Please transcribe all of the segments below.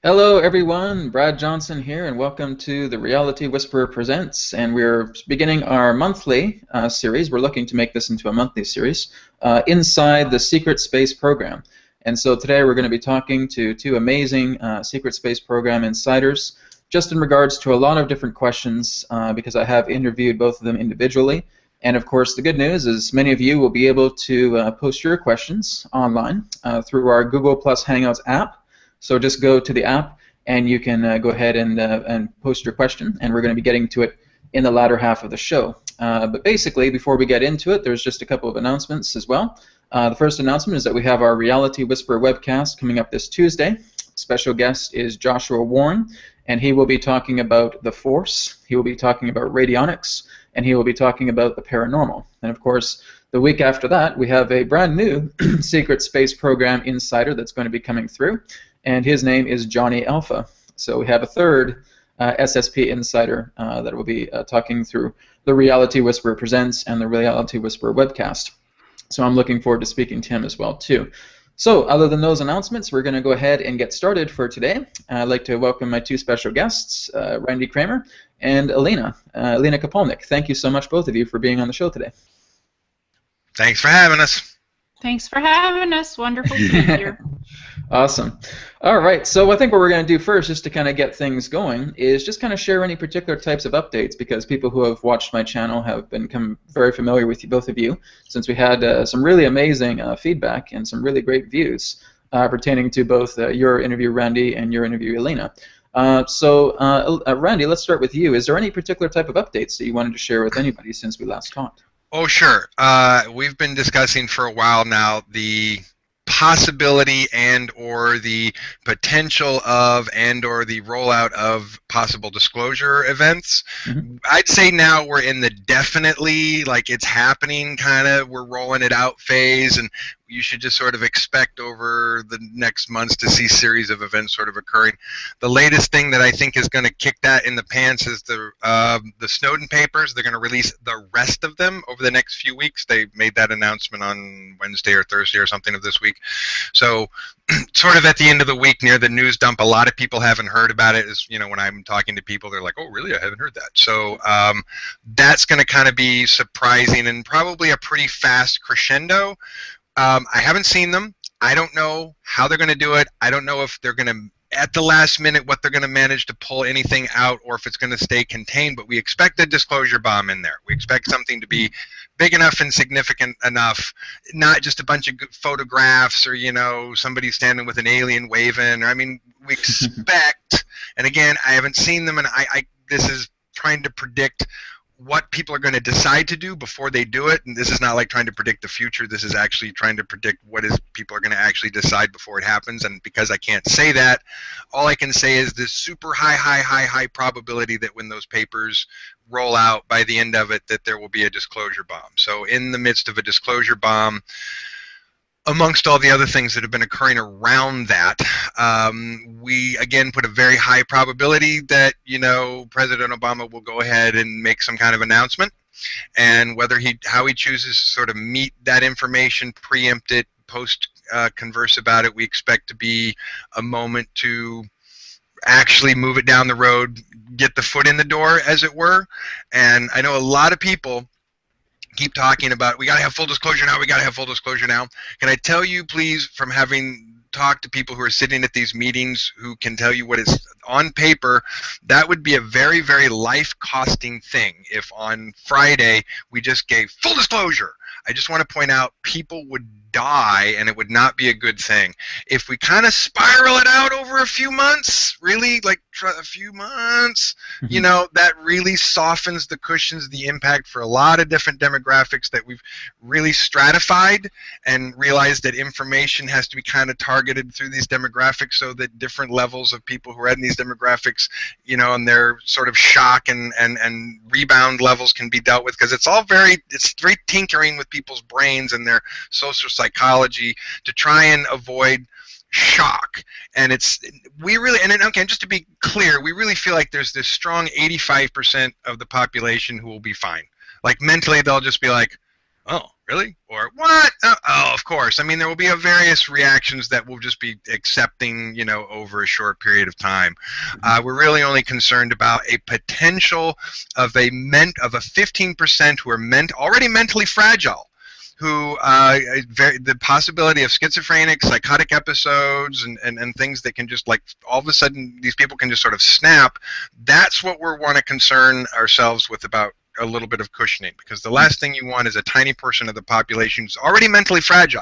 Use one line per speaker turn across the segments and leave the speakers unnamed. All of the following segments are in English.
Hello, everyone. Brad Johnson here, and welcome to the Reality Whisperer Presents. And we're beginning our monthly series. We're looking to make this into a monthly series inside the Secret Space program. And so today we're going to be talking to two amazing Secret Space program insiders, just in regards to a lot of different questions, because I have interviewed both of them individually. And of course, the good news is many of you will be able to post your questions online through our Google Plus Hangouts app. So just go to the app and you can go ahead and post your question, and we're going to be getting to it in the latter half of the show. But basically, before we get into it, there's just a couple of announcements as well. The first announcement is that we have our Reality Whisperer webcast coming up this Tuesday. Special guest is Joshua Warren, and he will be talking about the Force, he will be talking about radionics, and he will be talking about the paranormal. And of course, the week after that, we have a brand new Secret Space Program insider that's going to be coming through, and his name is Johnny Alpha. So we have a third SSP insider that will be talking through the Reality Whisperer Presents and the Reality Whisperer webcast. So I'm looking forward to speaking to him as well, too. So other than those announcements, we're going to go ahead and get started for today. I'd like to welcome my two special guests, Randy Cramer and Elena Kapulnik. Thank you so much, both of you, for being on the show today.
Thanks for having us.
Thanks for having us. Wonderful to be here.
Awesome. All right, so I think what we're going to do first, just to kind of get things going, is just kind of share any particular types of updates, because people who have watched my channel have become very familiar with you, both of you, since we had some really amazing feedback and some really great views pertaining to both your interview, Randy, and your interview, Elena. Randy, let's start with you. Is there any particular type of updates that you wanted to share with anybody since we last talked?
Oh, sure. We've been discussing for a while now the possibility and or the potential of and or the rollout of possible disclosure events.
Mm-hmm.
I'd say now we're in the definitely, like it's happening kind of, we're rolling it out phase, and you should just sort of expect over the next months to see series of events sort of occurring. The latest thing that I think is going to kick that in the pants is the Snowden papers. They're going to release the rest of them over the next few weeks. They made that announcement on Wednesday or Thursday or something of this week. So sort of at the end of the week near the news dump, a lot of people haven't heard about it. Is, you know, when I'm talking to people, they're like, oh, really? I haven't heard that. So that's going to kind of be surprising and probably a pretty fast crescendo. I haven't seen them. I don't know how they're going to do it. I don't know if they're going to, at the last minute, what they're going to manage to pull anything out, or if it's going to stay contained. But we expect a disclosure bomb in there. We expect something to be big enough and significant enough, not just a bunch of photographs or, you know, somebody standing with an alien waving. I mean, we expect, and again, I haven't seen them, and this is trying to predict what people are going to decide to do before they do it. And this is not like trying to predict the future. This is actually trying to predict what is people are going to actually decide before it happens. And because I can't say that, all I can say is this super high probability that when those papers roll out by the end of it, that there will be a disclosure bomb. So in the midst of a disclosure bomb, amongst all the other things that have been occurring around that, we again put a very high probability that, you know, President Obama will go ahead and make some kind of announcement, and how he chooses to sort of meet that information, preempt it, post converse about it, we expect to be a moment to actually move it down the road, get the foot in the door, as it were. And I know a lot of people keep talking about, we got to have full disclosure now, we got to have full disclosure now. Can I tell you, please, from having talked to people who are sitting at these meetings who can tell you what is on paper, that would be a very, very life-costing thing if on Friday we just gave full disclosure. I just want to point out, people would die, and it would not be a good thing. If we kind of spiral it out over a few months, really, like a few months, you know, that really softens the cushions, the impact for a lot of different demographics that we've really stratified and realized that information has to be kind of targeted through these demographics so that different levels of people who are in these demographics, you know, and their sort of shock and rebound levels can be dealt with, because it's very tinkering with people's brains and their social psychology to try and avoid shock. And okay, just to be clear, we really feel like there's this strong 85% of the population who will be fine. Like mentally, they'll just be like, oh, really? Or what? Oh, of course. I mean, there will be various reactions that we'll just be accepting, over a short period of time. We're really only concerned about a potential of a 15% who are already mentally fragile, who the possibility of schizophrenic, psychotic episodes, and things that can just like all of a sudden these people can just sort of snap. That's what we want to concern ourselves with about a little bit of cushioning, because the last thing you want is a tiny portion of the population who's already mentally fragile,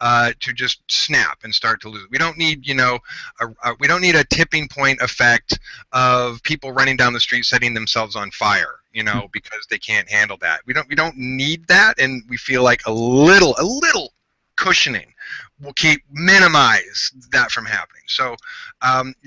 to just snap and start to lose. We don't need, we don't need a tipping point effect of people running down the street setting themselves on fire, because they can't handle that. We don't need that, and we feel like a little cushioning will minimize that from happening. So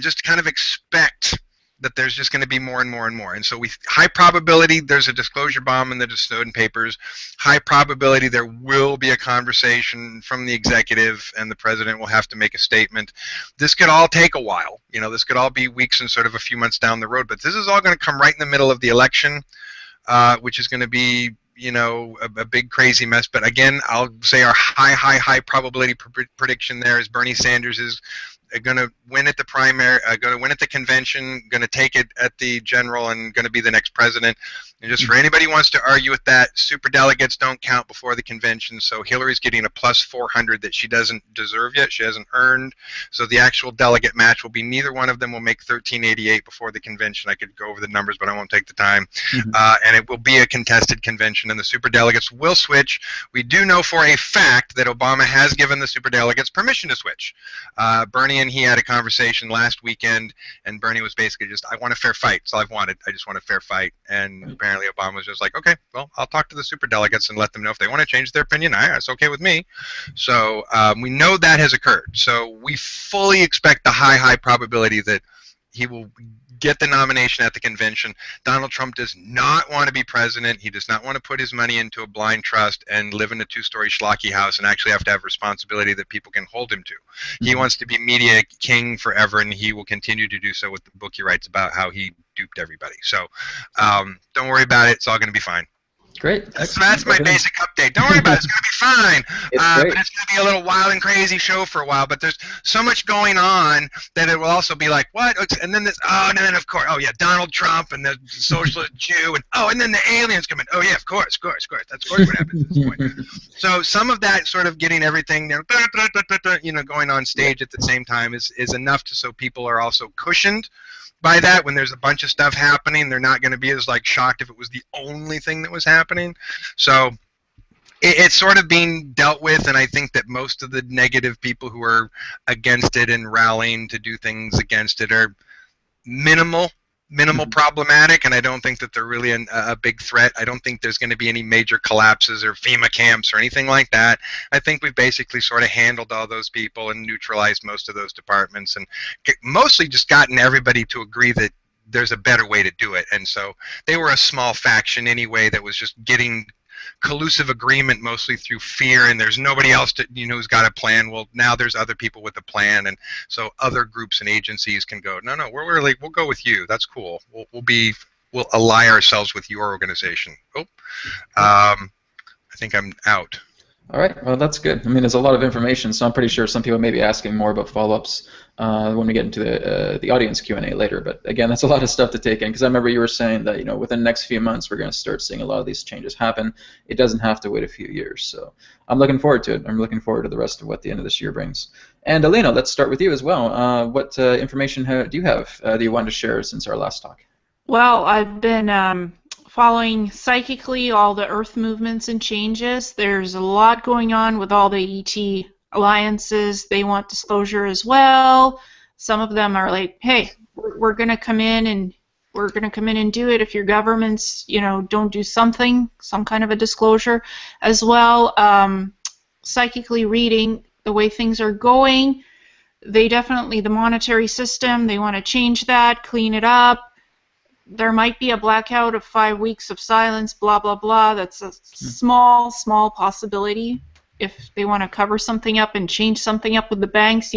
just kind of expect that there's just going to be more and more and more. And so high probability there's a disclosure bomb in the Snowden papers. High probability there will be a conversation from the executive, and the president will have to make a statement. This could all take a while. This could all be weeks and sort of a few months down the road. But this is all going to come right in the middle of the election, which is going to be a big crazy mess. But again, I'll say our high probability prediction there is Bernie Sanders is going to win at the primary, going to win at the convention, going to take it at the general, and going to be the next president. And just for anybody who wants to argue with that, superdelegates don't count before the convention, so Hillary's getting a plus 400 that she doesn't deserve yet, she hasn't earned. So the actual delegate match will be neither one of them will make 1388 before the convention. I could go over the numbers, but I won't take the time. And it will be a contested convention, and the superdelegates will switch. We do know for a fact that Obama has given the superdelegates permission to switch. Bernie and he had a conversation last weekend, and Bernie was basically just, I want a fair fight. That's all I've wanted. I just want a fair fight. And apparently Obama was just like, okay, well, I'll talk to the superdelegates and let them know if they want to change their opinion. It's okay with me. So we know that has occurred. So we fully expect the high probability that he will get the nomination at the convention. Donald Trump does not want to be president. He does not want to put his money into a blind trust and live in a two-story schlocky house and actually have to have responsibility that people can hold him to. He wants to be media king forever, and he will continue to do so with the book he writes about how he duped everybody. So don't worry about it. It's all going to be fine.
Great.
So that's my basic update. Don't worry about it. It's going to be fine. But it's going to be a little wild and crazy show for a while. But there's so much going on that it will also be like, what? And then this, and then of course, Donald Trump and the socialist Jew, and then the aliens come in. Oh yeah, of course. That's of course what happens at this point. So some of that sort of getting everything, going on stage at the same time is enough so people are also cushioned by that. When there's a bunch of stuff happening, they're not going to be as shocked if it was the only thing that was happening. So it's sort of being dealt with, and I think that most of the negative people who are against it and rallying to do things against it are minimal problematic, and I don't think that they're really a big threat. I don't think there's going to be any major collapses or FEMA camps or anything like that. I think we've basically sort of handled all those people and neutralized most of those departments, and mostly just gotten everybody to agree that there's a better way to do it. And so they were a small faction anyway that was just getting collusive agreement mostly through fear, and there's nobody else who's got a plan. Well, now there's other people with a plan, and so other groups and agencies can go, no, we'll go with you. That's cool. We'll ally ourselves with your organization. I think I'm out.
All right, well, that's good. I mean, there's a lot of information, so I'm pretty sure some people may be asking more about follow-ups when we get into the audience Q&A later. But again, that's a lot of stuff to take in, because I remember you were saying that within the next few months we're going to start seeing a lot of these changes happen. It doesn't have to wait a few years, so I'm looking forward to it. I'm looking forward to the rest of what the end of this year brings. And Elena, let's start with you as well. What information do you have that you wanted to share since our last talk?
Well, I've been following psychically all the Earth movements and changes. There's a lot going on with all the ET alliances. They want disclosure as well. Some of them are like, hey, we're going to come in and do it if your governments, don't do some kind of a disclosure as well. Psychically reading the way things are going, the monetary system, they want to change that, clean it up. There might be a blackout of 5 weeks of silence, blah, blah, blah. That's a small possibility. If they want to cover something up and change something up with the banks,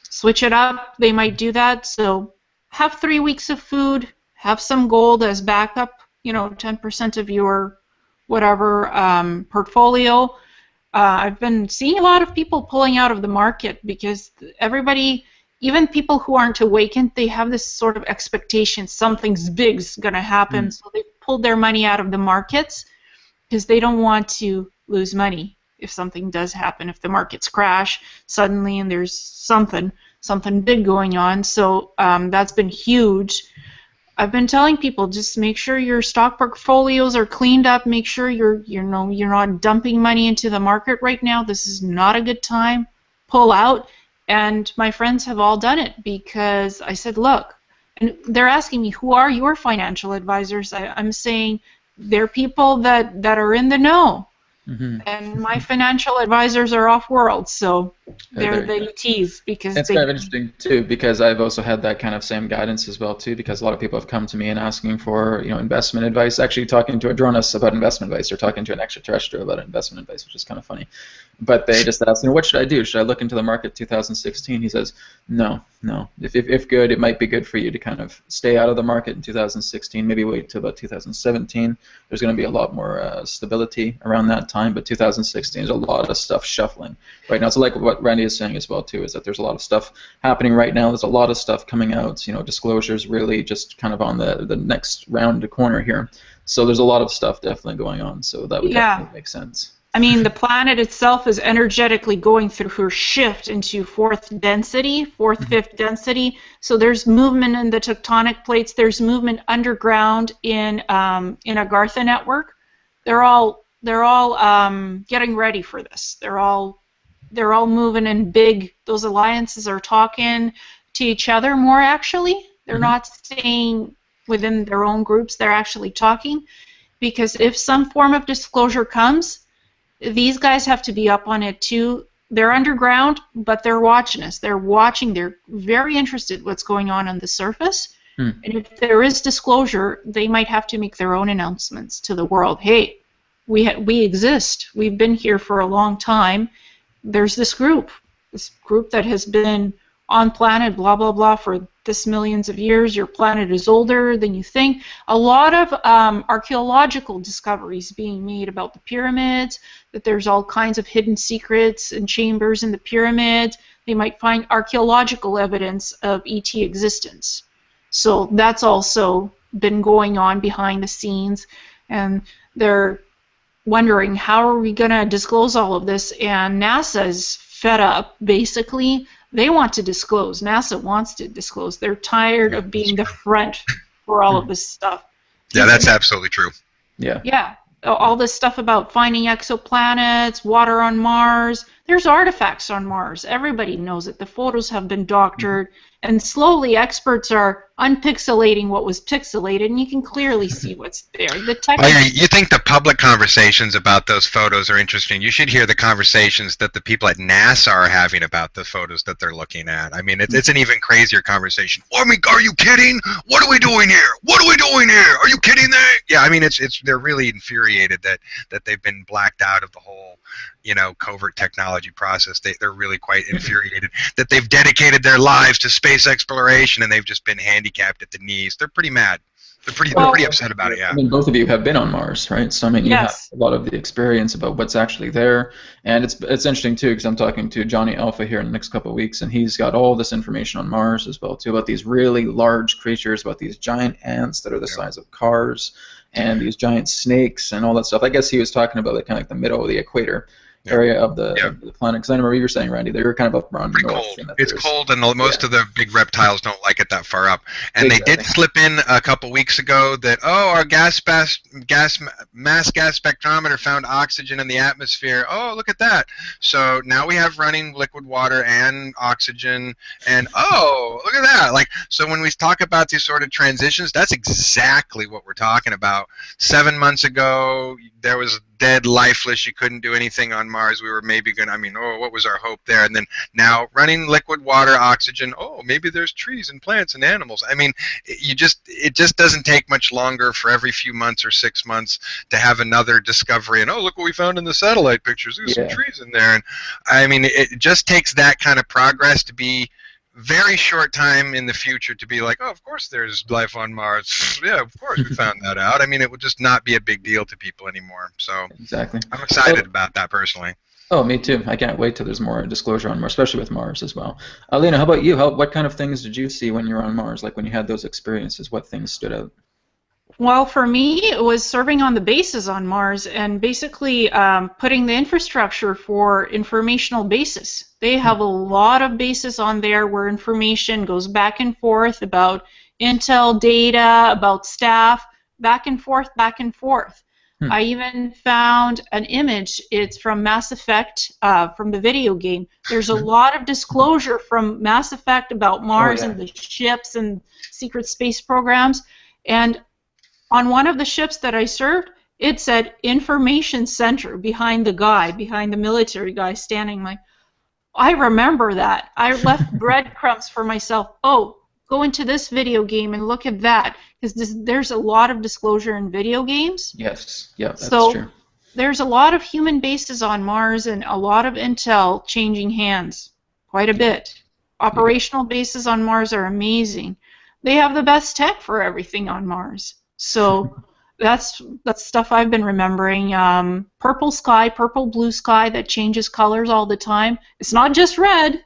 switch it up, they might do that. So have 3 weeks of food, have some gold as backup 10% of your whatever portfolio. I've been seeing a lot of people pulling out of the market because everybody, even people who aren't awakened, they have this sort of expectation something's big's going to happen. So they pulled their money out of the markets because they don't want to lose money if something does happen, if the markets crash suddenly and there's something big going on. So that's been huge. I've been telling people, just make sure your stock portfolios are cleaned up. Make sure you're not dumping money into the market right now. This is not a good time. Pull out. And my friends have all done it because I said, look, and they're asking me, who are your financial advisors? I'm saying they're people that are in the know. And my financial advisors are off-world, so they're the ETs because
it's kind of interesting too, because I've also had that kind of same guidance as well too, because a lot of people have come to me and asking for investment advice. Actually, talking to a Adronis about investment advice, or talking to an extraterrestrial about investment advice, which is kind of funny. But they just ask, what should I do? Should I look into the market 2016? He says, no. If good, it might be good for you to kind of stay out of the market in 2016. Maybe wait till about 2017. There's going to be a lot more stability around that time. But 2016, there's a lot of stuff shuffling right now. So like what Randy is saying as well too, is that there's a lot of stuff happening right now. There's a lot of stuff coming out. Disclosures really just kind of on the next round corner here. So there's a lot of stuff definitely going on. So that would definitely make sense.
I mean, the planet itself is energetically going through her shift into fourth, fifth density. So there's movement in the tectonic plates. There's movement underground in Agartha network. They're all getting ready for this. They're all moving in big. Those alliances are talking to each other more. Actually, they're not staying within their own groups. They're actually talking, because if some form of disclosure comes, these guys have to be up on it too. They're underground, but they're watching us. They're watching. They're very interested what's going on the surface. And if there is disclosure, they might have to make their own announcements to the world. Hey, we exist. We've been here for a long time. There's this group that has been on planet blah blah blah for this millions of years. Your planet is older than you think. A lot of archaeological discoveries being made about the pyramids, that there's all kinds of hidden secrets and chambers in the pyramids. They might find archaeological evidence of ET existence. So that's also been going on behind the scenes, and they're wondering, how are we going to disclose all of this? And NASA is fed up, basically. They want to disclose. NASA wants to disclose. They're tired of being the front for all of this stuff.
Yeah, that's absolutely true.
Yeah. All this stuff about finding exoplanets, water on Mars. There's artifacts on Mars. Everybody knows it. The photos have been doctored, and slowly experts are unpixelating what was pixelated, and you can clearly see what's there.
You think the public conversations about those photos are interesting? You should hear the conversations that the people at NASA are having about the photos that they're looking at. I mean, it's an even crazier conversation. I mean, are you kidding? What are we doing here? What are we doing here? Are you kidding me? Yeah, I mean, they're really infuriated that they've been blacked out of the whole, covert technology process. They're really quite infuriated that they've dedicated their lives to space exploration and they've just been handicapped at the knees. They're pretty mad. They're pretty upset about it, yeah.
I mean, both of you have been on Mars, right? So, I mean, you have a lot of the experience about what's actually there. And it's interesting, too, because I'm talking to Johnny Alpha here in the next couple of weeks, and he's got all this information on Mars as well, too, about these really large creatures, about these giant ants that are the size of cars, and these giant snakes and all that stuff. I guess he was talking about kind of like the middle of the equator area of the planet, because I remember you were saying, Randy, they were kind of up around
pretty
north.
Cold. It's cold, and most of the big reptiles don't like it that far up. And they did slip in a couple weeks ago that our mass gas spectrometer found oxygen in the atmosphere. Oh, look at that! So now we have running liquid water and oxygen, and look at that! Like, so when we talk about these sort of transitions, that's exactly what we're talking about. 7 months ago, there was dead, lifeless. You couldn't do anything on Mars. We were maybe going to, what was our hope there? And then now running liquid water, oxygen, maybe there's trees and plants and animals. I mean, it just doesn't take much longer for every few months or 6 months to have another discovery. And, look what we found in the satellite pictures. There's some trees in there. And I mean, it just takes that kind of progress to be very short time in the future to be like, oh, of course there's life on Mars. Yeah, of course we found that out. I mean, it would just not be a big deal to people anymore. So
Exactly.
I'm excited about that personally.
Oh, me too. I can't wait till there's more disclosure on Mars, especially with Mars as well. Lena, how about you? What kind of things did you see when you were on Mars? Like when you had those experiences, what things stood out?
Well, for me, it was serving on the bases on Mars and basically putting the infrastructure for informational bases. They have a lot of bases on there where information goes back and forth about intel data, about staff, back and forth, back and forth. I even found an image. It's from Mass Effect, from the video game. There's a lot of disclosure from Mass Effect about Mars and the ships and secret space programs. And on one of the ships that I served, it said information center behind the military guy standing. I remember that. I left breadcrumbs for myself. Oh, go into this video game and look at that, because there's a lot of disclosure in video games.
Yes, yeah, that's
so
true.
There's a lot of human bases on Mars and a lot of intel changing hands, quite a bit. Operational bases on Mars are amazing. They have the best tech for everything on Mars. So that's stuff I've been remembering. Purple sky, purple blue sky that changes colors all the time. It's not just red.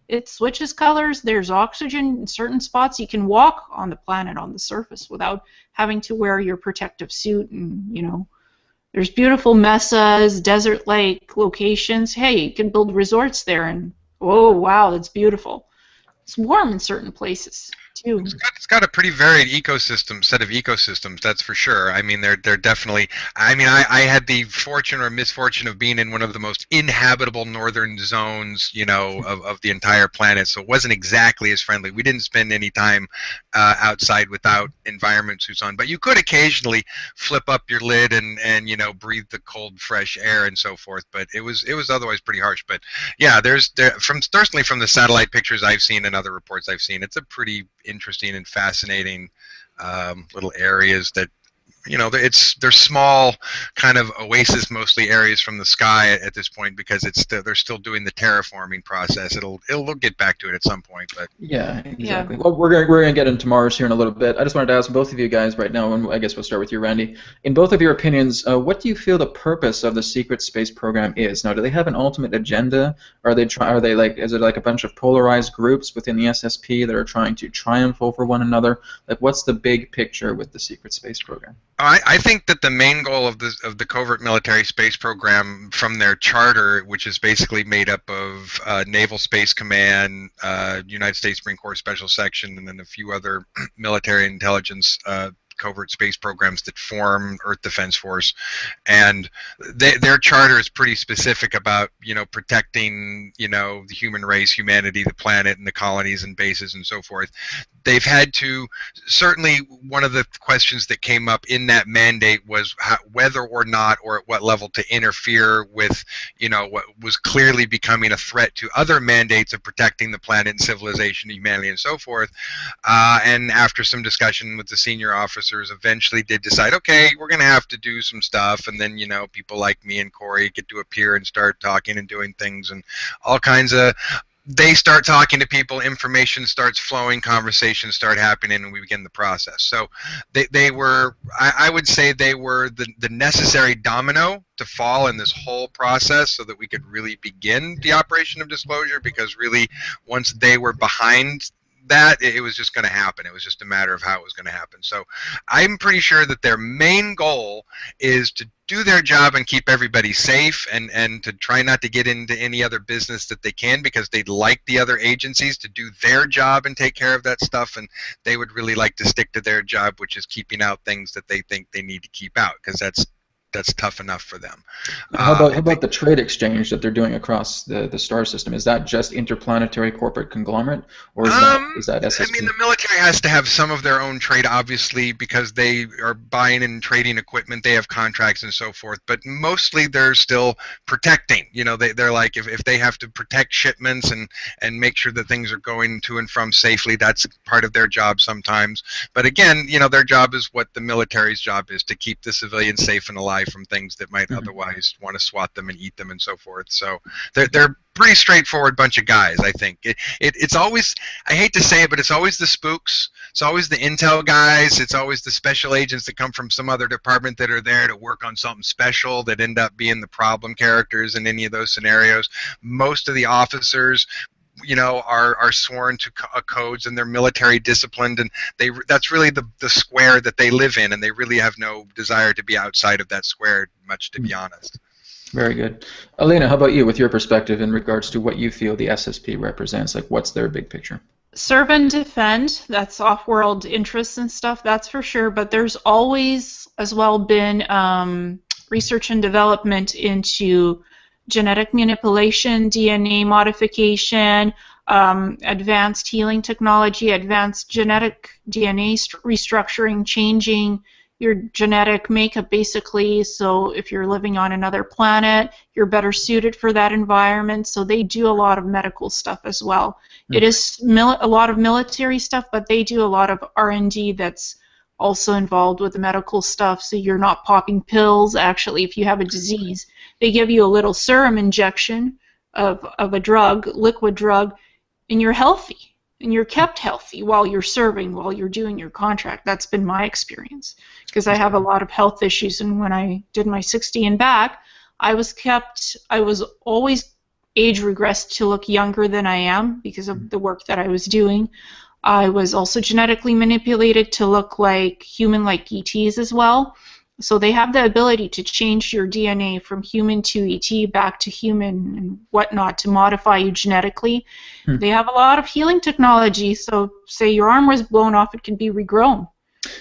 It switches colors. There's oxygen in certain spots. You can walk on the planet on the surface without having to wear your protective suit. And there's beautiful mesas, desert-like locations. Hey, you can build resorts there, and oh wow, that's beautiful. It's warm in certain places too.
It's got a pretty varied set of ecosystems, that's for sure. I mean, they're definitely. I mean, I had the fortune or misfortune of being in one of the most inhabitable northern zones, of the entire planet. So it wasn't exactly as friendly. We didn't spend any time outside without environment suits on, but you could occasionally flip up your lid and breathe the cold, fresh air and so forth. But it was otherwise pretty harsh. But yeah, certainly from the satellite pictures I've seen and other reports I've seen, it's a pretty interesting and fascinating little areas that they're small kind of oasis mostly areas from the sky at this point, because they're still doing the terraforming process. It'll get back to it at some point, but
yeah, exactly. Well, we're gonna get into Mars here in a little bit. I just wanted to ask both of you guys right now, and I guess we'll start with you, Randy. In both of your opinions, what do you feel the purpose of the secret space program is? Now, do they have an ultimate agenda? Is it like a bunch of polarized groups within the SSP that are trying to triumph over one another? Like, what's the big picture with the secret space program?
I think that the main goal of the covert military space program, from their charter, which is basically made up of Naval Space Command, United States Marine Corps Special Section, and then a few other military intelligence covert space programs that form Earth Defense Force, and their charter is pretty specific about protecting the human race, humanity, the planet, and the colonies and bases and so forth. They've had to, certainly one of the questions that came up in that mandate was whether or not, or at what level, to interfere with what was clearly becoming a threat to other mandates of protecting the planet and civilization, humanity, and so forth. And after some discussion with the senior officers, eventually did decide, okay, we're going to have to do some stuff. And then people like me and Corey get to appear and start talking and doing things, and all kinds of, they start talking to people, information starts flowing, conversations start happening, and we begin the process. So they were, I would say they were the necessary domino to fall in this whole process so that we could really begin the operation of disclosure, because really once they were behind that, it was just going to happen. It was just a matter of how it was going to happen. So I'm pretty sure that their main goal is to do their job and keep everybody safe, and to try not to get into any other business that they can, because they'd like the other agencies to do their job and take care of that stuff, and they would really like to stick to their job, which is keeping out things that they think they need to keep out, because that's tough enough for them.
How about the trade exchange that they're doing across the star system? Is that just interplanetary corporate conglomerate, or is that SSP?
I mean, the military has to have some of their own trade, obviously, because they are buying and trading equipment. They have contracts and so forth, but mostly they're still protecting. They're like, if they have to protect shipments and make sure that things are going to and from safely, that's part of their job sometimes. But again, their job is what the military's job is, to keep the civilians safe and alive from things that might otherwise want to swat them and eat them and so forth. So they're pretty straightforward bunch of guys, I think. It's always, I hate to say it, but it's always the spooks. It's always the intel guys. It's always the special agents that come from some other department that are there to work on something special that end up being the problem characters in any of those scenarios. Most of the officers, are sworn to codes, and they're military disciplined, and that's really the square that they live in, and they really have no desire to be outside of that square much, to be honest.
Very good. Elena, how about you with your perspective in regards to what you feel the SSP represents? Like, what's their big picture?
Serve and defend, that's off-world interests and stuff, that's for sure, but there's always as well been research and development into genetic manipulation, DNA modification, advanced healing technology, advanced genetic DNA restructuring, changing your genetic makeup basically, so if you're living on another planet, you're better suited for that environment. So they do a lot of medical stuff as well. It is a lot of military stuff, but they do a lot of R&D that's also involved with the medical stuff, so you're not popping pills. Actually, if you have a disease, they give you a little serum injection of a drug, liquid drug, and you're healthy. And you're kept healthy while you're serving, while you're doing your contract. That's been my experience, because I have a lot of health issues, and when I did my 60 and back, I was always age regressed to look younger than I am because of the work that I was doing. I was also genetically manipulated to look like human-like ETs as well. So they have the ability to change your DNA from human to ET back to human and whatnot to modify you genetically. They have a lot of healing technology, so say your arm was blown off, it can be regrown.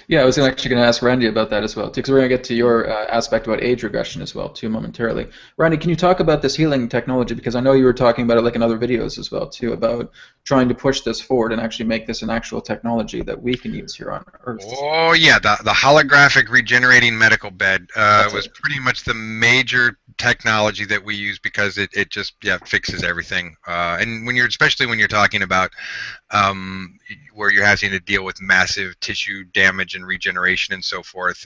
Yeah, I was actually going to ask Randy about that as well, too, because we're going to get to your aspect about age regression as well, too, momentarily. Randy, can you talk about this healing technology? Because I know you were talking about it like in other videos as well, too, about trying to push this forward and actually make this an actual technology that we can use here on Earth.
Oh, yeah, the holographic regenerating medical bed was pretty much the major technology that we use, because it just fixes everything. And especially when you're talking about where you're having to deal with massive tissue damage and regeneration and so forth,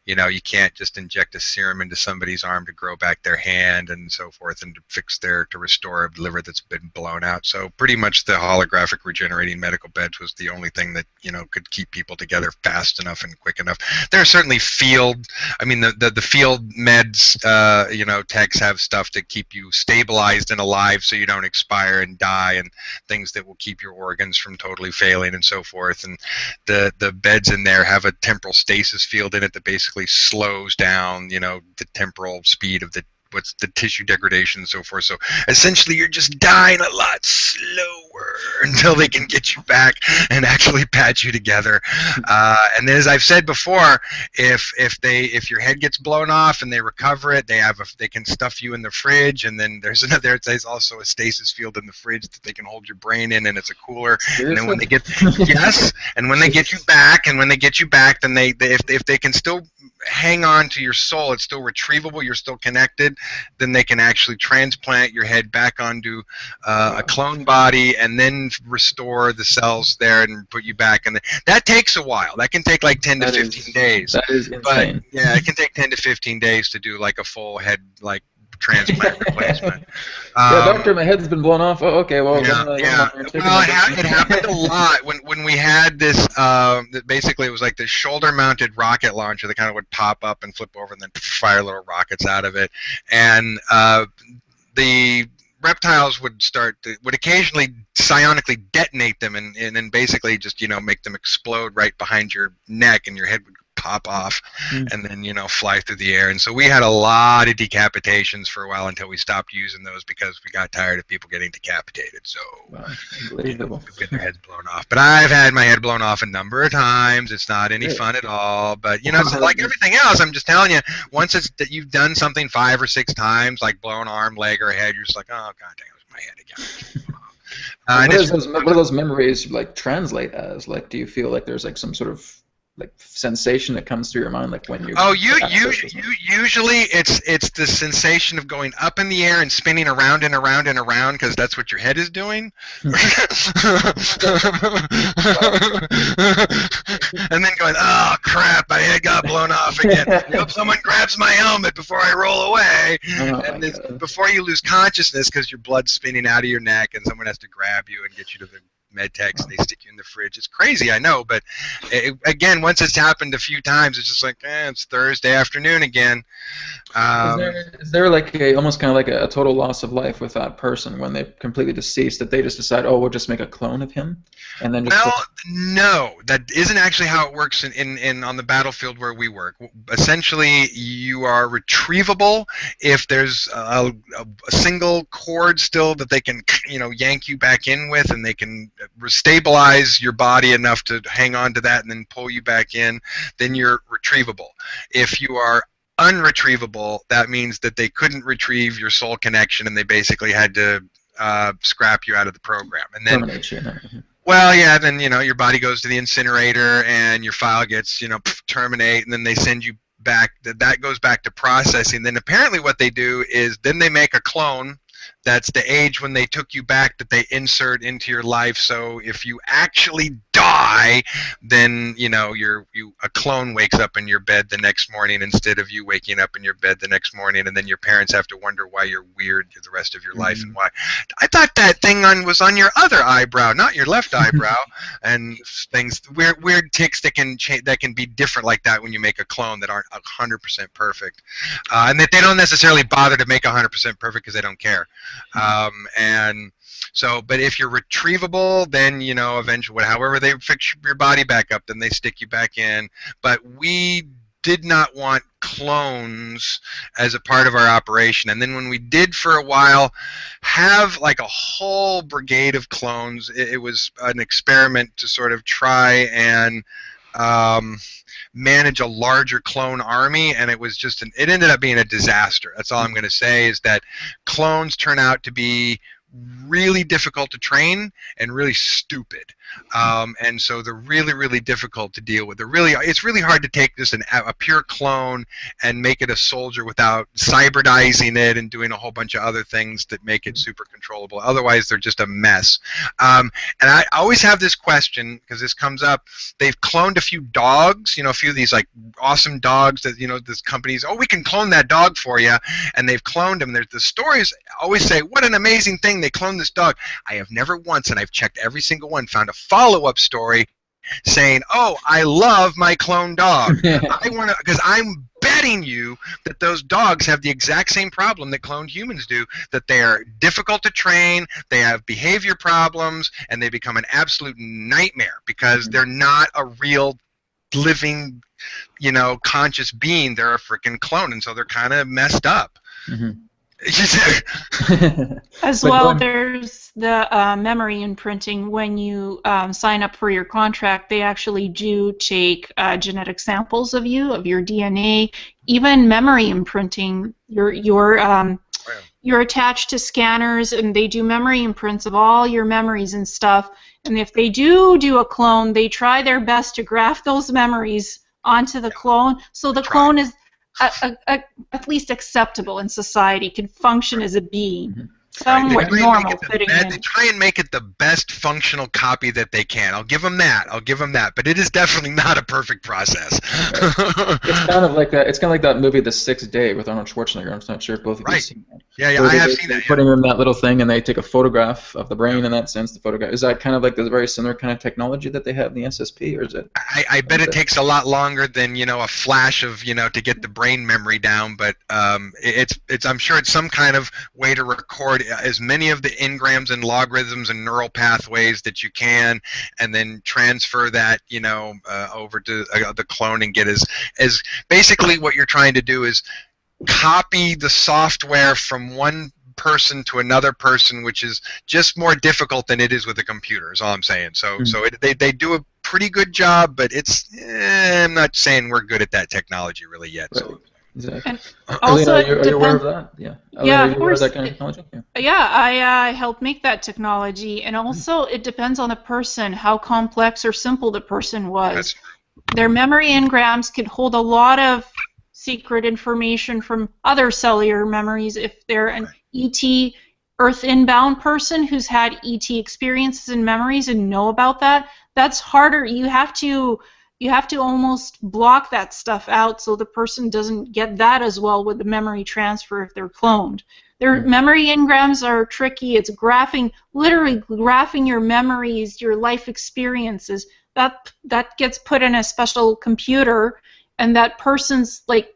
you can't just inject a serum into somebody's arm to grow back their hand and so forth and to restore a liver that's been blown out. So pretty much the holographic regenerating medical beds was the only thing that could keep people together fast enough and quick enough. There are certainly the field meds, techs have stuff to keep you stabilized and alive so you don't expire and die, and things that will keep your organs from totally failing and so forth. And the beds in there have a temporal stasis field in it that basically slows down, the temporal speed of the tissue degradation and so forth. So essentially you're just dying a lot slower until they can get you back and actually patch you together. And then, as I've said before, if your head gets blown off and they recover it, they can stuff you in the fridge, and then there's also a stasis field in the fridge that they can hold your brain in, and it's a cooler.
Seriously?
And then when they get and when they get you back, then if they can still hang on to your soul, it's still retrievable, you're still connected, then they can actually transplant your head back onto a clone body and then restore the cells there and put you back. And that takes a while. That can take like 10 to 15 days.
That is insane.
But yeah, it can take 10 to 15 days to do like a full head transplant replacement.
Doctor, my head's been blown off. Oh, okay, well.
Well, it happened a lot when we had this. Basically, it was like this shoulder-mounted rocket launcher that kind of would pop up and flip over and then fire little rockets out of it, and the reptiles would occasionally psionically detonate them and then basically just make them explode right behind your neck, and your head would pop off and then fly through the air. And so we had a lot of decapitations for a while until we stopped using those because we got tired of people getting decapitated. So
Unbelievable.
get their heads blown off. But I've had my head blown off a number of times. It's not any fun at all. But it's like everything else. I'm just telling you, once it's that you've done something 5 or 6 times, like blown arm, leg, or head, you're just like, oh god dang, it was my head again.
What do those memories translate as? Do you feel like there's some sort of sensation that comes through your mind, like when you?
Oh, usually it's the sensation of going up in the air and spinning around and around and around, because that's what your head is doing. And then going, oh crap, my head got blown off again. I hope someone grabs my helmet before I roll away. And it's before you lose consciousness, because your blood's spinning out of your neck, and someone has to grab you and get you to the med techs, and they stick you in the fridge. It's crazy, I know, but again, once it's happened a few times, it's just like, it's Thursday afternoon again.
Is there like almost kind of like a total loss of life with that person when they completely deceased, that they just decide, oh, we'll just make a clone of him, and then just
no, that isn't actually how it works in on the battlefield where we work. Essentially, you are retrievable if there's a single cord still that they can yank you back in with, and they can stabilize your body enough to hang on to that and then pull you back in. Then you're retrievable. If you are unretrievable, that means that they couldn't retrieve your soul connection, and they basically had to scrap you out of the program. And then
terminate you.
Well, yeah, then your body goes to the incinerator, and your file gets terminate, and then they send you back. That goes back to processing. Then apparently what they do is then they make a clone that's the age when they took you back that they insert into your life. So if you actually die, then a clone wakes up in your bed the next morning instead of you waking up in your bed the next morning, and then your parents have to wonder why you're weird the rest of your life, and why I thought that thing was on your other eyebrow, not your left eyebrow, and things weird tics that can be different like that when you make a clone that aren't 100% perfect, and that they don't necessarily bother to make 100% perfect because they don't care. And so, but if you're retrievable, then eventually, however they fix your body back up, then they stick you back in. But we did not want clones as a part of our operation, and then when we did for a while have like a whole brigade of clones, it was an experiment to sort of try and manage a larger clone army, and it was it ended up being a disaster. That's all I'm going to say, is that clones turn out to be really difficult to train and really stupid, and so they're really, really difficult to deal with. It's really hard to take just a pure clone and make it a soldier without cybernizing it and doing a whole bunch of other things that make it super controllable. Otherwise, they're just a mess. And I always have this question, because this comes up. They've cloned a few dogs, a few of these like awesome dogs that this company's, we can clone that dog for you, and they've cloned them. There's the stories always say, what an amazing thing, they cloned this dog. I have never once, and I've checked every single one, found a follow-up story saying, oh, I love my clone dog. I want to, because I'm betting you that those dogs have the exact same problem that cloned humans do, that they are difficult to train, they have behavior problems, and they become an absolute nightmare because they're not a real living, conscious being. They're a freaking clone, and so they're kind of messed up.
As well, there's the memory imprinting. When you sign up for your contract, they actually do take genetic samples of you, of your DNA, even memory imprinting. You're attached to scanners, and they do memory imprints of all your memories and stuff. And if they do a clone, they try their best to graft those memories onto the clone, so the clone is at least acceptable in society, can function as a being, somewhat normal, fitting in.
They try and make it the best functional copy that they can. I'll give them that. But it is definitely not a perfect process.
It's kind of like that movie The Sixth Day with Arnold Schwarzenegger. I'm not sure if both of you have seen that.
Yeah, I have seen that.
Putting in that little thing, and they take a photograph of the brain in that sense. The photograph, is that kind of like the very similar kind of technology that they have in the SSP, or is it?
I bet it takes a lot longer than a flash of to get the brain memory down. But it's I'm sure it's some kind of way to record as many of the engrams and logarithms and neural pathways that you can, and then transfer that over to the clone and get as basically what you're trying to do is copy the software from one person to another person, which is just more difficult than it is with a computer, is all I'm saying. So they do a pretty good job, but I'm not saying we're good at that technology really yet. Right. So.
Exactly.
And also,
Elena, are you aware of that? Yeah.
Elena, of course.
That kind of technology?
Yeah, I helped make that technology, and also it depends on the person, how complex or simple the person was. their memory engrams could hold a lot of secret information from other cellular memories. If they're an ET Earth inbound person who's had ET experiences and memories and know about that, that's harder. You have to almost block that stuff out so the person doesn't get that as well with the memory transfer if they're cloned. Their memory engrams are tricky. It's literally graphing your memories, your life experiences. That gets put in a special computer, and that person's, like,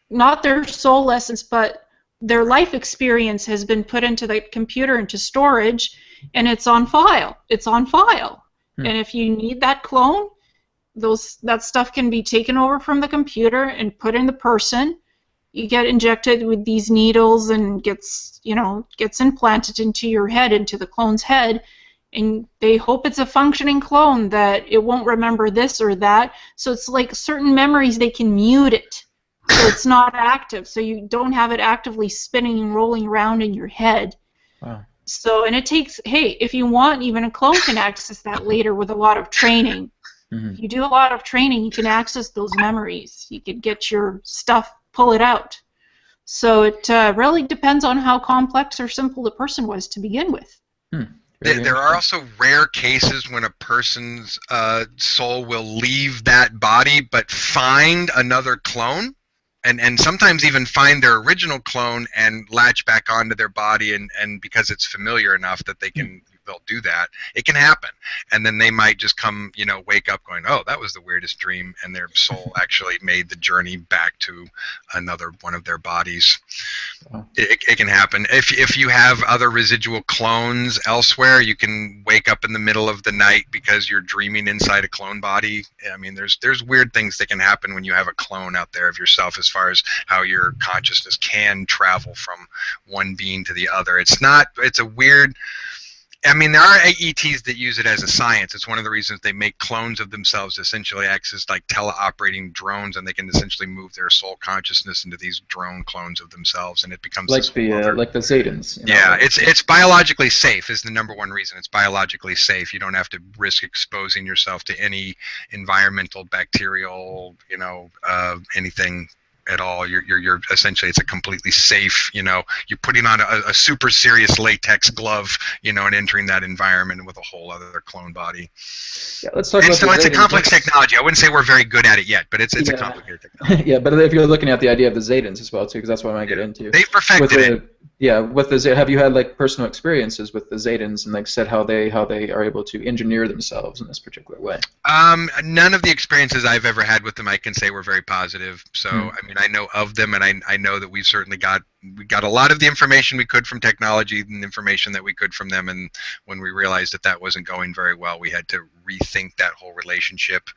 not their soul essence, but their life experience has been put into the computer, into storage, and it's on file. It's on file. And if you need that clone, that stuff can be taken over from the computer and put in the person. You get injected with these needles and gets implanted into your head, into the clone's head, and they hope it's a functioning clone, that it won't remember this or that. So it's like certain memories, they can mute it so it's not active, so you don't have it actively spinning and rolling around in your head.
Wow.
So, and it takes, hey, if you want, even a clone can access that later with a lot of training. If you do a lot of training, you can access those memories. You can get your stuff, pull it out. So it really depends on how complex or simple the person was to begin with.
There are also rare cases when a person's soul will leave that body but find another clone, and sometimes even find their original clone and latch back onto their body, and because it's familiar enough that they'll do that. It can happen, and then they might just come, wake up going, oh, that was the weirdest dream, and their soul actually made the journey back to another one of their bodies. Wow. It can happen. If you have other residual clones elsewhere, you can wake up in the middle of the night because you're dreaming inside a clone body. I mean, there's weird things that can happen when you have a clone out there of yourself, as far as how your consciousness can travel from one being to the other. It's a weird... I mean, there are ETs that use it as a science. It's one of the reasons they make clones of themselves, essentially acts as like teleoperating drones, and they can essentially move their soul consciousness into these drone clones of themselves, and it becomes
like the Zedans.
Yeah, it's biologically safe is the number one reason. It's biologically safe. You don't have to risk exposing yourself to any environmental, bacterial, anything at all. You're essentially, it's a completely safe, you're putting on a super serious latex glove, and entering that environment with a whole other clone body.
Yeah, let's talk about
so it's a complex technology. I wouldn't say we're very good at it yet, but it's a complicated technology.
Yeah, but if you're looking at the idea of the Zedans as well too, because that's what I might get into.
They've perfected it.
Yeah, have you had like personal experiences with the Zedans and like said how they are able to engineer themselves in this particular way?
None of the experiences I've ever had with them I can say were very positive. So I mean, I know of them, and I know that we've certainly got a lot of the information we could from technology and information that we could from them, and when we realized that wasn't going very well, we had to rethink that whole relationship.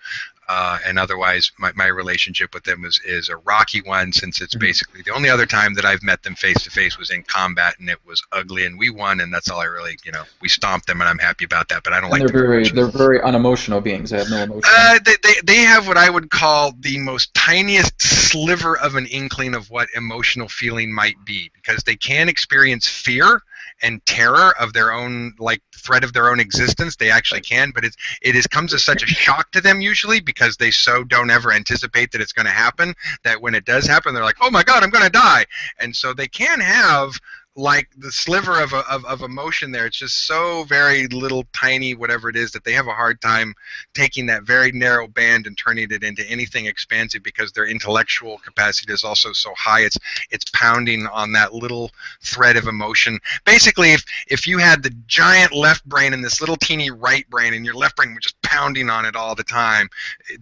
And otherwise, my relationship with them is a rocky one, since it's basically the only other time that I've met them face to face was in combat, and it was ugly, and we won, and that's all I really, we stomped them, and I'm happy about that. But I don't like.
They're very unemotional beings. They have no emotion.
They have what I would call the most tiniest sliver of an inkling of what emotional feeling might be, because they can experience fear and terror of their own, like, threat of their own existence. They actually can, but it comes as such a shock to them usually, because they so don't ever anticipate that it's going to happen, that when it does happen, they're like, oh my god, I'm going to die. And so they can have like the sliver of emotion there. It's just so very little tiny whatever it is that they have a hard time taking that very narrow band and turning it into anything expansive, because their intellectual capacity is also so high. It's pounding on that little thread of emotion. Basically, if you had the giant left brain and this little teeny right brain, and your left brain was just pounding on it all the time,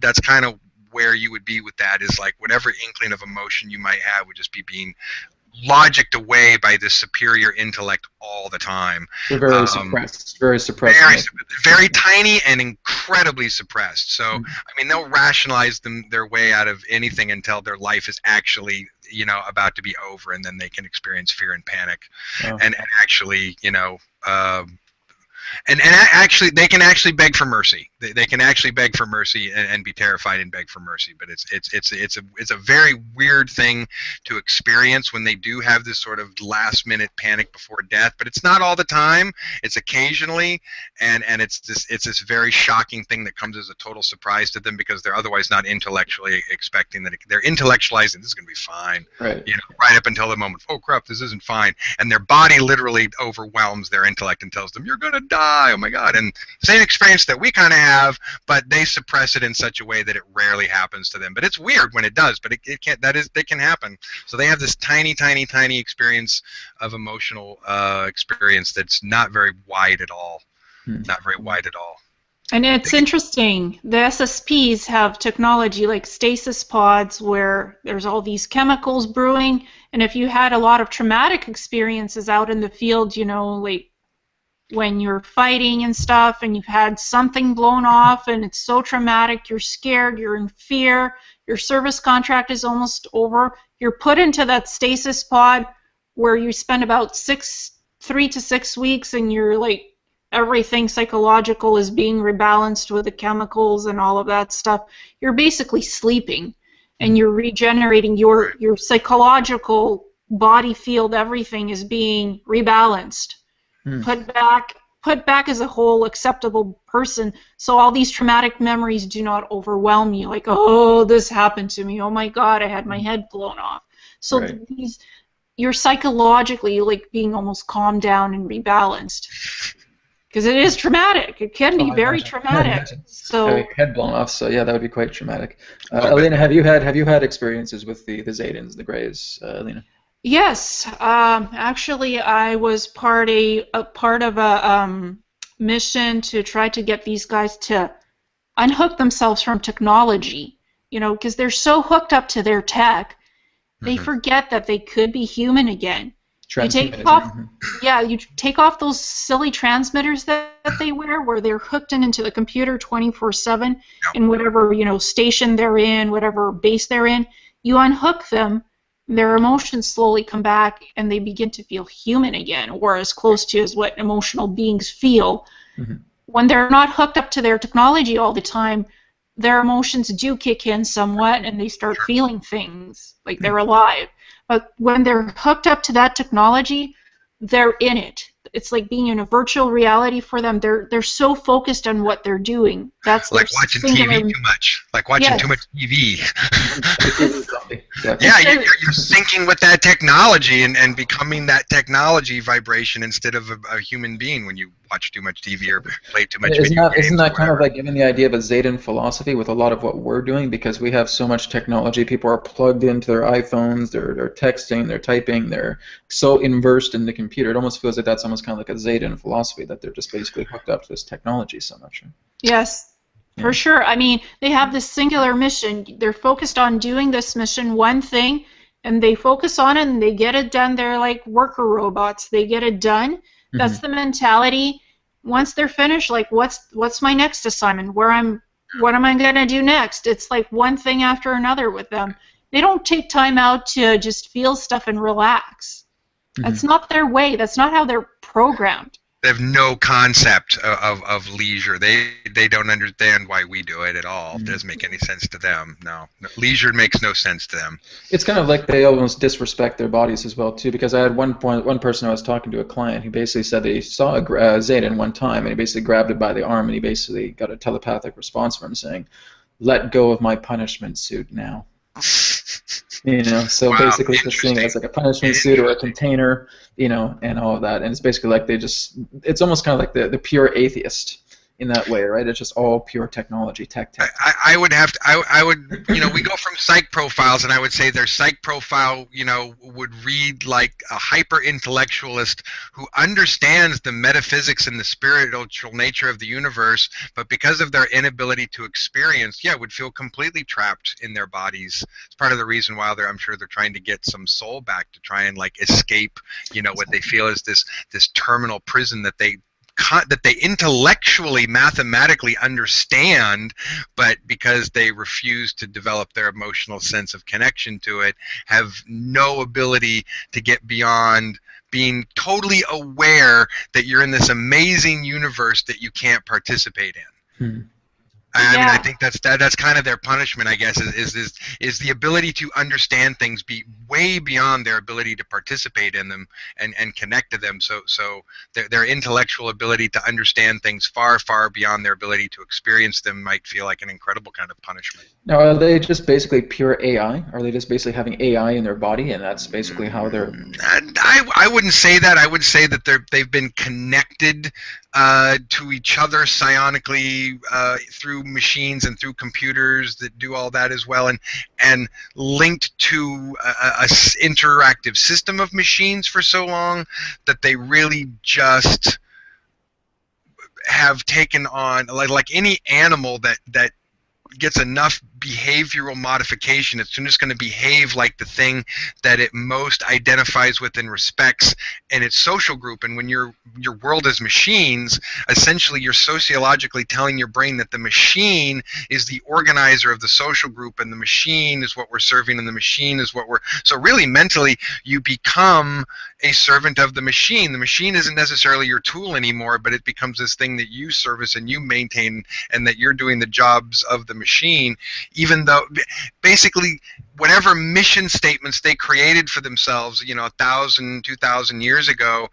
that's kind of where you would be with that, is like whatever inkling of emotion you might have would just be being logicked away by this superior intellect all the time.
They're very suppressed. Very suppressed.
Very tiny and incredibly suppressed. So, I mean, they'll rationalize their way out of anything until their life is actually, about to be over, and then they can experience fear and panic, and actually, Actually, they can actually beg for mercy. They can actually beg for mercy and be terrified and beg for mercy. But it's a very weird thing to experience when they do have this sort of last minute panic before death. But it's not all the time. It's occasionally, and it's this very shocking thing that comes as a total surprise to them because they're otherwise not intellectually expecting that they're intellectualizing this is going to be fine.
Right.
Right up until the moment. Oh crap, this isn't fine, and their body literally overwhelms their intellect and tells them you're going to die. Oh my God! And same experience that we kind of have, but they suppress it in such a way that it rarely happens to them. But it's weird when it does. But it can't. They can happen. So they have this tiny experience of emotional experience that's not very wide at all. Not very wide at all.
And it's interesting. The SSPs have technology like stasis pods where there's all these chemicals brewing. And if you had a lot of traumatic experiences out in the field, like when you're fighting and stuff and you've had something blown off and it's so traumatic, you're scared, you're in fear, your service contract is almost over, you're put into that stasis pod where you spend about 3 to 6 weeks and you're like, everything psychological is being rebalanced with the chemicals and all of that stuff. You're basically sleeping and you're regenerating your psychological body field, everything is being rebalanced. Put back as a whole acceptable person, so all these traumatic memories do not overwhelm you. Like, oh, this happened to me. Oh my God, I had my head blown off. So you're psychologically like being almost calmed down and rebalanced. Because it is traumatic. It can be very traumatic. So
head blown off. So yeah, that would be quite traumatic. Elena, have you had experiences with the Zedans, the Greys, Elena?
Yes, actually, I was part of a mission to try to get these guys to unhook themselves from technology. Because they're so hooked up to their tech, they forget that they could be human again. You take off those silly transmitters that they wear, where they're hooked into the computer 24/7 in whatever station they're in, whatever base they're in. You unhook them. Their emotions slowly come back and they begin to feel human again, or as close to as what emotional beings feel. When they're not hooked up to their technology all the time, their emotions do kick in somewhat and they start feeling things like they're alive. But when they're hooked up to that technology, they're in it. It's like being in a virtual reality for them. They're so focused on what they're doing. That's
like watching TV too much. Like watching too much TV. You're syncing with that technology and becoming that technology vibration instead of a human being when you watch too much TV or play too much video games.
Isn't that kind of like giving the idea of a Zedan philosophy with a lot of what we're doing, because we have so much technology? People are plugged into their iPhones, they're texting, they're typing, they're so immersed in the computer. It almost feels like that's almost kind of like a Zedan philosophy, that they're just basically hooked up to this technology so much.
Yes, for sure. I mean, they have this singular mission. They're focused on doing this mission, one thing, and they focus on it and they get it done. They're like worker robots. They get it done. That's the mentality. Once they're finished, like, what's my next assignment? What am I gonna do next? It's like one thing after another with them. They don't take time out to just feel stuff and relax. That's not their way. That's not how they're programmed.
They have no concept of leisure. They don't understand why we do it at all. It doesn't make any sense to them. No, leisure makes no sense to them.
It's kind of like they almost disrespect their bodies as well too. Because I had one person I was talking to, a client, who basically said that he saw a Zedan one time and he basically grabbed it by the arm and he basically got a telepathic response from him saying, "Let go of my punishment suit now." So basically just seeing it as like a punishment suit or a container, and all of that. And it's basically like it's almost kind of like the pure atheist in that way, right? It's just all pure technology, tech.
I would, we go from psych profiles, and I would say their psych profile, would read like a hyper-intellectualist who understands the metaphysics and the spiritual nature of the universe, but because of their inability to experience, would feel completely trapped in their bodies. It's part of the reason why I'm sure they're trying to get some soul back to try and like escape, what they feel is this terminal prison that they intellectually, mathematically understand, but because they refuse to develop their emotional sense of connection to it, have no ability to get beyond being totally aware that you're in this amazing universe that you can't participate in.
Hmm.
I mean, I
Yeah.
think that's kind of their punishment, I guess, is the ability to understand things be way beyond their ability to participate in them and connect to them. So their intellectual ability to understand things far beyond their ability to experience them might feel like an incredible kind of punishment.
Now, are they just basically pure AI? Are they just basically having AI in their body, and that's basically how they're?
I wouldn't say that. I would say that they've been connected to each other psionically through machines and through computers that do all that as well, and linked to a interactive system of machines for so long that they really just have taken on, like any animal that gets enough behavioral modification, it's just going to behave like the thing that it most identifies with and respects in its social group. And when your world is machines, essentially you're sociologically telling your brain that the machine is the organizer of the social group, and the machine is what we're serving, and the machine is what we're... So really mentally you become a servant of the machine. The machine isn't necessarily your tool anymore, but it becomes this thing that you service and you maintain, and that you're doing the jobs of the machine, even though basically whatever mission statements they created for themselves, 1,000, 2,000 years ago,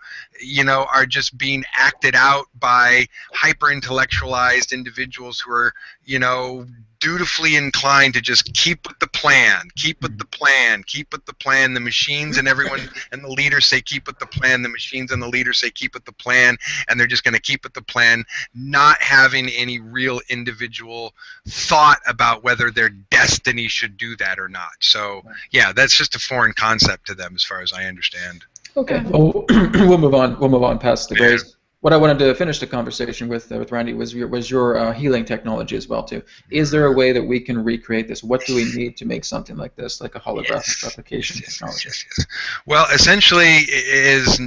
are just being acted out by hyper-intellectualized individuals who are, dutifully inclined to just keep with the plan, keep with the plan, keep with the plan. The machines and everyone and the leaders say keep with the plan. The machines and the leaders say keep with the plan, and they're just going to keep with the plan, not having any real individual thought about whether their destiny should do that or not. So yeah, that's just a foreign concept to them as far as I understand.
Okay, well, we'll move on. We'll move on past the grays. What I wanted to finish the conversation with Randy was your healing technology as well too. Is there a way that we can recreate this? What do we need to make something like this, like a holographic replication technology?
Yes. Well, essentially, it's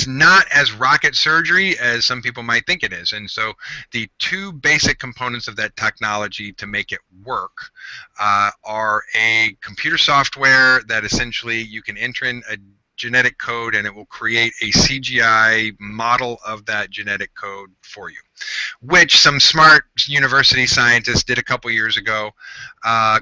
not as rocket surgery as some people might think it is. And so the two basic components of that technology to make it work are a computer software that essentially you can enter in a genetic code, and it will create a CGI model of that genetic code for you, which some smart university scientists did a couple years ago,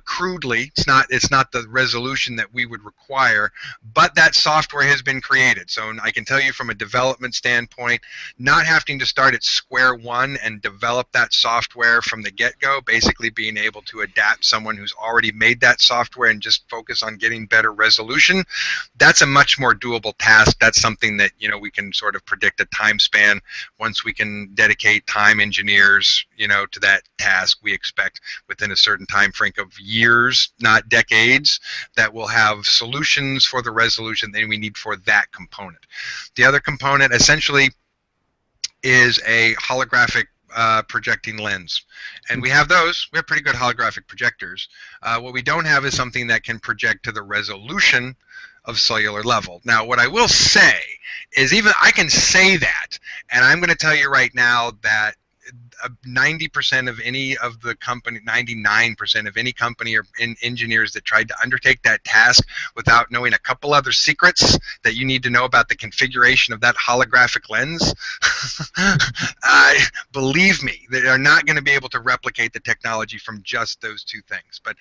crudely. It's not the resolution that we would require, but that software has been created. So I can tell you from a development standpoint, not having to start at square one and develop that software from the get-go, basically being able to adapt someone who's already made that software and just focus on getting better resolution, that's a much more doable task. That's something that we can sort of predict a time span. Once we can dedicate time engineers to that task, we expect within a certain time frame of years, not decades, that we'll have solutions for the resolution that we need for that component. The other component essentially is a holographic projecting lens, and we have those. We have pretty good holographic projectors. What we don't have is something that can project to the resolution of cellular level. Now, what I will say is, even I can say that, and I'm going to tell you right now that 90% of any of the company, 99% of any company or engineers that tried to undertake that task without knowing a couple other secrets that you need to know about the configuration of that holographic lens, believe me, they are not going to be able to replicate the technology from just those two things. But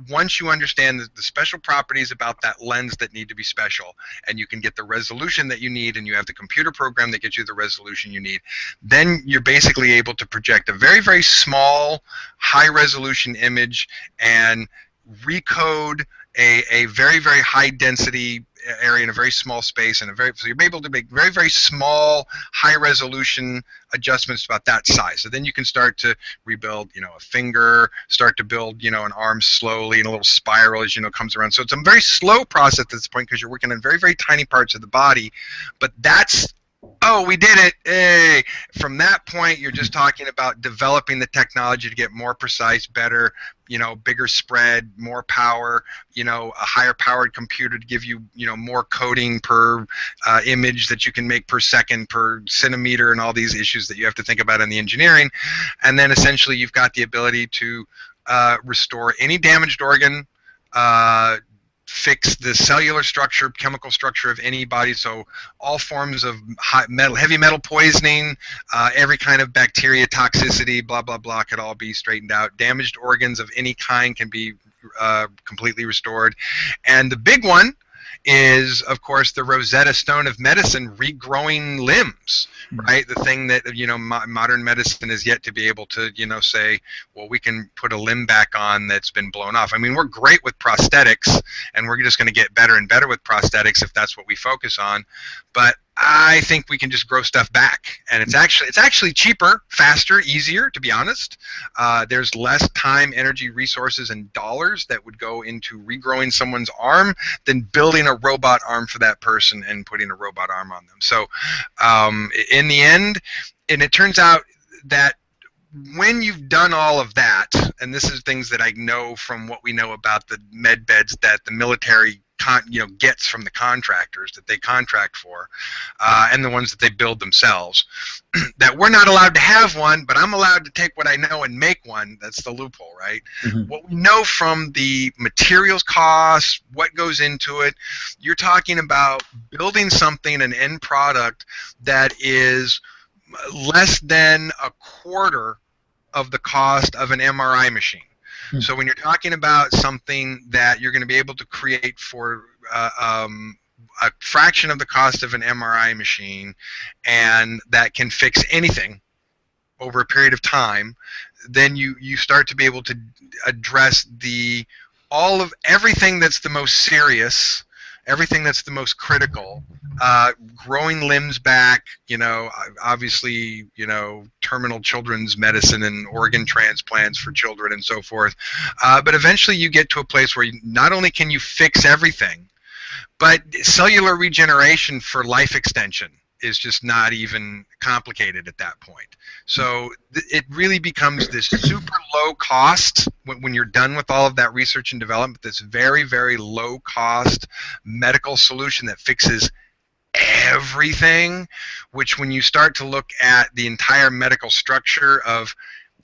once you understand the special properties about that lens that need to be special, and you can get the resolution that you need, and you have the computer program that gets you the resolution you need, then you're basically able to project a very, very small, high-resolution image and recode a very, very high-density area in a very small space, and so you're able to make very, very small, high-resolution adjustments about that size. So then you can start to rebuild, a finger, start to build, an arm slowly in a little spiral as comes around. So it's a very slow process at this point because you're working on very, very tiny parts of the body. But that's, oh, we did it! Hey! From that point, you're just talking about developing the technology to get more precise, better, bigger spread, more power, a higher powered computer to give you, more coding per image that you can make per second, per centimeter, and all these issues that you have to think about in the engineering. And then essentially you've got the ability to restore any damaged organ, fix the cellular structure, chemical structure of any body. So all forms of heavy metal poisoning, every kind of bacteria toxicity, blah, blah, blah, could all be straightened out. Damaged organs of any kind can be completely restored. And the big one is, of course, the Rosetta Stone of medicine, regrowing limbs, right? The thing that, modern medicine is yet to be able to, say, well, we can put a limb back on that's been blown off. I mean, we're great with prosthetics, and we're just going to get better and better with prosthetics if that's what we focus on. But I think we can just grow stuff back, and it's actually cheaper, faster, easier, to be honest. There's less time, energy, resources, and dollars that would go into regrowing someone's arm than building a robot arm for that person and putting a robot arm on them. So in the end, and it turns out that when you've done all of that, and this is things that I know from what we know about the med beds that the military gets from the contractors that they contract for, and the ones that they build themselves, that we're not allowed to have one, but I'm allowed to take what I know and make one. That's the loophole, right? Mm-hmm. What we know from the materials costs, what goes into it, you're talking about building something, an end product that is less than a quarter of the cost of an MRI machine. So when you're talking about something that you're going to be able to create for a fraction of the cost of an MRI machine, and that can fix anything over a period of time, then you start to be able to address everything that's the most serious, everything that's the most critical, growing limbs back, obviously, terminal children's medicine and organ transplants for children and so forth. But eventually you get to a place where not only can you fix everything, but cellular regeneration for life extension is just not even complicated at that point. So it really becomes this super low cost when you're done with all of that research and development, this very, very low cost medical solution that fixes everything, which when you start to look at the entire medical structure of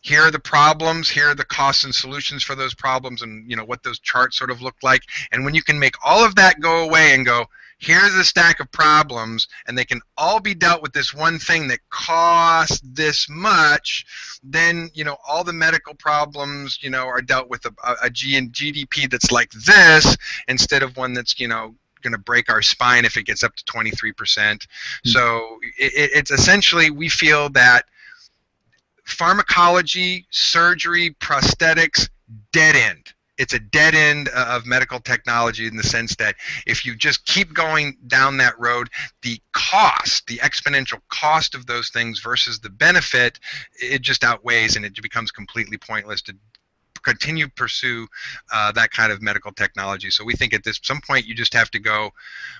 here are the problems, here are the costs and solutions for those problems, and what those charts sort of look like, and when you can make all of that go away and go, here's a stack of problems, and they can all be dealt with this one thing that costs this much, then all the medical problems are dealt with a GDP that's like this instead of one that's going to break our spine if it gets up to 23%. Mm-hmm. So it's essentially, we feel that pharmacology, surgery, prosthetics, dead end. It's a dead end of medical technology in the sense that if you just keep going down that road, the cost, the exponential cost of those things versus the benefit, it just outweighs, and it becomes completely pointless to continue to pursue that kind of medical technology. So we think at some point you just have to go,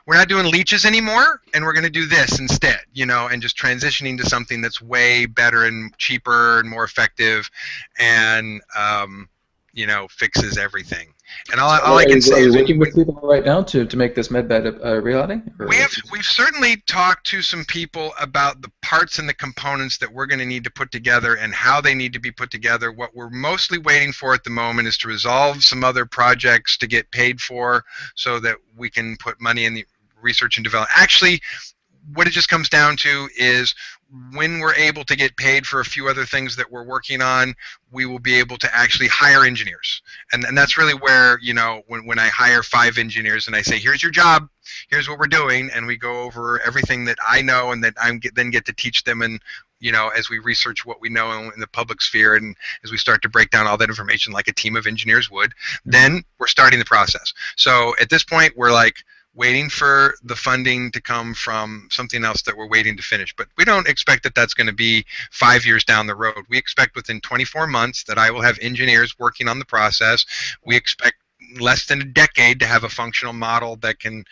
we're not doing leeches anymore, and we're going to do this instead, and just transitioning to something that's way better and cheaper and more effective, and fixes everything. And all I can say is,
working with people right now to make this medbed a reality?
We've certainly talked to some people about the parts and the components that we're going to need to put together and how they need to be put together. What we're mostly waiting for at the moment is to resolve some other projects to get paid for, so that we can put money in the research and development. Actually, what it just comes down to is, when we're able to get paid for a few other things that we're working on, we will be able to actually hire engineers. And that's really where, when I hire 5 engineers and I say, here's your job, here's what we're doing, and we go over everything that I know and that then get to teach them, and as we research what we know in the public sphere, and as we start to break down all that information like a team of engineers would, then we're starting the process. So at this point, we're like waiting for the funding to come from something else that we're waiting to finish. But we don't expect that that's going to be 5 years down the road. We expect within 24 months that I will have engineers working on the process. We expect less than a decade to have a functional model that can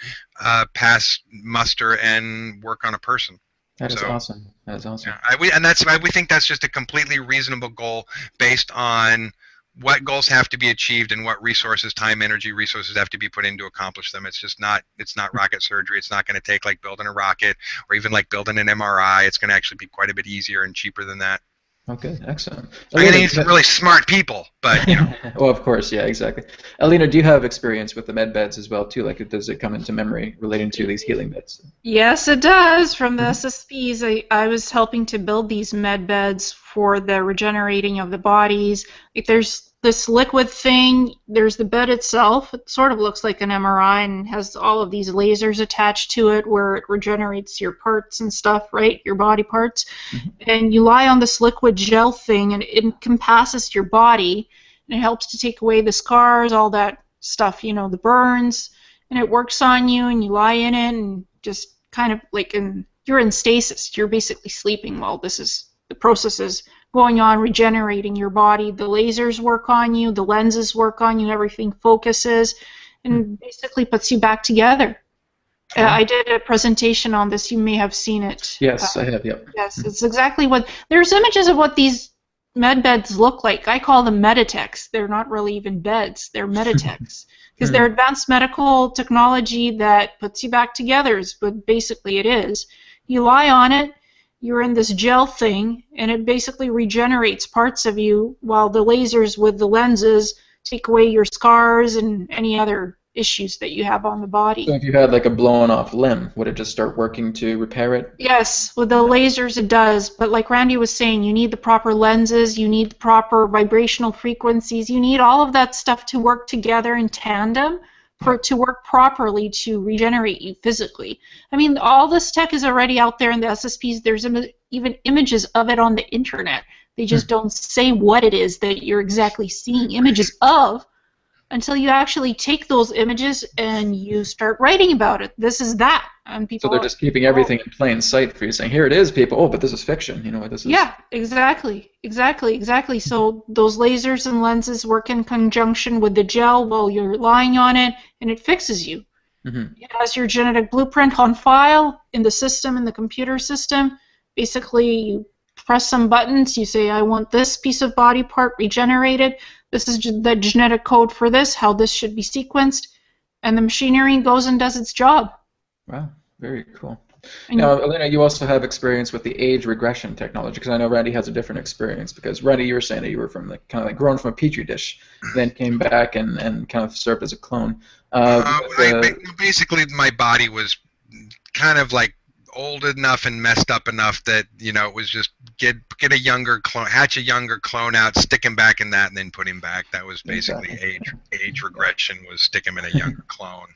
pass muster and work on a person.
That is awesome. That is awesome.
Yeah, and that's why we think that's just a completely reasonable goal based on what goals have to be achieved and what resources, time, energy, resources have to be put in to accomplish them. It's just not, it's not rocket surgery. It's not going to take like building a rocket or even like building an MRI. It's going to actually be quite a bit easier and cheaper than that.
Okay, excellent.
I'm going to
Elena,
need some really smart people, but, you know.
well, of course, yeah, exactly. Elena, do you have experience with the med beds as well, too? Like, does it come into memory relating to these healing beds?
Yes, it does. From the
Mhm.
SSPs, I was helping to build these med beds for the regenerating of the bodies. Like there's this liquid thing, there's the bed itself. It sort of looks like an MRI and has all of these lasers attached to it where it regenerates your parts and stuff, right? Your body parts.
Mhm.
And you lie on this liquid gel thing and it encompasses your body and it helps to take away the scars, all that stuff, the burns, and it works on you and you lie in it and just kind of like you're in stasis. You're basically sleeping while the process is going on, regenerating your body. The lasers work on you, the lenses work on you, everything focuses and basically puts you back together.
Wow.
I did a presentation on this. You may have seen it.
Yes, I have, yep.
Yes, it's exactly what. There's images of what these med beds look like. I call them meditechs. They're not really even beds. They're meditechs because they're advanced medical technology that puts you back together. Is what basically it is. You lie on it. You're in this gel thing, and it basically regenerates parts of you, while the lasers with the lenses take away your scars and any other issues that you have on the body.
So if you had like a blown off limb, would it just start working to repair it?
Yes, with the lasers it does, but like Randy was saying, you need the proper lenses, you need the proper vibrational frequencies, you need all of that stuff to work together in tandem for it to work properly to regenerate you physically. I mean, all this tech is already out there in the SSPs. There's even images of it on the internet. They just don't say what it is that you're exactly seeing images of until you actually take those images and you start writing about it. This is that. And people
So they're just keeping everything in plain sight for you, saying, here it is, people. Oh, but this is fiction. This is...
Yeah, exactly. So those lasers and lenses work in conjunction with the gel while you're lying on it, and it fixes you.
Mm-hmm.
It has your genetic blueprint on file in the system, in the computer system. Basically, you press some buttons. You say, I want this piece of body part regenerated. This is the genetic code for this, how this should be sequenced, and the machinery goes and does its job.
Wow, very cool.
And
Now, Elena, you also have experience with the age regression technology, because I know Randy has a different experience. Because Randy, you were saying that you were from kind of like grown from a petri dish, then came back and kind of served as a clone.
Basically, my body was kind of like old enough and messed up enough that it was just get a younger clone, hatch a younger clone out, stick him back in that, and then put him back. That was basically age regression, was stick him in a younger clone.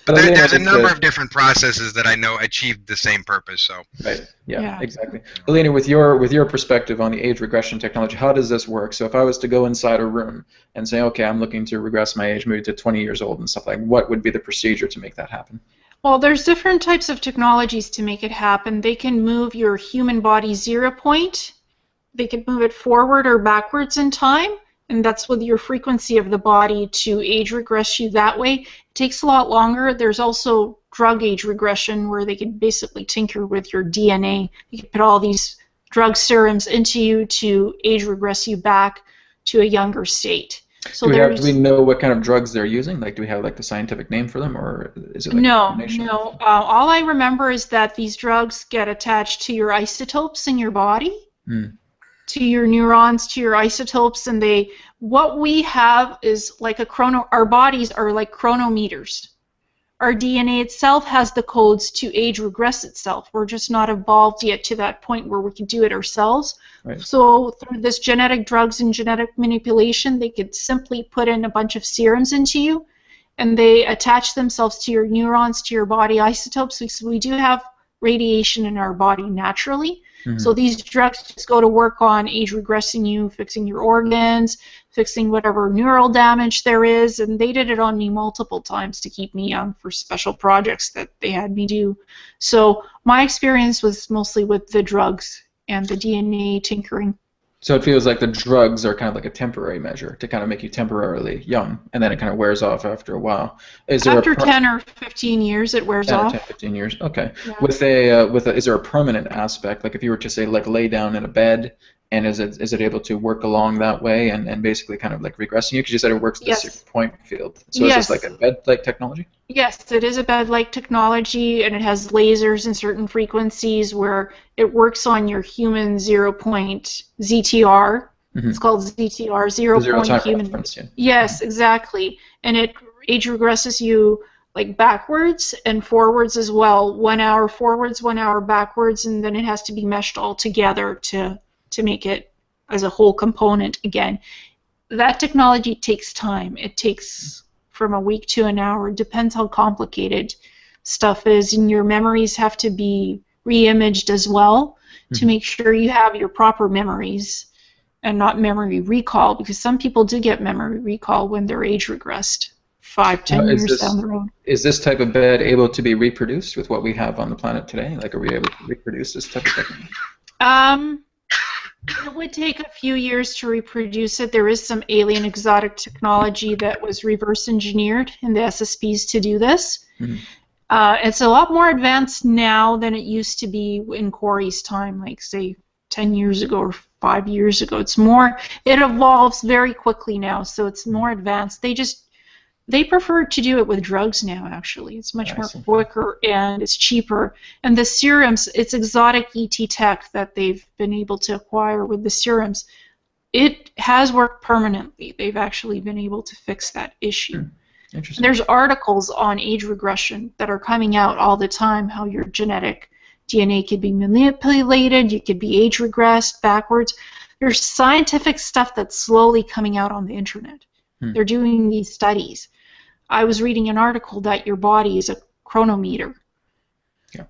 But there's a number of different processes that I know achieved the same purpose. So
right, yeah, exactly. Elena, with your perspective on the age regression technology, how does this work? So if I was to go inside a room and say, okay, I'm looking to regress my age maybe to 20 years old and stuff what would be the procedure to make that happen?
Well, there's different types of technologies to make it happen. They can move your human body 0 point. They can move it forward or backwards in time, and that's with your frequency of the body to age regress you that way. It takes a lot longer. There's also drug age regression where they can basically tinker with your DNA. You can put all these drug serums into you to age regress you back to a younger state. So
do we know what kind of drugs they're using? Like, do we have like the scientific name for them, or is it like
no. All I remember is that these drugs get attached to your isotopes in your body, to your neurons, to your isotopes, and what we have is like our bodies are like chronometers. Our DNA itself has the codes to age regress itself. We're just not evolved yet to that point where we can do it ourselves. Right. So through this genetic drugs and genetic manipulation, they could simply put in a bunch of serums into you, and they attach themselves to your neurons, to your body isotopes. So we do have radiation in our body naturally. So these drugs just go to work on age regressing you, fixing your organs, fixing whatever neural damage there is, and they did it on me multiple times to keep me young for special projects that they had me do. So my experience was mostly with the drugs and the DNA tinkering.
So it feels like the drugs are kind of like a temporary measure to kind of make you temporarily young, and then it kind of wears off after a while.
After 10 or 15 years, it wears off.
10 or 15 years, okay. Yeah. Is there a permanent aspect? Like if you were to say like lay down in a bed And is it able to work along that way and basically kind of like regressing you? Because you said it works the
Yes.
secret point field. So is this like
Yes.
a bed-like technology?
Yes, it is a bed-like technology, and it has lasers and certain frequencies where it works on your human 0-point ZTR. It's called ZTR,
The
zero
zero
point
time
human.
reference, yeah.
Yes, exactly. And it age regresses you like backwards and forwards as well. 1 hour forwards, 1 hour backwards, and then it has to be meshed all together to make it as a whole component again. That technology takes time. It takes from a week to an hour. It depends how complicated stuff is, and your memories have to be re-imaged as well to make sure you have your proper memories and not memory recall, because some people do get memory recall when they're age regressed 5,
Now,
10 years down the road.
is this type of bed able to be reproduced with what we have on the planet today? Like, are we able to reproduce this type of technology?
It would take a few years to reproduce it. There is some alien exotic technology that was reverse engineered in the SSPs to do this. It's a lot more advanced now than it used to be in Corey's time, like say 10 years ago or 5 years ago. It evolves very quickly now, so it's more advanced. They prefer to do it with drugs now, actually. It's much more quicker and it's cheaper. And the serums, it's exotic ET tech that they've been able to acquire with the serums. It has worked permanently. They've actually been able to fix that issue.
Interesting.
There's articles on age regression that are coming out all the time, how your genetic DNA could be manipulated, you could be age regressed backwards. There's scientific stuff that's slowly coming out on the internet. They're doing these studies. I was reading an article that your body is a chronometer,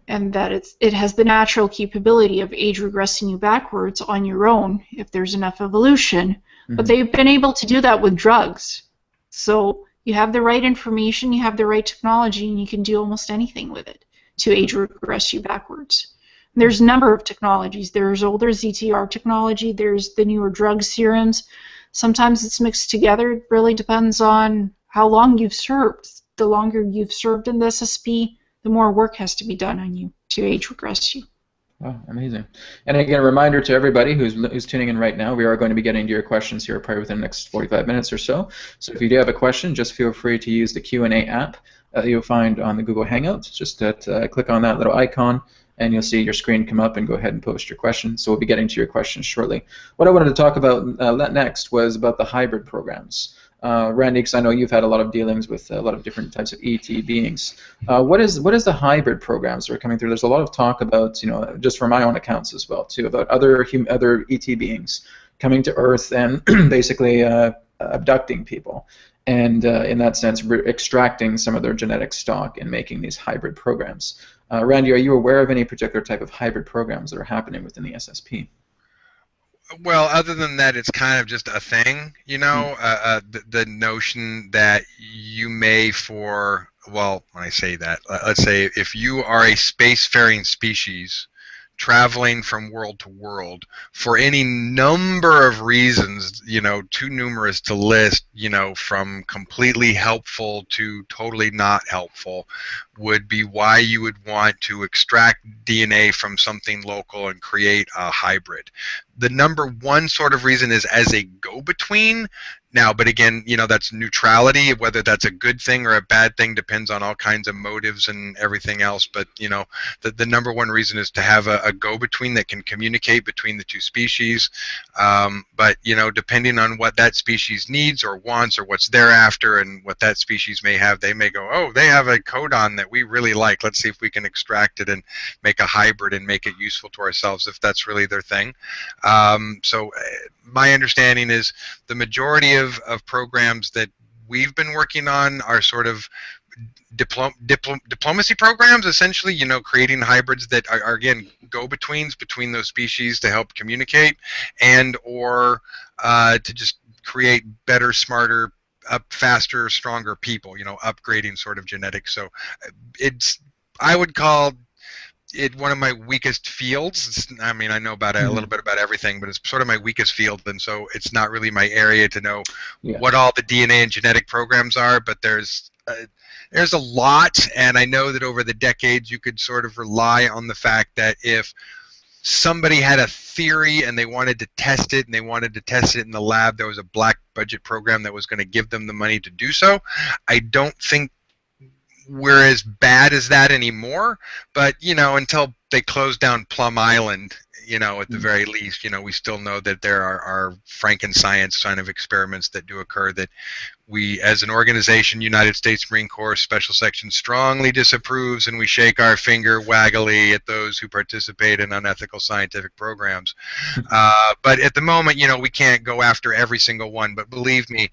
and that it has the natural capability of age regressing you backwards on your own if there's enough evolution. But they've been able to do that with drugs. So you have the right information, you have the right technology, and you can do almost anything with it to age regress you backwards. There's a number of technologies. There's older ZTR technology. There's the newer drug serums. Sometimes it's mixed together. It really depends on how long you've served. The longer you've served in the SSP, the more work has to be done on you to age regress you.
Wow, amazing. And again, a reminder to everybody who's tuning in right now, we are going to be getting to your questions here probably within the next 45 minutes or so. So if you do have a question, just feel free to use the Q&A app that you'll find on the Google Hangouts. Just click on that little icon, and you'll see your screen come up and go ahead and post your questions. So we'll be getting to your questions shortly. What I wanted to talk about next was about the hybrid programs. Randy, because I know you've had a lot of dealings with a lot of different types of ET beings. What is the hybrid programs that are coming through? There's a lot of talk about, just from my own accounts as well too, about other ET beings coming to Earth and basically abducting people, and in that sense, extracting some of their genetic stock and making these hybrid programs. Randy, are you aware of any particular type of hybrid programs that are happening within the SSP?
Well, other than that, it's kind of just a thing, the notion that you may when I say that, let's say if you are a spacefaring species traveling from world to world for any number of reasons, too numerous to list, from completely helpful to totally not helpful, would be why you would want to extract DNA from something local and create a hybrid. The number one sort of reason is as a go-between. Now, but again, that's neutrality. Whether that's a good thing or a bad thing depends on all kinds of motives and everything else. But, the number one reason is to have a go-between that can communicate between the two species. But, depending on what that species needs or wants or what's thereafter and what that species may have, they may go, oh, they have a codon that we really like. Let's see if we can extract it and make a hybrid and make it useful to ourselves if that's really their thing. So my understanding is the majority of programs that we've been working on are sort of diplomacy programs, essentially, creating hybrids that are again, go-betweens between those species to help communicate and or to just create better, smarter, faster, stronger people, upgrading sort of genetics. So I would call it one of my weakest fields. I mean, I know about a little bit about everything, but it's sort of my weakest field, and so it's not really my area to know what all the DNA and genetic programs are. But there's a lot, and I know that over the decades you could sort of rely on the fact that if somebody had a theory and they wanted to test it, and they wanted to test it in the lab. There was a black budget program that was going to give them the money to do so. I don't think we're as bad as that anymore, but until they close down Plum Island, at the very least, we still know that there are Frankenscience kind of experiments that do occur that we, as an organization, United States Marine Corps Special Section, strongly disapproves, and we shake our finger waggily at those who participate in unethical scientific programs. But at the moment, we can't go after every single one. But believe me,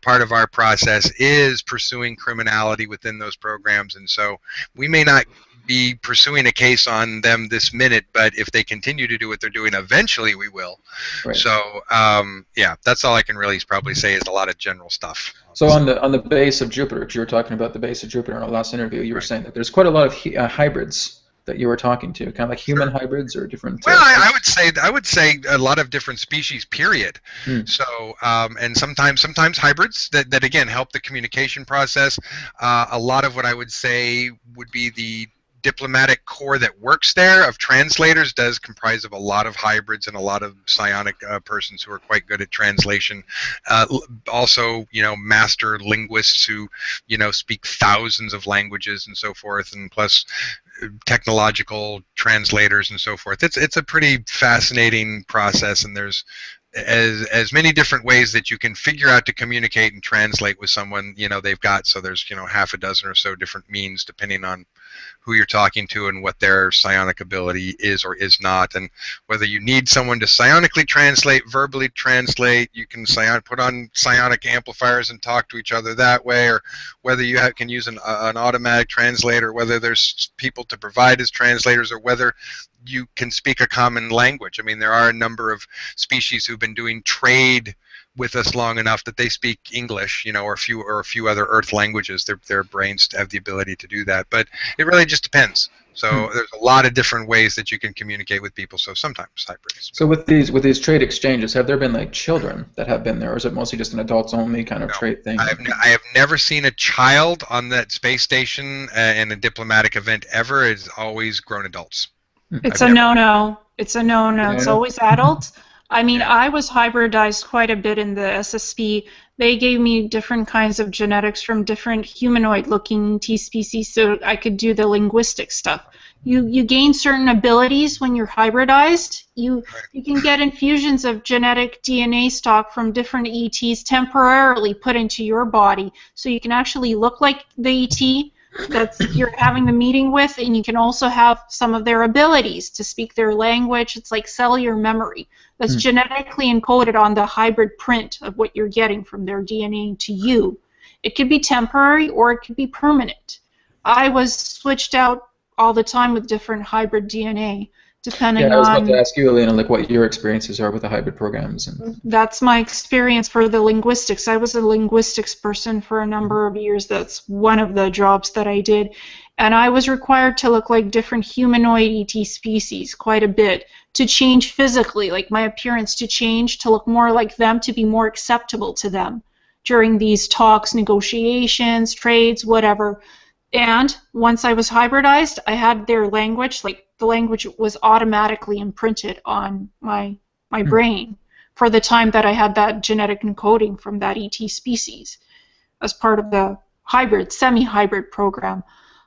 part of our process is pursuing criminality within those programs, and so we may not be pursuing a case on them this minute, but if they continue to do what they're doing, eventually we will.
Right.
So yeah, that's all I can really probably say is a lot of general stuff.
So on the base of Jupiter, because you were talking about the base of Jupiter in our last interview, you were saying that there's quite a lot of hybrids that you were talking to, kind of like human hybrids or different.
Well, I would say a lot of different species. Period. So and sometimes hybrids that again help the communication process. A lot of what I would say would be the diplomatic corps that works there of translators does comprise of a lot of hybrids and a lot of psionic persons who are quite good at translation. Also, master linguists who, speak thousands of languages and so forth, and plus technological translators and so forth. It's a pretty fascinating process, and there's as many different ways that you can figure out to communicate and translate with someone they've got. So there's half a dozen or so different means depending on who you're talking to and what their psionic ability is or is not, and whether you need someone to psionically translate, verbally translate. You can put on psionic amplifiers and talk to each other that way, or whether you can use an automatic translator, whether there's people to provide as translators, or whether you can speak a common language. I mean, there are a number of species who've been doing trade with us long enough that they speak English, or a few other Earth languages. Their brains have the ability to do that, but it really just depends. So there's a lot of different ways that you can communicate with people. So sometimes hybrids.
So with these trade exchanges, have there been like children that have been there, or is it mostly just an adults-only kind of trade thing?
I have never seen a child on that space station in a diplomatic event ever. It's always grown adults.
It's a no-no. It's a no-no. It's always adults. I mean, I was hybridized quite a bit in the SSP. They gave me different kinds of genetics from different humanoid-looking T species so I could do the linguistic stuff. You gain certain abilities when you're hybridized. You can get infusions of genetic DNA stock from different ETs temporarily put into your body, so you can actually look like the ET that you're having the meeting with, and you can also have some of their abilities to speak their language. It's like cellular memory that's genetically encoded on the hybrid print of what you're getting from their DNA to you. It could be temporary or it could be permanent. I was switched out all the time with different hybrid DNA, depending on...
Yeah, I was about to ask you, Elena, like what your experiences are with the hybrid programs. And
that's my experience for the linguistics. I was a linguistics person for a number of years. That's one of the jobs that I did. And I was required to look like different humanoid ET species quite a bit, to change physically, like my appearance to change, to look more like them, to be more acceptable to them during these talks, negotiations, trades, whatever. And once I was hybridized, I had their language, like the language was automatically imprinted on my brain for the time that I had that genetic encoding from that ET species as part of the hybrid, semi-hybrid program.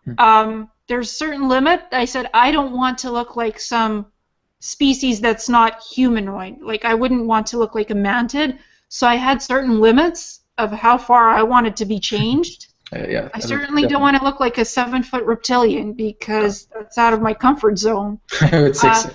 There's a certain limit. I said, I don't want to look like some species that's not humanoid. Like, I wouldn't want to look like a mantid. So I had certain limits of how far I wanted to be changed.
Yeah,
I certainly don't want to look like a 7-foot reptilian because that's out of my comfort zone.
I would say so.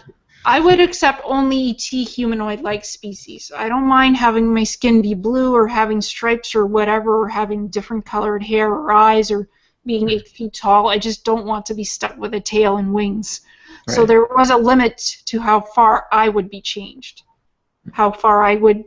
I would accept only ET humanoid-like species. I don't mind having my skin be blue or having stripes or whatever, or having different colored hair or eyes or being 8 feet tall. I just don't want to be stuck with a tail and wings. Right. So there was a limit to how far I would be changed, how far I would,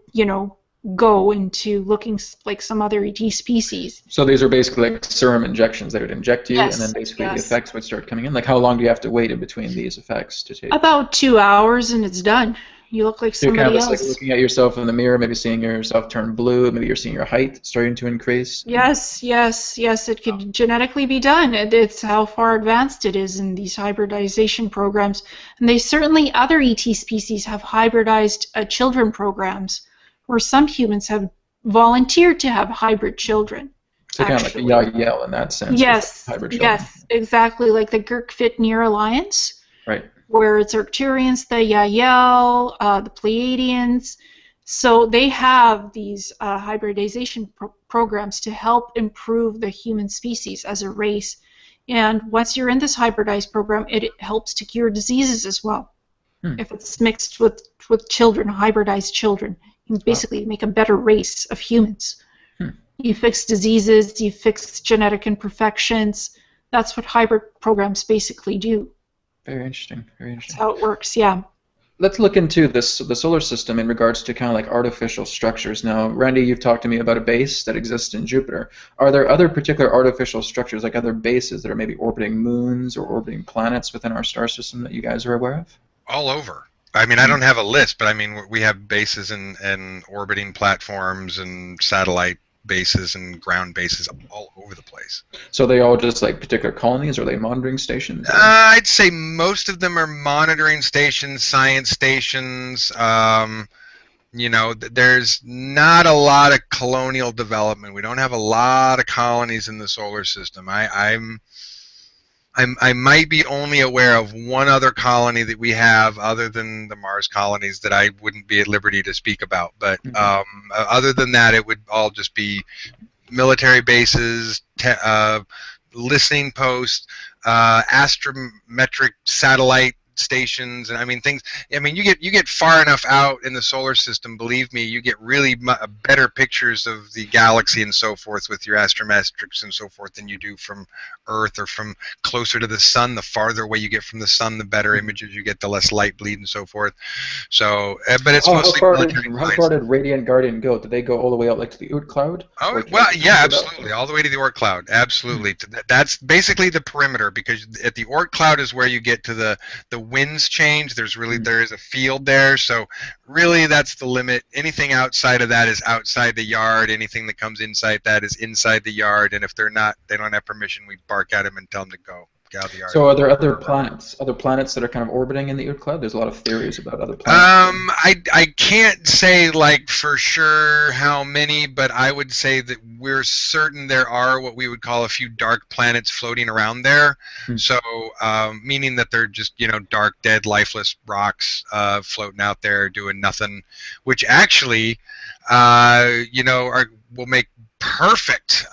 go into looking like some other ET species.
So these are basically like serum injections that would inject you, and then basically the effects would start coming in. Like, how long do you have to wait in between these effects to take?
About 2 hours, and it's done. You look like
So you're kind of
somebody
just like
else.
looking at yourself in the mirror, maybe seeing yourself turn blue, maybe you're seeing your height starting to increase.
Yes, yes, yes, it could genetically be done. It's how far advanced it is in these hybridization programs. And they certainly, other ET species have hybridized children programs, where some humans have volunteered to have hybrid children,
So kind of like a
actually.
Yael in that sense with
Yes,
hybrid children.
yes, exactly, like the Girk-Fit-Near Alliance,
Right.
where it's Arcturians, the Yael, the Pleiadians. So they have these hybridization programs to help improve the human species as a race. And once you're in this hybridized program, it helps to cure diseases as well. If it's mixed with children, hybridized children, you basically make a better race of humans. You fix diseases, you fix genetic imperfections. That's what hybrid programs basically do.
Very interesting. Very
That's
interesting.
how it works, yeah.
Let's look into the solar system in regards to kind of like artificial structures. Now, Randy, you've talked to me about a base that exists in Jupiter. Are there other particular artificial structures, like other bases that are maybe orbiting moons or orbiting planets within our star system that you guys are aware of?
All over. I mean, I don't have a list, but I mean, we have bases and orbiting platforms and satellite bases and ground bases all over the place.
So are they all just like particular colonies, or are they monitoring stations?
I'd say most of them are monitoring stations, science stations. You know, there's not a lot of colonial development. We don't have a lot of colonies in the solar system. I might be only aware of one other colony that we have other than the Mars colonies that I wouldn't be at liberty to speak about. But other than that, it would all just be military bases, listening posts, astrometric satellite stations, and I mean things. I mean, you get far enough out in the solar system. Believe me, you get really better pictures of the galaxy and so forth with your astrometrics and so forth than you do from Earth or from closer to the sun. The farther away you get from the sun, the better images you get, the less light bleed and so forth. So, but it's mostly military.
How far did Radiant Guardian go? Did they go all the way out like to the Oort cloud?
Oh, well, yeah, absolutely. All the way to the Oort cloud. Absolutely. That's basically the perimeter, because at the Oort cloud is where you get to the winds change. There is a field there. So really that's the limit. Anything outside of that is outside the yard. Anything that comes inside that is inside the yard. And if they don't have permission, we bark at them and tell them to go. Get out of the yard.
So are there other planets that are kind of orbiting in the Oort cloud? There's a lot of theories about other planets.
I can't say like for sure how many, but I would say that we're certain there are what we would call a few dark planets floating around there. So meaning that they're just, you know, dark, dead, lifeless rocks floating out there doing nothing, which actually you know, will make perfect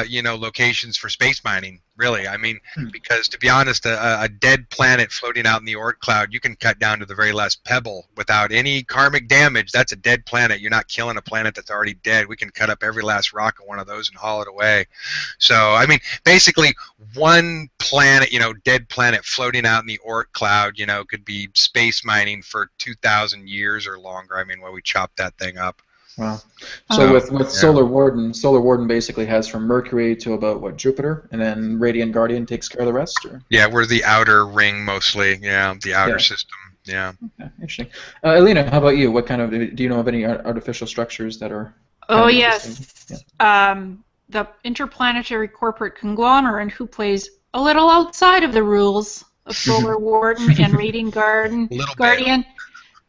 you know, locations for space mining. Really, I mean, because to be honest, a dead planet floating out in the Oort cloud, you can cut down to the very last pebble without any karmic damage. That's a dead planet. You're not killing a planet that's already dead. We can cut up every last rock of one of those and haul it away. So, I mean, basically, one planet, you know, dead planet floating out in the Oort cloud, you know, could be space mining for 2,000 years or longer. I mean, while we chop that thing up.
Wow. So with Solar Warden basically has from Mercury to about Jupiter, and then Radiant Guardian takes care of the rest, or?
Yeah, we're the outer ring mostly. Yeah, the outer system. Yeah.
Okay, interesting. Elena, how about you? What kind of do you know of any artificial structures that are?
Oh yes. The interplanetary corporate conglomerate who plays a little outside of the rules of Solar Warden and Radiant Guardian.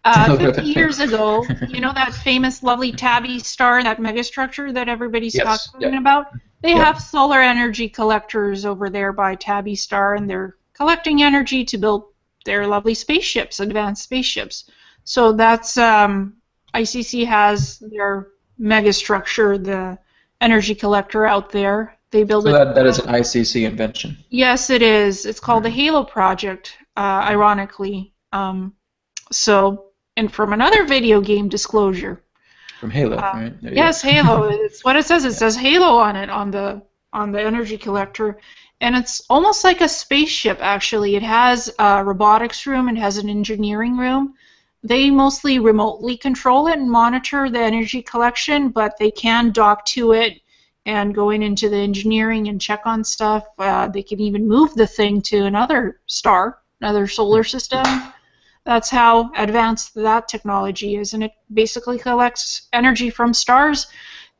50 years ago, you know that famous lovely Tabby star, that megastructure that everybody's talking about? They have solar energy collectors over there by Tabby star, and they're collecting energy to build their lovely spaceships, advanced spaceships. So that's, ICC has their megastructure, the energy collector out there. They build it.
So that is an ICC invention.
Yes, it is. It's called the Halo Project, ironically. And from another video game disclosure.
From Halo, right?
Yes, Halo. It's what it says. It says Halo on it, on the energy collector. And it's almost like a spaceship, actually. It has a robotics room. It has an engineering room. They mostly remotely control it and monitor the energy collection, but they can dock to it and go into the engineering and check on stuff. They can even move the thing to another star, another solar system. That's how advanced that technology is, and it basically collects energy from stars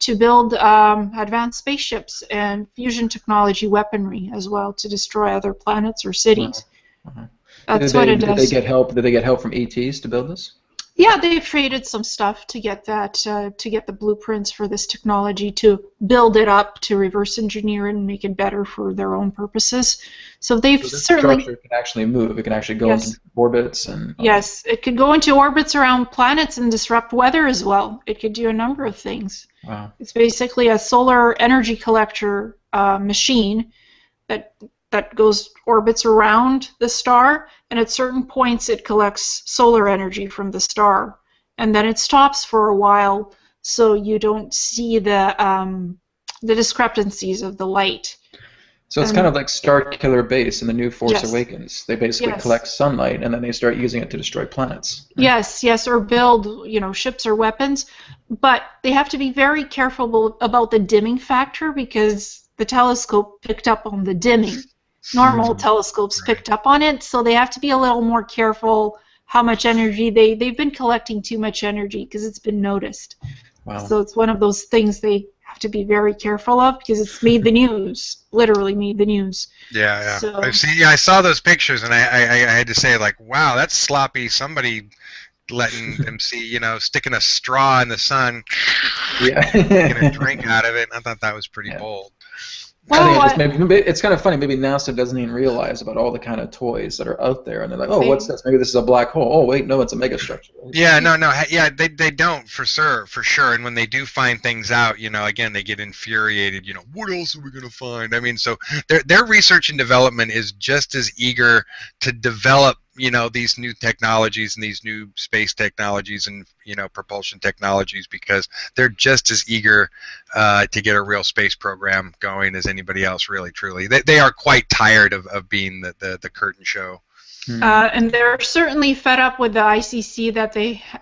to build advanced spaceships and fusion technology weaponry as well to destroy other planets or cities.
Uh-huh.
That's what it
Did they
does.
get help? Did they get help from ETs to build this?
Yeah, they've traded some stuff to get that, to get the blueprints for this technology, to build it up, to reverse engineer it and make it better for their own purposes. So they've
So this
certainly,
structure can actually move. It can actually go into
yes,
orbits and.
yes, it could go into orbits around planets and disrupt weather as well. It could do a number of things.
Wow.
It's basically a solar energy collector machine that goes orbits around the star, and at certain points it collects solar energy from the star, and then it stops for a while so you don't see the discrepancies of the light.
So it's kind of like Star Killer Base in the new Force
Yes.
Awakens. They basically
Yes.
collect sunlight and then they start using it to destroy planets. Right?
Yes, yes, or build, ships or weapons, but they have to be very careful about the dimming factor because the telescope picked up on the dimming. Normal telescopes picked up on it, so they have to be a little more careful how much energy they've been collecting too much energy because it's been noticed.
Wow.
So it's one of those things they have to be very careful of because it's made the news, literally made the news.
Yeah, yeah.
So,
I've seen. Yeah, I saw those pictures, and I had to say, like, wow, that's sloppy. Somebody letting them see, sticking a straw in the sun,
Yeah.
getting a drink out of it. I thought that was pretty bold.
well,
I think it's kind of funny. Maybe NASA doesn't even realize about all the kind of toys that are out there, and they're like, "Oh, what's this? Maybe this is a black hole. Oh, wait, no, it's a megastructure."
Yeah, no, yeah, they don't for sure. And when they do find things out, again, they get infuriated. What else are we gonna find? I mean, so their research and development is just as eager to develop, these new technologies and these new space technologies and propulsion technologies because they're just as eager to get a real space program going as anybody else. Really, truly, they are quite tired of being the curtain show.
and they're certainly fed up with the ICC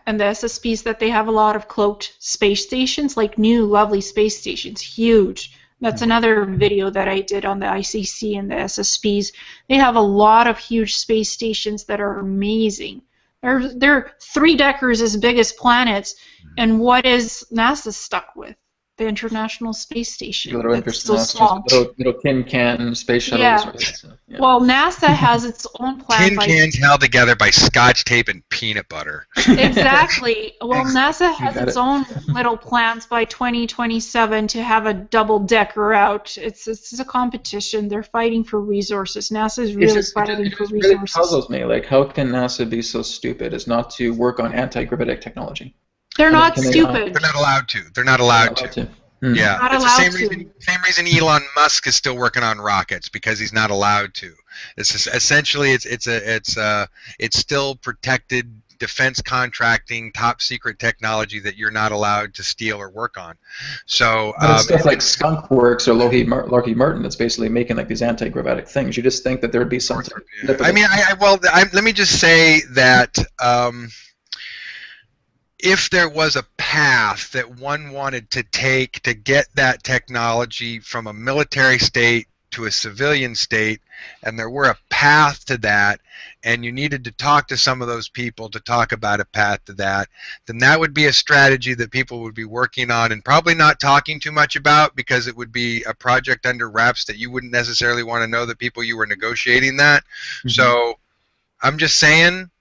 and the SSPs that they have a lot of cloaked space stations, like new lovely space stations, huge. That's another video that I did on the ICC and the SSPs. They have a lot of huge space stations that are amazing. They're 3-deckers as big as planets, and what is NASA stuck with? The International Space Station. That's so small.
Little tin can space shuttles.
Yeah.
Right? So, yeah.
Well, NASA has its own plan.
Tin cans held together by Scotch tape and peanut butter.
Exactly. Well, NASA has its own little plans by 2027 to have a double-decker out. It's a competition. They're fighting for resources. NASA's really fighting for resources.
It really puzzles me. Like, how can NASA be so stupid as not to work on anti-gravitic technology?
They're not stupid.
They're not allowed to. They're not allowed to. Yeah,
not
it's
allowed
the same reason Elon Musk is still working on rockets because he's not allowed to. It's just, essentially it's still protected defense contracting, top secret technology that you're not allowed to steal or work on. So
it's stuff like Skunk Works or Lockheed Martin that's basically making like these anti-gravitic things. You just think that there would be something.
Yeah. I mean, let me just say that. If there was a path that one wanted to take to get that technology from a military state to a civilian state, and there were a path to that, and you needed to talk to some of those people to talk about a path to that, then that would be a strategy that people would be working on and probably not talking too much about because it would be a project under wraps that you wouldn't necessarily want to know the people you were negotiating that. Mm-hmm. So I'm just saying,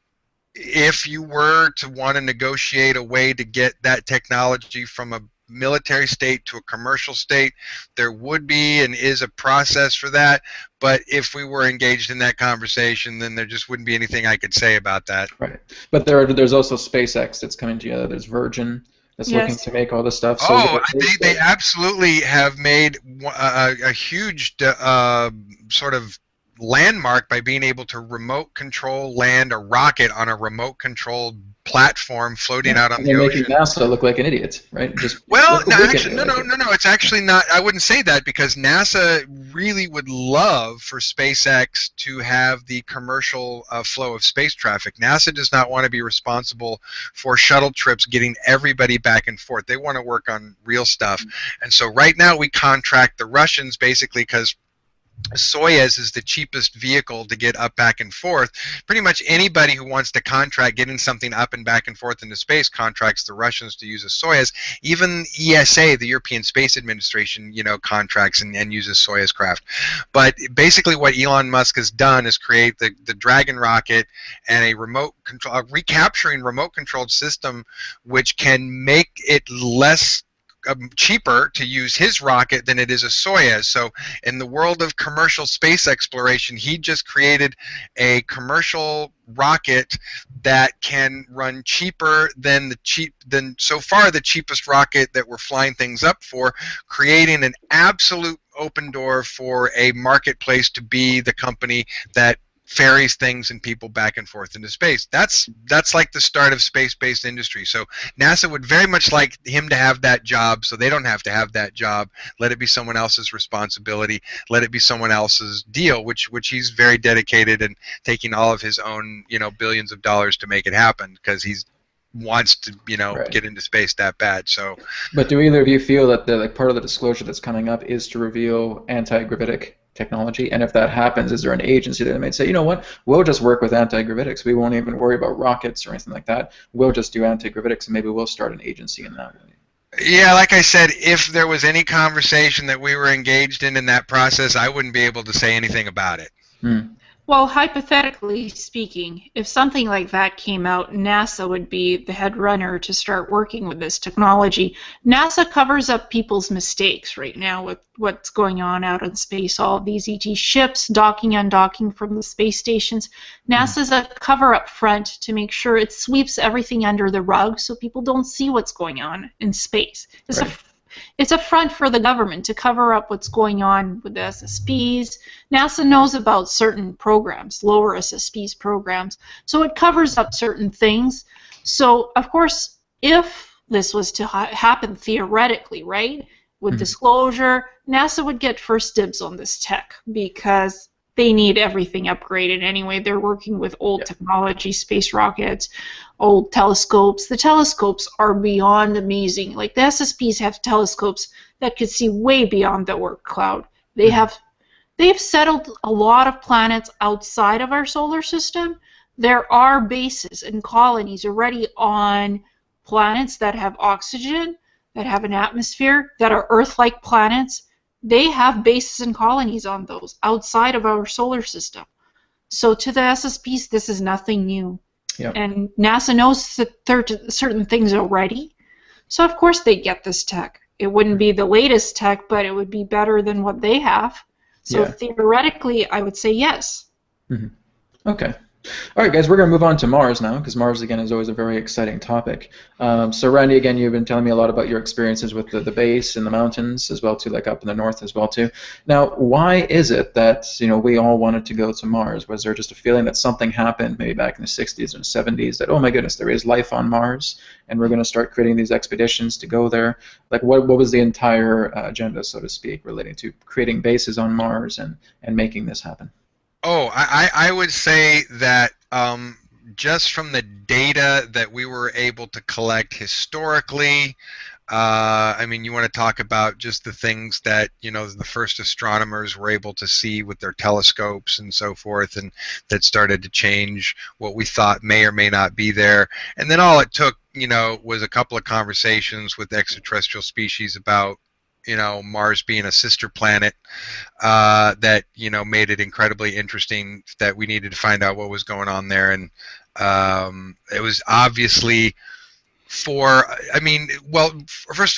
if you were to want to negotiate a way to get that technology from a military state to a commercial state, there would be and is a process for that. But if we were engaged in that conversation, then there just wouldn't be anything I could say about that.
Right. But there's also SpaceX that's coming together. There's Virgin that's looking to make all this stuff. So
they absolutely have made a huge sort of landmark by being able to remote control land a rocket on a remote controlled platform floating out on the ocean.
They're making NASA look like an idiot, right?
No, it's actually not. I wouldn't say that because NASA really would love for SpaceX to have the commercial flow of space traffic. NASA does not want to be responsible for shuttle trips getting everybody back and forth. They want to work on real stuff. And so right now we contract the Russians basically because Soyuz is the cheapest vehicle to get up, back, and forth. Pretty much anybody who wants to contract getting something up and back and forth into space contracts the Russians to use a Soyuz. Even ESA, the European Space Administration, contracts and uses Soyuz craft. But basically, what Elon Musk has done is create the Dragon rocket and a recapturing remote-controlled system, which can make it less cheaper to use his rocket than it is a Soyuz. So in the world of commercial space exploration, he just created a commercial rocket that can run cheaper than so far the cheapest rocket that we're flying things up for, creating an absolute open door for a marketplace to be the company that ferries things and people back and forth into space. That's like the start of space-based industry. So NASA would very much like him to have that job, so they don't have to have that job. Let it be someone else's responsibility. Let it be someone else's deal, which he's very dedicated and taking all of his own, billions of dollars to make it happen, because he's wants to,
Right.
get into space that bad. So,
But do either of you feel that the part of the disclosure that's coming up is to reveal anti-gravitic technology? And if that happens, is there an agency that might say, you know what, we'll just work with anti-gravitics. We won't even worry about rockets or anything like that. We'll just do anti-gravitics, and maybe we'll start an agency in that way.
yeah, like I said, if there was any conversation that we were engaged in that process, I wouldn't be able to say anything about it.
Well, hypothetically speaking, if something like that came out, NASA would be the head runner to start working with this technology. NASA covers up people's mistakes right now with what's going on out in space, all of these ET ships docking, undocking from the space stations. NASA's a cover up front to make sure it sweeps everything under the rug so people don't see what's going on in space. It's a front for the government to cover up what's going on with the SSPs. NASA knows about certain programs, lower SSPs programs, so it covers up certain things. So, of course, if this was to happen theoretically, right, with disclosure, NASA would get first dibs on this tech because they need everything upgraded anyway. They're working with old technology, space rockets, old telescopes. The telescopes are beyond amazing. Like the SSPs have telescopes that could see way beyond the Oort cloud. They've settled a lot of planets outside of our solar system. There are bases and colonies already on planets that have oxygen, that have an atmosphere, that are Earth-like planets. They have bases and colonies on those outside of our solar system. So to the SSPs, this is nothing new.
Yep.
And NASA knows certain things already. So of course they get this tech. It wouldn't be the latest tech, but it would be better than what they have. So theoretically, I would say yes.
Okay. All right, guys, we're going to move on to Mars now, because Mars, again, is always a very exciting topic. So, Randy, again, you've been telling me a lot about your experiences with the base in the mountains as well, too, like up in the north as well, too. Now, why is it that, we all wanted to go to Mars? Was there just a feeling that something happened maybe back in the 60s or 70s that, oh, my goodness, there is life on Mars, and we're going to start creating these expeditions to go there? Like, what was the entire agenda, so to speak, relating to creating bases on Mars and making this happen?
Oh, I would say that just from the data that we were able to collect historically, I mean, you want to talk about just the things that, the first astronomers were able to see with their telescopes and so forth, and that started to change what we thought may or may not be there. And then all it took, was a couple of conversations with extraterrestrial species about, Mars being a sister planet, that, made it incredibly interesting that we needed to find out what was going on there. And it was obviously first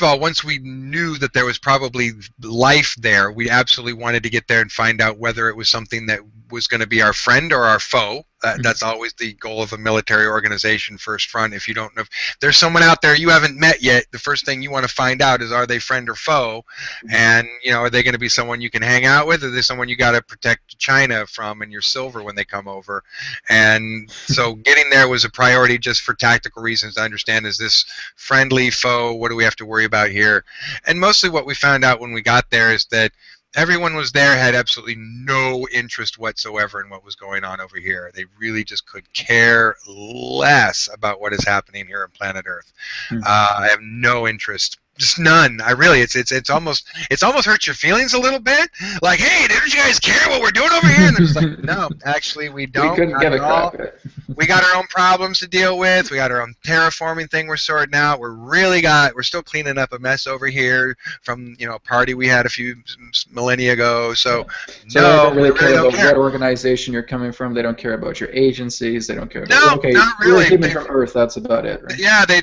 of all, once we knew that there was probably life there, we absolutely wanted to get there and find out whether it was something that was going to be our friend or our foe. That's always the goal of a military organization, first front. If you don't know, if there's someone out there you haven't met yet, the first thing you want to find out is, are they friend or foe? And, are they going to be someone you can hang out with? Or are they someone you got to protect China from and your silver when they come over? And so getting there was a priority just for tactical reasons to understand, is this friendly, foe? What do we have to worry about here? And mostly what we found out when we got there is that everyone was there had absolutely no interest whatsoever in what was going on over here. They really just could care less about what is happening here on planet Earth. I have no interest Just none. It's almost hurts your feelings a little bit. Like, hey, don't you guys care what we're doing over here? And they're just like, no, actually, we don't.
We couldn't give a crap.
We got our own problems to deal with. We got our own terraforming thing we're sorting out. We're still cleaning up a mess over here from a party we had a few millennia ago. So
So
no,
they don't really
we
care
don't
about
care.
what organization you're coming from. They don't care about your agencies. They don't care about
No,
okay,
not
you're a
really.
human from Earth. That's about it, right?
Yeah, they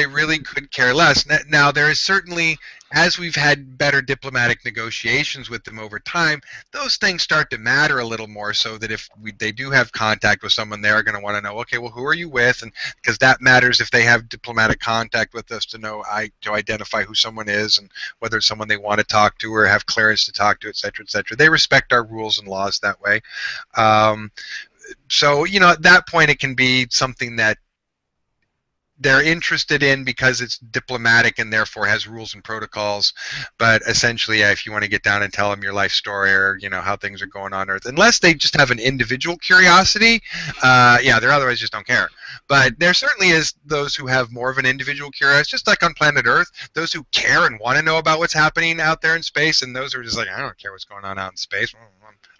really could care less. Now, there is certainly, as we've had better diplomatic negotiations with them over time, those things start to matter a little more, so that if they do have contact with someone, they're going to want to know, okay, well, who are you with? And because that matters if they have diplomatic contact with us, to identify who someone is and whether it's someone they want to talk to or have clearance to talk to, et cetera, et cetera. They respect our rules and laws that way. So, at that point, it can be something that they're interested in because it's diplomatic and therefore has rules and protocols. But essentially, if you want to get down and tell them your life story or how things are going on Earth, unless they just have an individual curiosity, they otherwise just don't care. But there certainly is those who have more of an individual curiosity, just like on planet Earth, those who care and want to know about what's happening out there in space, and those who are just like, I don't care what's going on out in space.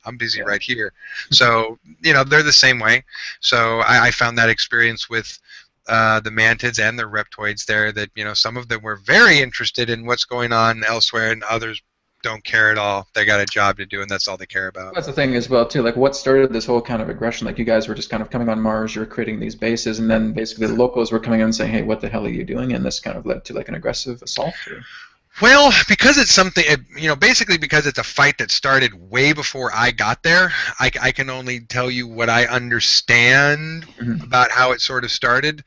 I'm busy right here. So, they're the same way. So I found that experience with the mantids and the reptoids there, that some of them were very interested in what's going on elsewhere, and others don't care at all. They got a job to do, and that's all they care about.
That's the thing as well too. Like, what started this whole kind of aggression? Like, you guys were just kind of coming on Mars, you were creating these bases, and then basically the locals were coming in and saying, "Hey, what the hell are you doing?" And this kind of led to like an aggressive assault. Or...
Well, because it's something, basically because it's a fight that started way before I got there, I can only tell you what I understand about how it sort of started,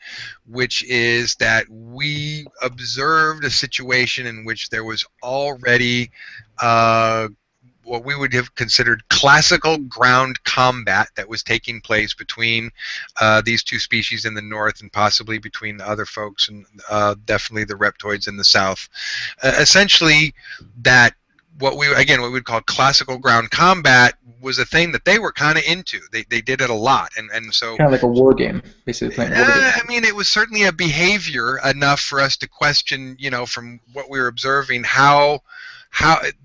which is that we observed a situation in which there was already what we would have considered classical ground combat that was taking place between these two species in the north, and possibly between other folks, and definitely the reptoids in the south. Essentially, that what we would call classical ground combat was a thing that they were kind of into. They did it a lot, and so
kind of like a war game, basically playing a war game.
I mean, it was certainly a behavior enough for us to question, from what we were observing, how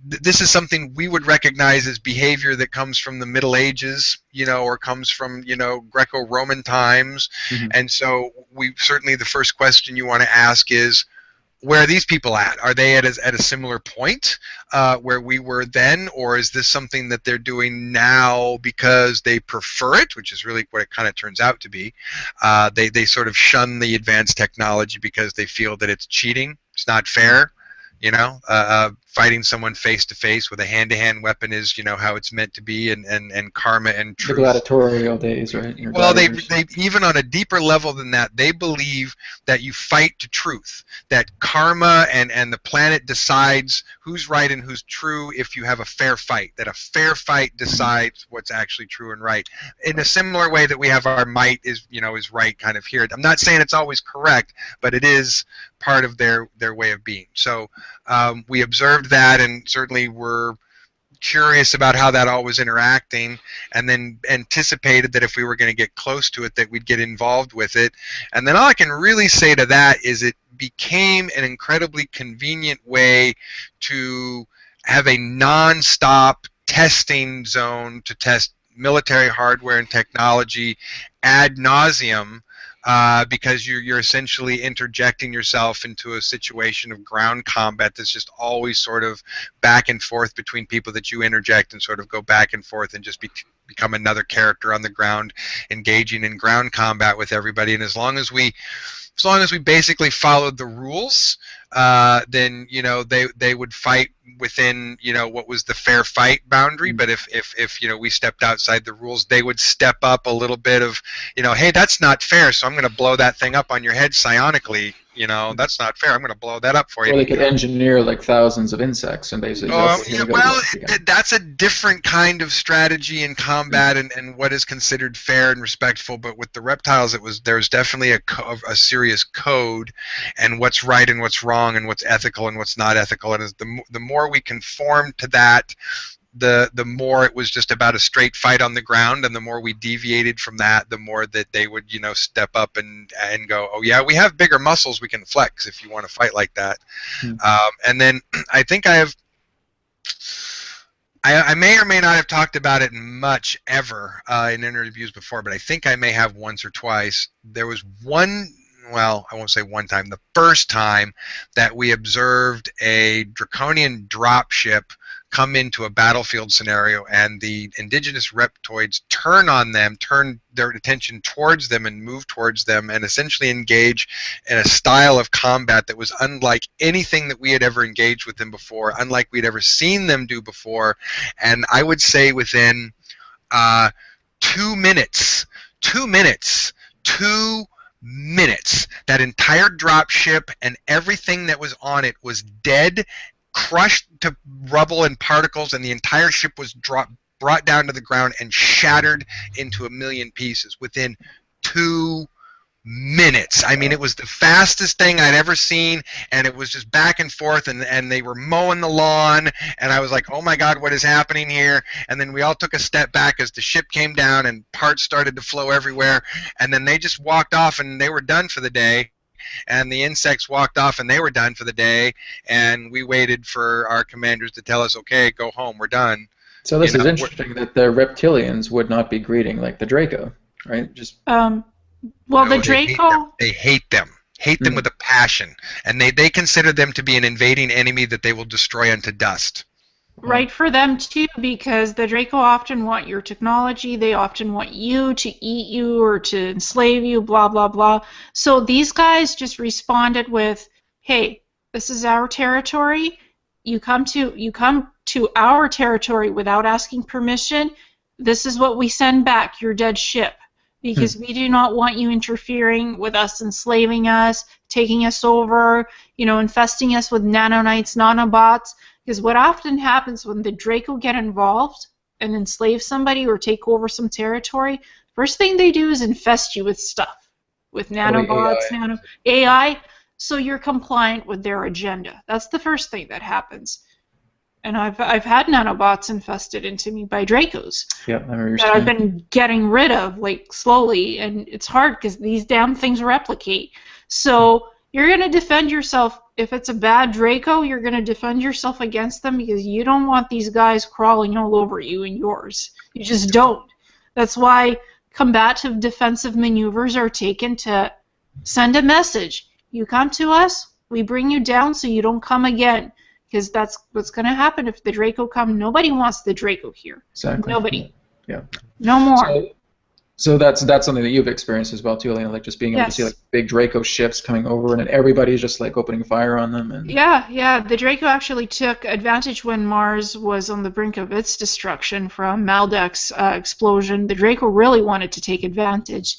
this is something we would recognize as behavior that comes from the Middle Ages, or comes from, Greco-Roman times. And so certainly the first question you want to ask is, where are these people at? Are they at a similar point where we were then, or is this something that they're doing now because they prefer it, which is really what it kind of turns out to be. They sort of shun the advanced technology because they feel that it's cheating, it's not fair. Fighting someone face to face with a hand-to-hand weapon is, how it's meant to be, and karma and truth.
The gladiatorial days, right?
Well, they even on a deeper level than that, they believe that you fight to truth, that karma and the planet decides who's right and who's true if you have a fair fight, that a fair fight decides what's actually true and right. In a similar way that we have our might is right kind of here. I'm not saying it's always correct, but it is part of their way of being. So we observed that, and certainly were curious about how that all was interacting, and then anticipated that if we were going to get close to it, that we'd get involved with it. And then all I can really say to that is it became an incredibly convenient way to have a non-stop testing zone to test military hardware and technology ad nauseum, because you're essentially interjecting yourself into a situation of ground combat that's just always sort of back and forth between people that you interject and sort of go back and forth and just become another character on the ground engaging in ground combat with everybody. And as long as we basically followed the rules, then they would fight within what was the fair fight boundary. But if we stepped outside the rules, they would step up a little bit of hey, that's not fair, so I'm going to blow that thing up on your head psionically. That's not fair. I'm going to blow that up for you.
Or they could engineer like thousands of insects and basically.
That's a different kind of strategy in combat, and what is considered fair and respectful. But with the reptiles, there's definitely a serious code, and what's right and what's wrong, and what's ethical and what's not ethical. And as the more we conform to that, the more it was just about a straight fight on the ground, and the more we deviated from that, the more that they would, step up and go, oh yeah, we have bigger muscles we can flex if you want to fight like that. And then I think I may or may not have talked about it much ever in interviews before, but I think I may have once or twice. There was one, well, I won't say one time, the first time that we observed a draconian dropship come into a battlefield scenario, and the indigenous reptoids turn their attention towards them and move towards them and essentially engage in a style of combat that was unlike anything that we had ever engaged with them before, unlike we'd ever seen them do before. And I would say within 2 minutes, that entire dropship and everything that was on it was dead, crushed to rubble and particles, and the entire ship was brought down to the ground and shattered into a million pieces within 2 minutes. I mean, it was the fastest thing I'd ever seen, and it was just back and forth, and they were mowing the lawn, and I was like, oh my God, what is happening here? And then we all took a step back as the ship came down and parts started to flow everywhere, and then they just walked off and they were done for the day. And the insects walked off and they were done for the day, and we waited for our commanders to tell us, okay, go home, we're done.
So this is interesting that the reptilians would not be greeting like the Draco, right? Just
well,
no,
the Draco.
They hate them with a passion, and they consider them to be an invading enemy that they will destroy unto dust.
Right for them too, because the Draco often want your technology. They often want you to eat you or to enslave you, blah blah blah. So these guys just responded with, "Hey, this is our territory. You come to our territory without asking permission. This is what we send back, your dead ship, because we do not want you interfering with us, enslaving us, taking us over, infesting us with nanonites, nanobots." Because what often happens when the Draco get involved and enslave somebody or take over some territory, first thing they do is infest you with stuff, with nanobots, AI, so you're compliant with their agenda. That's the first thing that happens. And I've had nanobots infested into me by Dracos that I've been getting rid of, like, slowly, and it's hard because these damn things replicate. So you're going to defend yourself. If it's a bad Draco, you're going to defend yourself against them because you don't want these guys crawling all over you and yours. You just don't. That's why combative defensive maneuvers are taken to send a message. You come to us, we bring you down so you don't come again. Because that's what's going to happen if the Draco come. Nobody wants the Draco here.
Exactly.
Nobody.
Yeah.
No more.
So that's something that you've experienced as well too, Elena, like just being able to see like big Draco ships coming over and everybody's just like opening fire on them. And
yeah. The Draco actually took advantage when Mars was on the brink of its destruction from Maldek's explosion. The Draco really wanted to take advantage.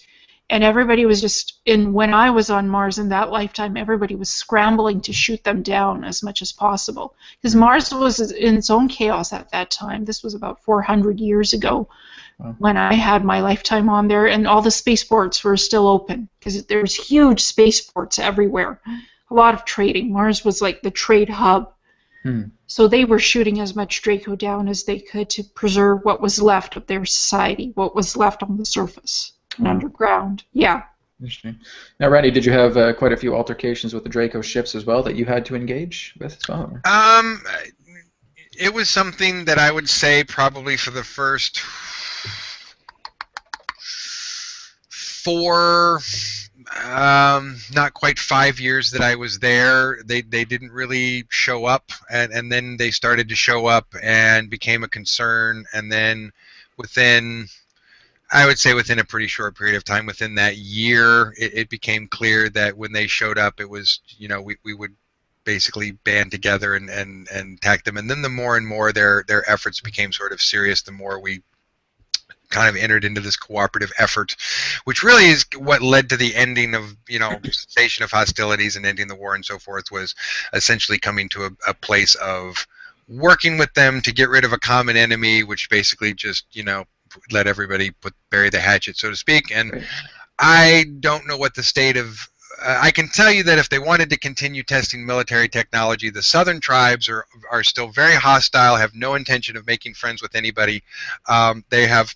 And everybody was just, when I was on Mars in that lifetime, everybody was scrambling to shoot them down as much as possible. Because Mars was in its own chaos at that time. This was about 400 years ago when I had my lifetime on there, and all the spaceports were still open because there was huge spaceports everywhere. A lot of trading. Mars was like the trade hub. So they were shooting as much Draco down as they could to preserve what was left of their society, what was left on the surface. Underground, yeah.
Interesting. Now, Randy, did you have quite a few altercations with the Draco ships as well that you had to engage with as well?
It was something that I would say probably for the first 4, not quite 5 years that I was there, they didn't really show up, and then they started to show up and became a concern, and then I would say within a pretty short period of time, within that year, it became clear that when they showed up, it was, we would basically band together and attack them. And then the more and more their efforts became sort of serious, the more we kind of entered into this cooperative effort, which really is what led to the ending of, cessation of hostilities and ending the war and so forth, was essentially coming to a place of working with them to get rid of a common enemy, which basically just, let everybody bury the hatchet, so to speak. And I don't know what the state of I can tell you that if they wanted to continue testing military technology, the southern tribes are still very hostile, have no intention of making friends with anybody. They have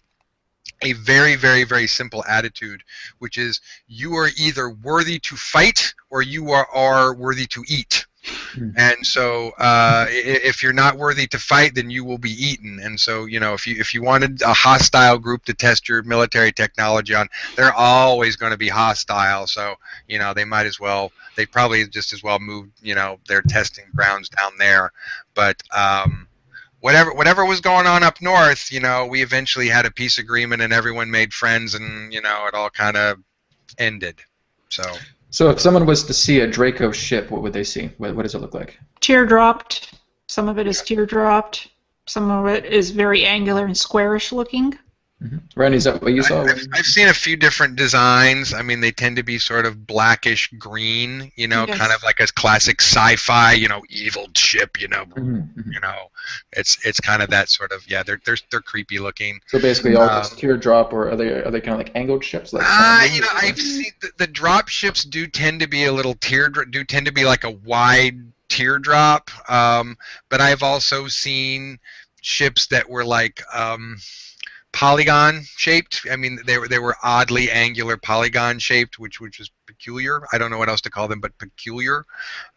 a very, very, very simple attitude, which is you are either worthy to fight or you are worthy to eat. And so if you're not worthy to fight, then you will be eaten. And so, if you wanted a hostile group to test your military technology on, they're always going to be hostile. So, they probably just as well move, their testing grounds down there. But whatever was going on up north, we eventually had a peace agreement and everyone made friends, and, it all kind of ended.
So if someone was to see a Draco ship, what would they see? What does it look like?
Teardropped. Some of it is teardropped. Some of it is very angular and squarish looking.
Mm-hmm. Randy, is that what you saw?
I've seen a few different designs. I mean, they tend to be sort of blackish green,
Yes.
kind of like a classic sci-fi, evil ship,
Mm-hmm.
It's kind of that sort of, they're creepy looking.
So basically, all just teardrop, or are they kind of like angled ships? Like
I've seen the drop ships do tend to be a little do tend to be like a wide teardrop, but I've also seen ships that were like polygon shaped. I mean, they were oddly angular polygon shaped, which was peculiar. I don't know what else to call them, but peculiar.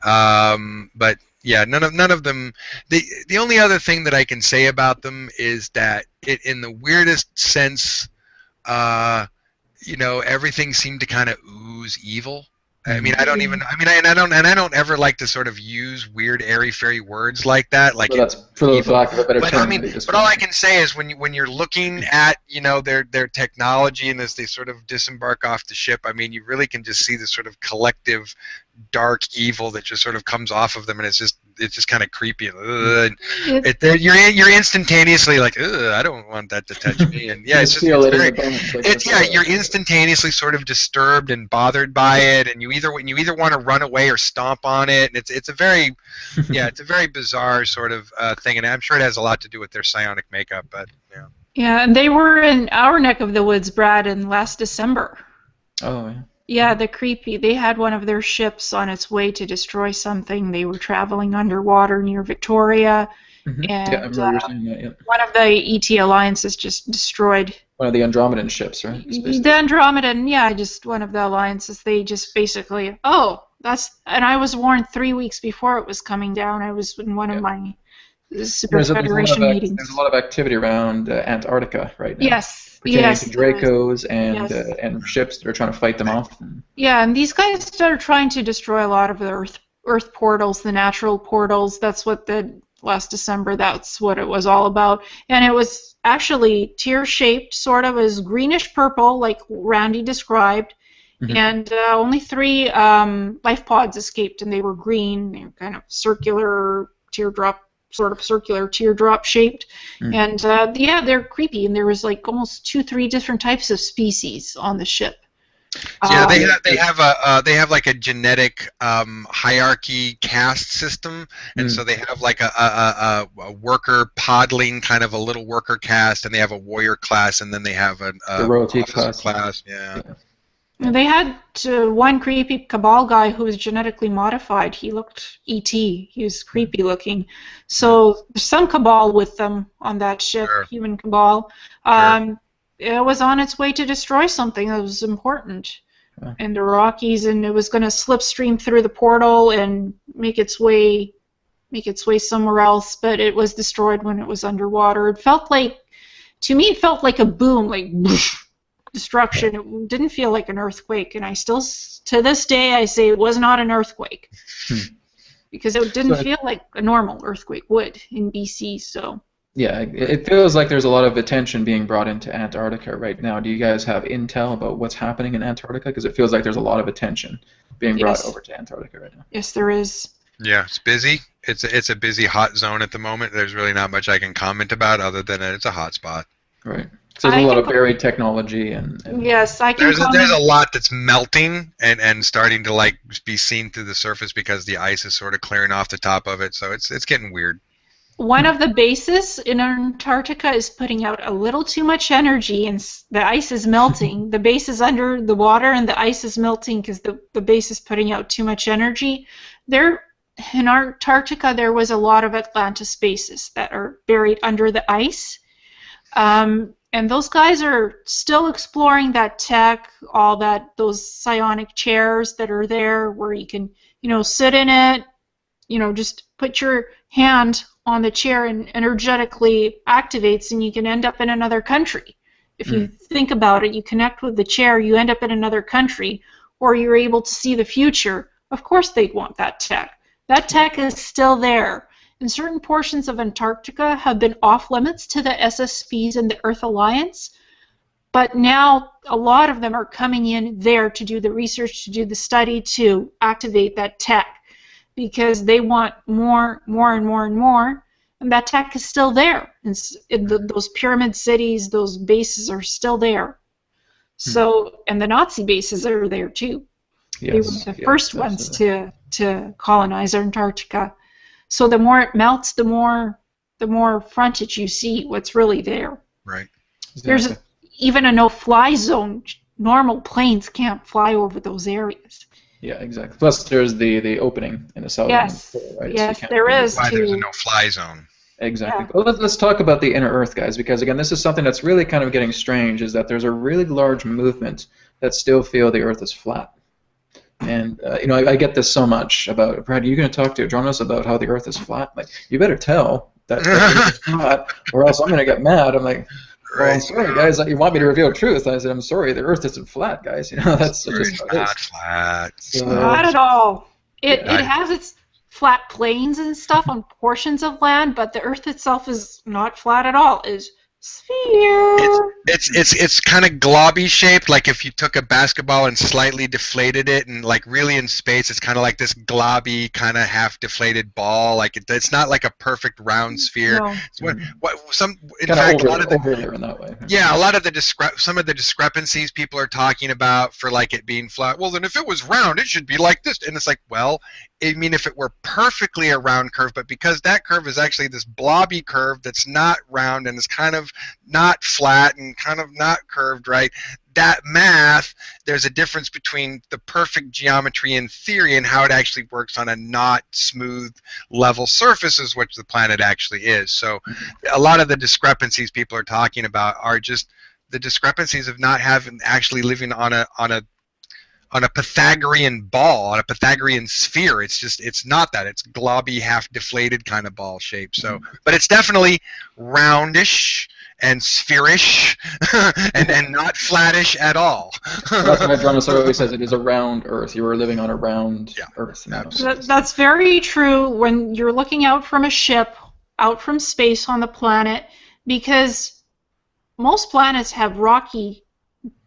But yeah, none of them. The only other thing that I can say about them is that in the weirdest sense, everything seemed to kind of ooze evil. I mean, I don't ever like to sort of use weird airy-fairy words like that. Like,
so that's for the lack of a better term.
But all I can say is when you're looking at their technology, and as they sort of disembark off the ship, I mean, you really can just see the sort of collective dark evil that just sort of comes off of them, and it's just kind of creepy. You're instantaneously like, I don't want that to touch me, and yeah, you're instantaneously sort of disturbed and bothered by it, and you either want to run away or stomp on it, and it's a very it's a very bizarre sort of thing, and I'm sure it has a lot to do with their psionic makeup, but yeah.
Yeah, and they were in our neck of the woods, Brad, in last December.
Oh yeah.
Yeah, they had one of their ships on its way to destroy something. They were traveling underwater near Victoria,
Mm-hmm.
and
Yeah, I remember you saying that. Yeah.
one of the ET Alliances just destroyed.
One of the Andromedan ships, right?
The Andromedan, yeah, just one of the Alliances. They just basically, and I was warned 3 weeks before it was coming down. I was in one of my Super Federation meetings.
There's a lot of activity around Antarctica right now.
Yes,
pertaining to Dracos and ships that are trying to fight them off.
Yeah, and these guys are trying to destroy a lot of the Earth portals, the natural portals. That's what last December, that's what it was all about. And it was actually tear-shaped, sort of as greenish-purple, like Randy described. Mm-hmm. And only 3 life pods escaped, and they were green. They were kind of circular teardrop shaped. And they're creepy, and there was like almost 2-3 different types of species on the ship.
Yeah, they have like a genetic hierarchy caste system, and so they have like a worker podling, kind of a little worker caste, and they have a warrior class, and then they have a
royalty class.
Yeah.
They had one creepy Cabal guy who was genetically modified. He looked E.T. He was creepy looking. So there's some Cabal with them on that ship, human Cabal. It was on its way to destroy something that was important in the Rockies, and it was going to slipstream through the portal and make its way somewhere else. But it was destroyed when it was underwater. To me, it felt like a boom, like whoosh, destruction. It didn't feel like an earthquake, and I still, to this day, I say it was not an earthquake because it didn't feel like a normal earthquake would in BC. So.
Yeah, it feels like there's a lot of attention being brought into Antarctica right now. Do you guys have intel about what's happening in Antarctica? Because it feels like there's a lot of attention being brought over to Antarctica right now.
Yes, there is.
Yeah, it's busy. It's a busy hot zone at the moment. There's really not much I can comment about other than it's a hot spot.
Right. So there's a lot of buried technology and
yes, I can.
There's a lot that's melting and starting to like be seen through the surface because the ice is sort of clearing off the top of it. So it's getting weird.
One of the bases in Antarctica is putting out a little too much energy, and the ice is melting. The base is under the water, and the ice is melting because the base is putting out too much energy. There, in Antarctica, there was a lot of Atlantis bases that are buried under the ice. And those guys are still exploring that tech, all that, those psionic chairs that are there where you can, sit in it, just put your hand on the chair and energetically activates, and you can end up in another country. If you think about it, you connect with the chair, you end up in another country, or you're able to see the future. Of course they'd want that tech. That tech is still there. And certain portions of Antarctica have been off limits to the SSVs and the Earth Alliance, but now a lot of them are coming in there to do the research, to do the study, to activate that tech, because they want more and more, and that tech is still there. And those pyramid cities, those bases are still there. So, and the Nazi bases are there too. They were the first ones to colonize Antarctica. So the more it melts, the more frontage you see what's really there.
Right.
There's even a no-fly zone. Normal planes can't fly over those areas.
Yeah, exactly. Plus, there's the opening in the southern pole, right?
Yes,
so
there is.
Why there's a no-fly zone.
Exactly. Yeah. Well, let's talk about the inner Earth, guys, because again, this is something that's really kind of getting strange. Is that there's a really large movement that still feel the Earth is flat. And I get this so much about, Brad, are you going to join us about how the Earth is flat? Like, you better tell that the Earth is flat, or else I'm going to get mad. I'm like, well, I'm sorry, guys. You want me to reveal truth? I said, I'm sorry, the Earth isn't flat, guys. That's just how it is.
Not flat.
Not at all. It has its flat plains and stuff on portions of land, but the Earth itself is not flat at all. It's sphere.
It's kind of globby shaped, like if you took a basketball and slightly deflated it, and like really in space, it's kind of like this globby, kind of half deflated ball. Like it's not like a perfect round sphere.
No.
In fact, a lot of
in that way.
Yeah, a lot of some of the discrepancies people are talking about for like it being flat. Well, then if it was round, it should be like this, and it's like, well, I mean, if it were perfectly a round curve, but because that curve is actually this blobby curve that's not round and is kind of not flat and kind of not curved, right? That math, there's a difference between the perfect geometry in theory and how it actually works on a not smooth level surface, is what the planet actually is. So a lot of the discrepancies people are talking about are just the discrepancies of not having actually living on a Pythagorean ball, on a Pythagorean sphere. It's not that. It's globby, half deflated kind of ball shape. So, but it's definitely roundish and spherish and not flattish at all.
That's why Jonas always says it is a round Earth. You are living on a round Earth now.
That's very true when you're looking out from a ship, out from space on the planet, because most planets have rocky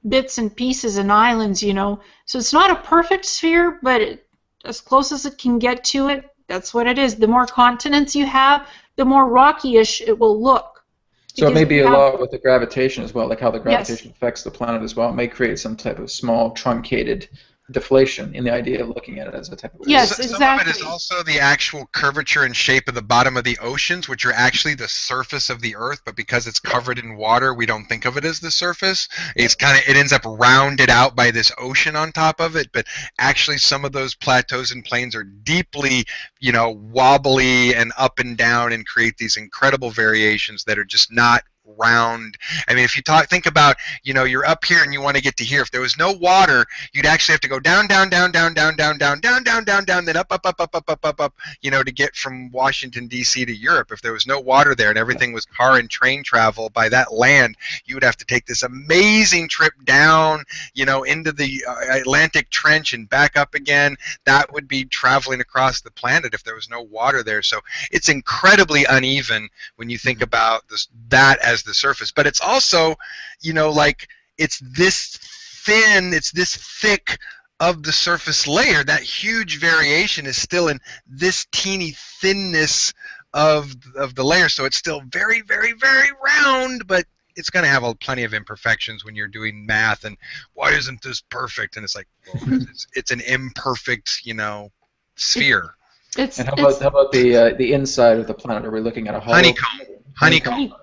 bits and pieces and islands, So it's not a perfect sphere, but as close as it can get to it, that's what it is. The more continents you have, the more rocky-ish it will look.
So it may be a lot with the gravitation as well, like how the gravitation affects the planet as well. It may create some type of small, truncated deflation in the idea of looking at it as a type of...
Yes, exactly.
Some of it is also the actual curvature and shape of the bottom of the oceans, which are actually the surface of the Earth, but because it's covered in water, we don't think of it as the surface. It ends up rounded out by this ocean on top of it, but actually some of those plateaus and plains are deeply, wobbly and up and down and create these incredible variations that are just not round. I mean, if you think about, you're up here and you want to get to here. If there was no water, you'd actually have to go down, then up, to get from Washington, D.C. to Europe. If there was no water there and everything was car and train travel by that land, you would have to take this amazing trip down, into the Atlantic Trench and back up again. That would be traveling across the planet if there was no water there. So it's incredibly uneven when you think about that as the surface, but it's also, it's this thin, it's this thick of the surface layer. That huge variation is still in this teeny thinness of the layer, so it's still very, very, very round, but it's going to have plenty of imperfections when you're doing math, and why isn't this perfect? And it's like, well, it's an imperfect, sphere.
It's
And
it's
how about the inside of the planet? Are we looking at a hollow?
Honeycomb.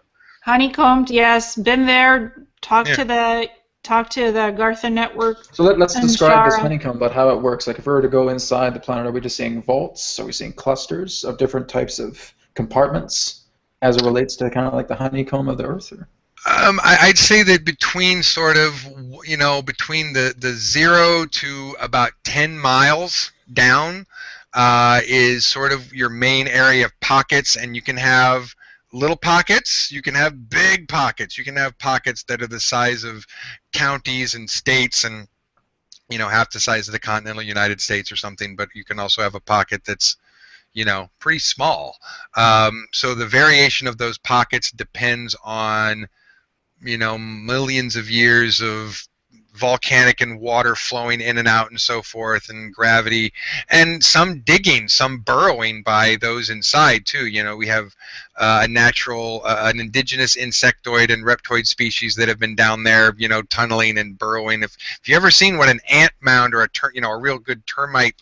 honeycombed. Yes, been there.
Yeah.
Talked to the Gartha network
So let's
and
describe this
Shara.
honeycomb, but how it works. Like if we were to go inside the planet, are we just seeing vaults? Are we seeing clusters of different types of compartments as it relates to kind of like the honeycomb of the Earth? Or?
I'd say that between sort of, between the 0 to about 10 miles down is sort of your main area of pockets, and you can have little pockets, you can have big pockets, you can have pockets that are the size of counties and states and, half the size of the continental United States or something, but you can also have a pocket that's, pretty small. So the variation of those pockets depends on millions of years of volcanic and water flowing in and out and so forth, and gravity, and some digging, some burrowing by those inside too. We have an indigenous insectoid and reptoid species that have been down there, tunneling and burrowing. If you ever seen what an ant mound or a real good termite,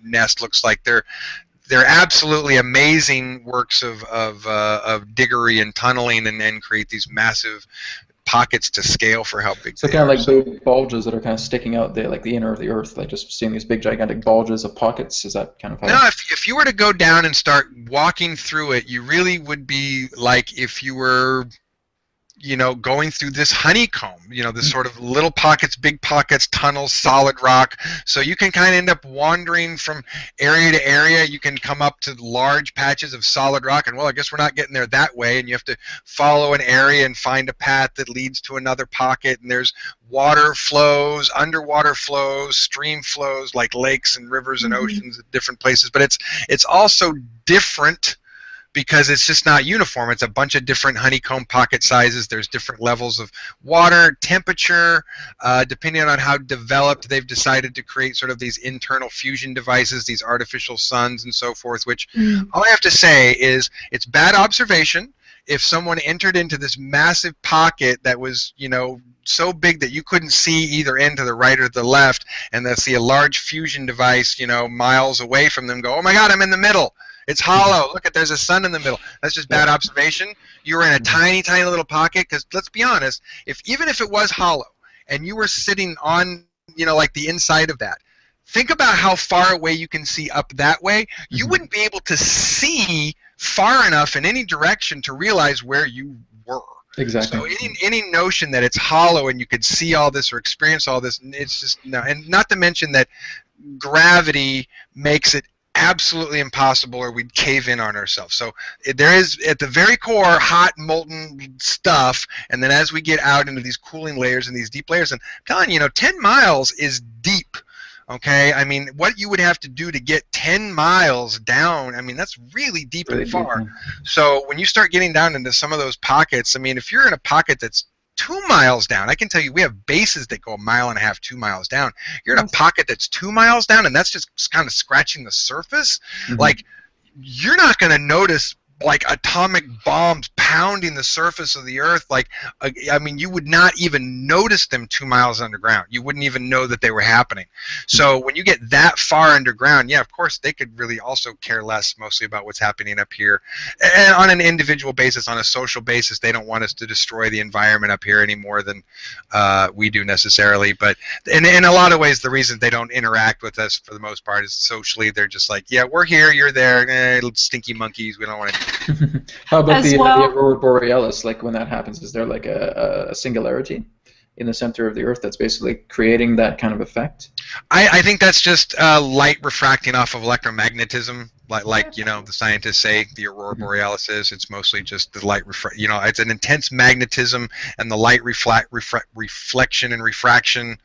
nest looks like, they're absolutely amazing works of diggery and tunneling, and create these massive pockets to scale for how big
so
they
kind
are.
of like big bulges that are kind of sticking out there, like the inner of the Earth, like just seeing these big gigantic bulges of pockets. Is that kind of how?
No, if you were to go down and start walking through it, you really would be like if you were going through this honeycomb, this sort of little pockets, big pockets, tunnels, solid rock. So you can kind of end up wandering from area to area. You can come up to large patches of solid rock, and well, I guess we're not getting there that way, and you have to follow an area and find a path that leads to another pocket, and there's water flows, underwater flows, stream flows, like lakes and rivers and oceans at different places. But it's also different, because it's just not uniform. It's a bunch of different honeycomb pocket sizes. There's different levels of water, temperature, depending on how developed they've decided to create sort of these internal fusion devices, these artificial suns and so forth, which all I have to say is it's bad observation. If someone entered into this massive pocket that was, so big that you couldn't see either end to the right or the left, and they'll see a large fusion device, miles away from them, go, oh my God, I'm in the middle. It's hollow. Look, there's a sun in the middle. That's just bad observation. You were in a tiny, tiny little pocket, because let's be honest, even if it was hollow and you were sitting on, like the inside of that, think about how far away you can see up that way. You wouldn't be able to see far enough in any direction to realize where you were.
Exactly.
So any notion that it's hollow and you could see all this or experience all this, it's just no. And not to mention that gravity makes it absolutely impossible, or we'd cave in on ourselves. So there is, at the very core, hot molten stuff, and then as we get out into these cooling layers and these deep layers, and I'm telling you, 10 miles is deep. Okay, I mean, what you would have to do to get 10 miles down, I mean, that's really deep and far.
Deep,
So when you start getting down into some of those pockets, I mean, if you're in a pocket that's 2 miles down, I can tell you we have bases that go 1.5 miles, 2 miles down. You're in a pocket that's 2 miles down, and that's just kind of scratching the surface. Like, you're not going to notice like atomic bombs pounding the surface of the Earth. Like, I mean, you would not even notice them 2 miles underground. You wouldn't even know that they were happening. So when you get that far underground, yeah, of course, they could really also care less mostly about what's happening up here. And on an individual basis, on a social basis, they don't want us to destroy the environment up here any more than we do necessarily. But in a lot of ways, the reason they don't interact with us for the most part is socially. They're just like, yeah, we're here, you're there, stinky monkeys, we don't want to.
How about
As
the
well-
aurora borealis? Like when that happens, is there like a singularity in the center of the Earth that's basically creating that kind of effect?
I think that's just light refracting off of electromagnetism, like the scientists say the aurora borealis is. It's mostly just the light it's an intense magnetism, and the light reflection and refraction.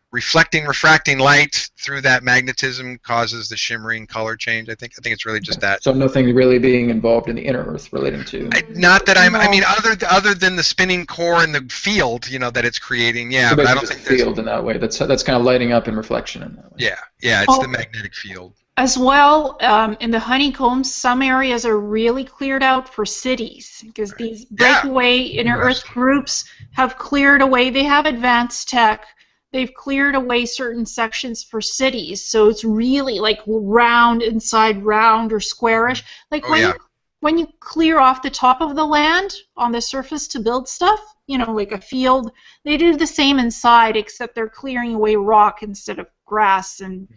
Refracting light through that magnetism causes the shimmering color change. I think it's really just that.
So nothing really being involved in the inner Earth relating to.
Not that I mean, other than the spinning core and the field, that it's creating. Yeah,
so
but I don't think there's
field in that way. That's kind of lighting up in reflection in that way.
Yeah, it's the magnetic field.
As well, in the honeycombs, some areas are really cleared out for cities because these breakaway inner Earth groups have cleared away. They have advanced tech, they've cleared away certain sections for cities, so it's really like round inside round or squarish. Like
Oh yeah.
when you clear off the top of the land on the surface to build stuff, like a field, they do the same inside, except they're clearing away rock instead of grass and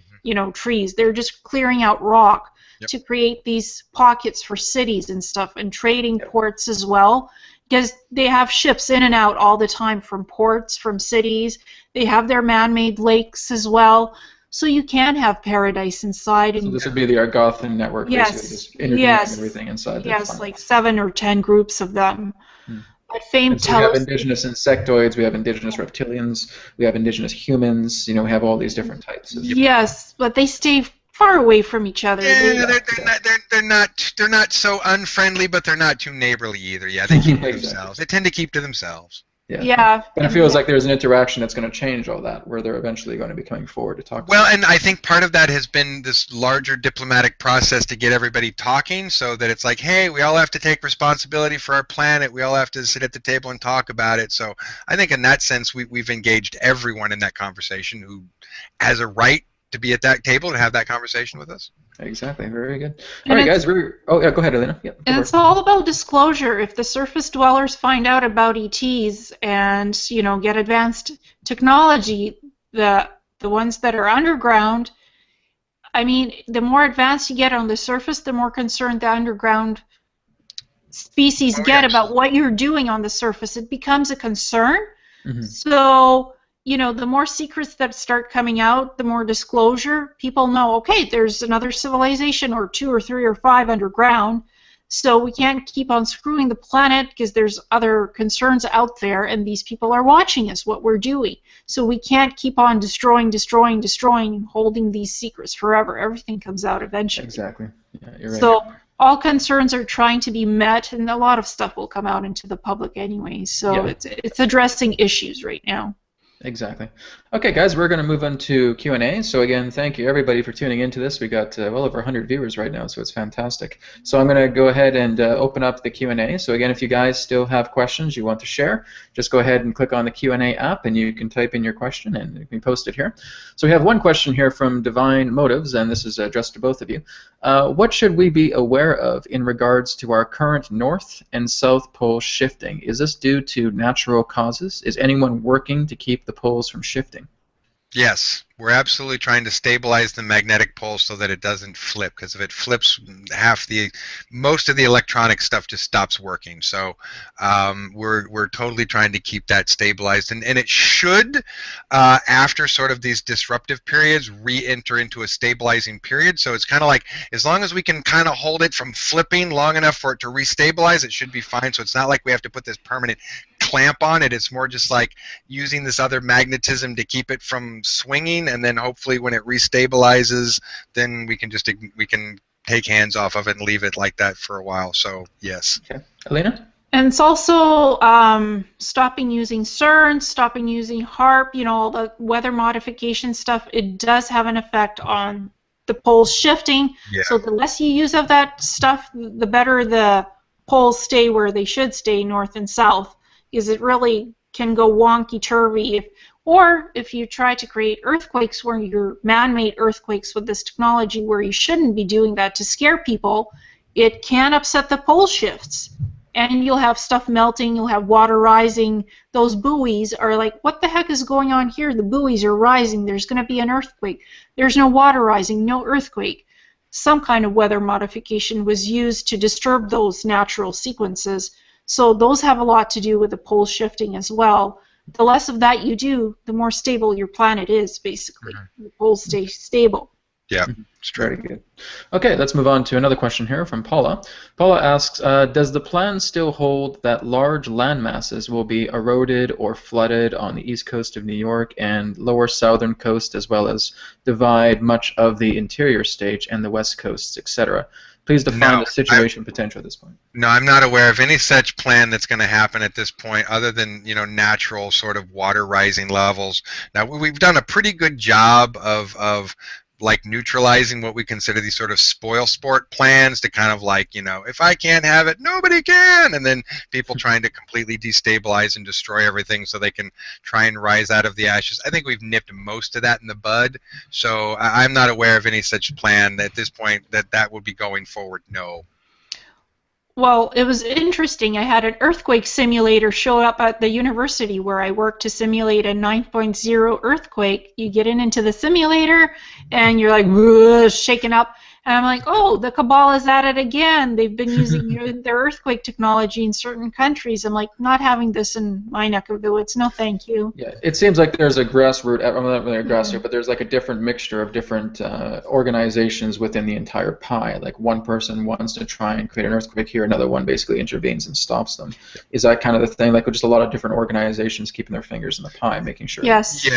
trees. They're just clearing out rock to create these pockets for cities and stuff, and trading ports as well, because they have ships in and out all the time from ports, from cities. They have their man-made lakes as well, so you can have paradise inside. And
so this would be the Argothan network, basically, just interviewing everything inside.
Yes, like 7 or 10 groups of them. But fame
so we have indigenous insectoids, we have indigenous reptilians, we have indigenous humans. We have all these different types.
Yes, but they stay far away from each other.
Yeah, they're not so unfriendly, but they're not too neighborly either. Yeah, they keep to themselves. They tend to keep to themselves.
Yeah.
And it feels like there's an interaction that's going to change all that, where they're eventually going to be coming forward to talk.
Well, and I think part of that has been this larger diplomatic process to get everybody talking, so that it's like, hey, we all have to take responsibility for our planet. We all have to sit at the table and talk about it. So I think in that sense, we've engaged everyone in that conversation who has a right to be at that table to have that conversation with us.
Exactly. Very good. All right, guys. Oh, yeah. Go ahead, Elena. Yeah,
and it's all about disclosure. If the surface dwellers find out about ETs and get advanced technology, the ones that are underground, I mean, the more advanced you get on the surface, the more concerned the underground species get about what you're doing on the surface. It becomes a concern. So the more secrets that start coming out, the more disclosure. People know, okay, there's another civilization or 2 or 3 or 5 underground, so we can't keep on screwing the planet because there's other concerns out there, and these people are watching us, what we're doing. So we can't keep on destroying, and holding these secrets forever. Everything comes out eventually.
Exactly. Yeah, you're right.
So all concerns are trying to be met, and a lot of stuff will come out into the public anyway. So it's addressing issues right now.
Exactly. Okay, guys, we're going to move on to Q&A. So again, thank you everybody for tuning into this. We got well over 100 viewers right now, so it's fantastic. So I'm going to go ahead and open up the Q&A. So again, if you guys still have questions you want to share, just go ahead and click on the Q&A app, and you can type in your question, and you can post it here. So we have one question here from Divine Motives, and this is addressed to both of you. What should we be aware of in regards to our current North and South Pole shifting? Is this due to natural causes? Is anyone working to keep the poles from shifting?
Yes, we're absolutely trying to stabilize the magnetic pole so that it doesn't flip, because if it flips, most of the electronic stuff just stops working. So we're totally trying to keep that stabilized, and it should, after sort of these disruptive periods, re-enter into a stabilizing period. So it's kind of like, as long as we can kind of hold it from flipping long enough for it to restabilize, it should be fine. So it's not like we have to put this permanent clamp on it. It's more just like using this other magnetism to keep it from swinging, and then hopefully when it restabilizes, then we can take hands off of it and leave it like that for a while. So yes.
Okay. Elena?
And it's also stopping using CERN, stopping using HARP, all the weather modification stuff. It does have an effect on the poles shifting.
Yeah.
So the less you use of that stuff, the better the poles stay where they should stay, north and south, because it really can go wonky-turvy. Or if you try to create earthquakes where you're man-made earthquakes with this technology where you shouldn't be doing that to scare people, it can upset the pole shifts. And you'll have stuff melting, you'll have water rising. Those buoys are like, what the heck is going on here? The buoys are rising, there's going to be an earthquake. There's no water rising, no earthquake. Some kind of weather modification was used to disturb those natural sequences. So those have a lot to do with the pole shifting as well. The less of that you do, the more stable your planet is, basically. The poles stay stable.
Yeah,
it's very good. Okay, let's move on to another question here from Paula. Paula asks, does the plan still hold that large land masses will be eroded or flooded on the east coast of New York and lower southern coast, as well as divide much of the interior state and the west coasts, etc.? Please define the situation potential at this point.
No, I'm not aware of any such plan that's going to happen at this point, other than natural sort of water rising levels. Now we've done a pretty good job of like neutralizing what we consider these sort of spoil sport plans to kind of like, if I can't have it, nobody can, and then people trying to completely destabilize and destroy everything so they can try and rise out of the ashes. I think we've nipped most of that in the bud, so I'm not aware of any such plan at this point that would be going forward. No.
Well, it was interesting. I had an earthquake simulator show up at the university where I work to simulate a 9.0 earthquake. You get into the simulator and you're like, "Whoa," shaking up. And I'm like, oh, the cabal is at it again. They've been using their earthquake technology in certain countries. I'm like, not having this in my neck of the woods. No, thank you.
Yeah, it seems like there's a grassroots, I'm not really a grassroots, but there's like a different mixture of different organizations within the entire pie. Like one person wants to try and create an earthquake here, another one basically intervenes and stops them. Is that kind of the thing? Like just a lot of different organizations keeping their fingers in the pie, making sure.
Yes.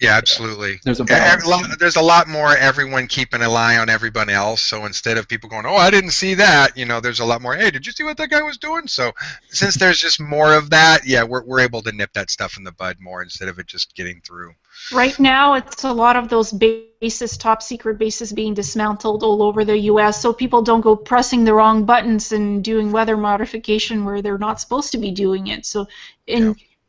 Yeah, absolutely.
There's
a lot more everyone keeping an eye on everyone else. So instead of people going, oh, I didn't see that, there's a lot more, hey, did you see what that guy was doing? So since there's just more of that, yeah, we're able to nip that stuff in the bud more instead of it just getting through.
Right now, it's a lot of those bases, top secret bases being dismantled all over the U.S. so people don't go pressing the wrong buttons and doing weather modification where they're not supposed to be doing it. So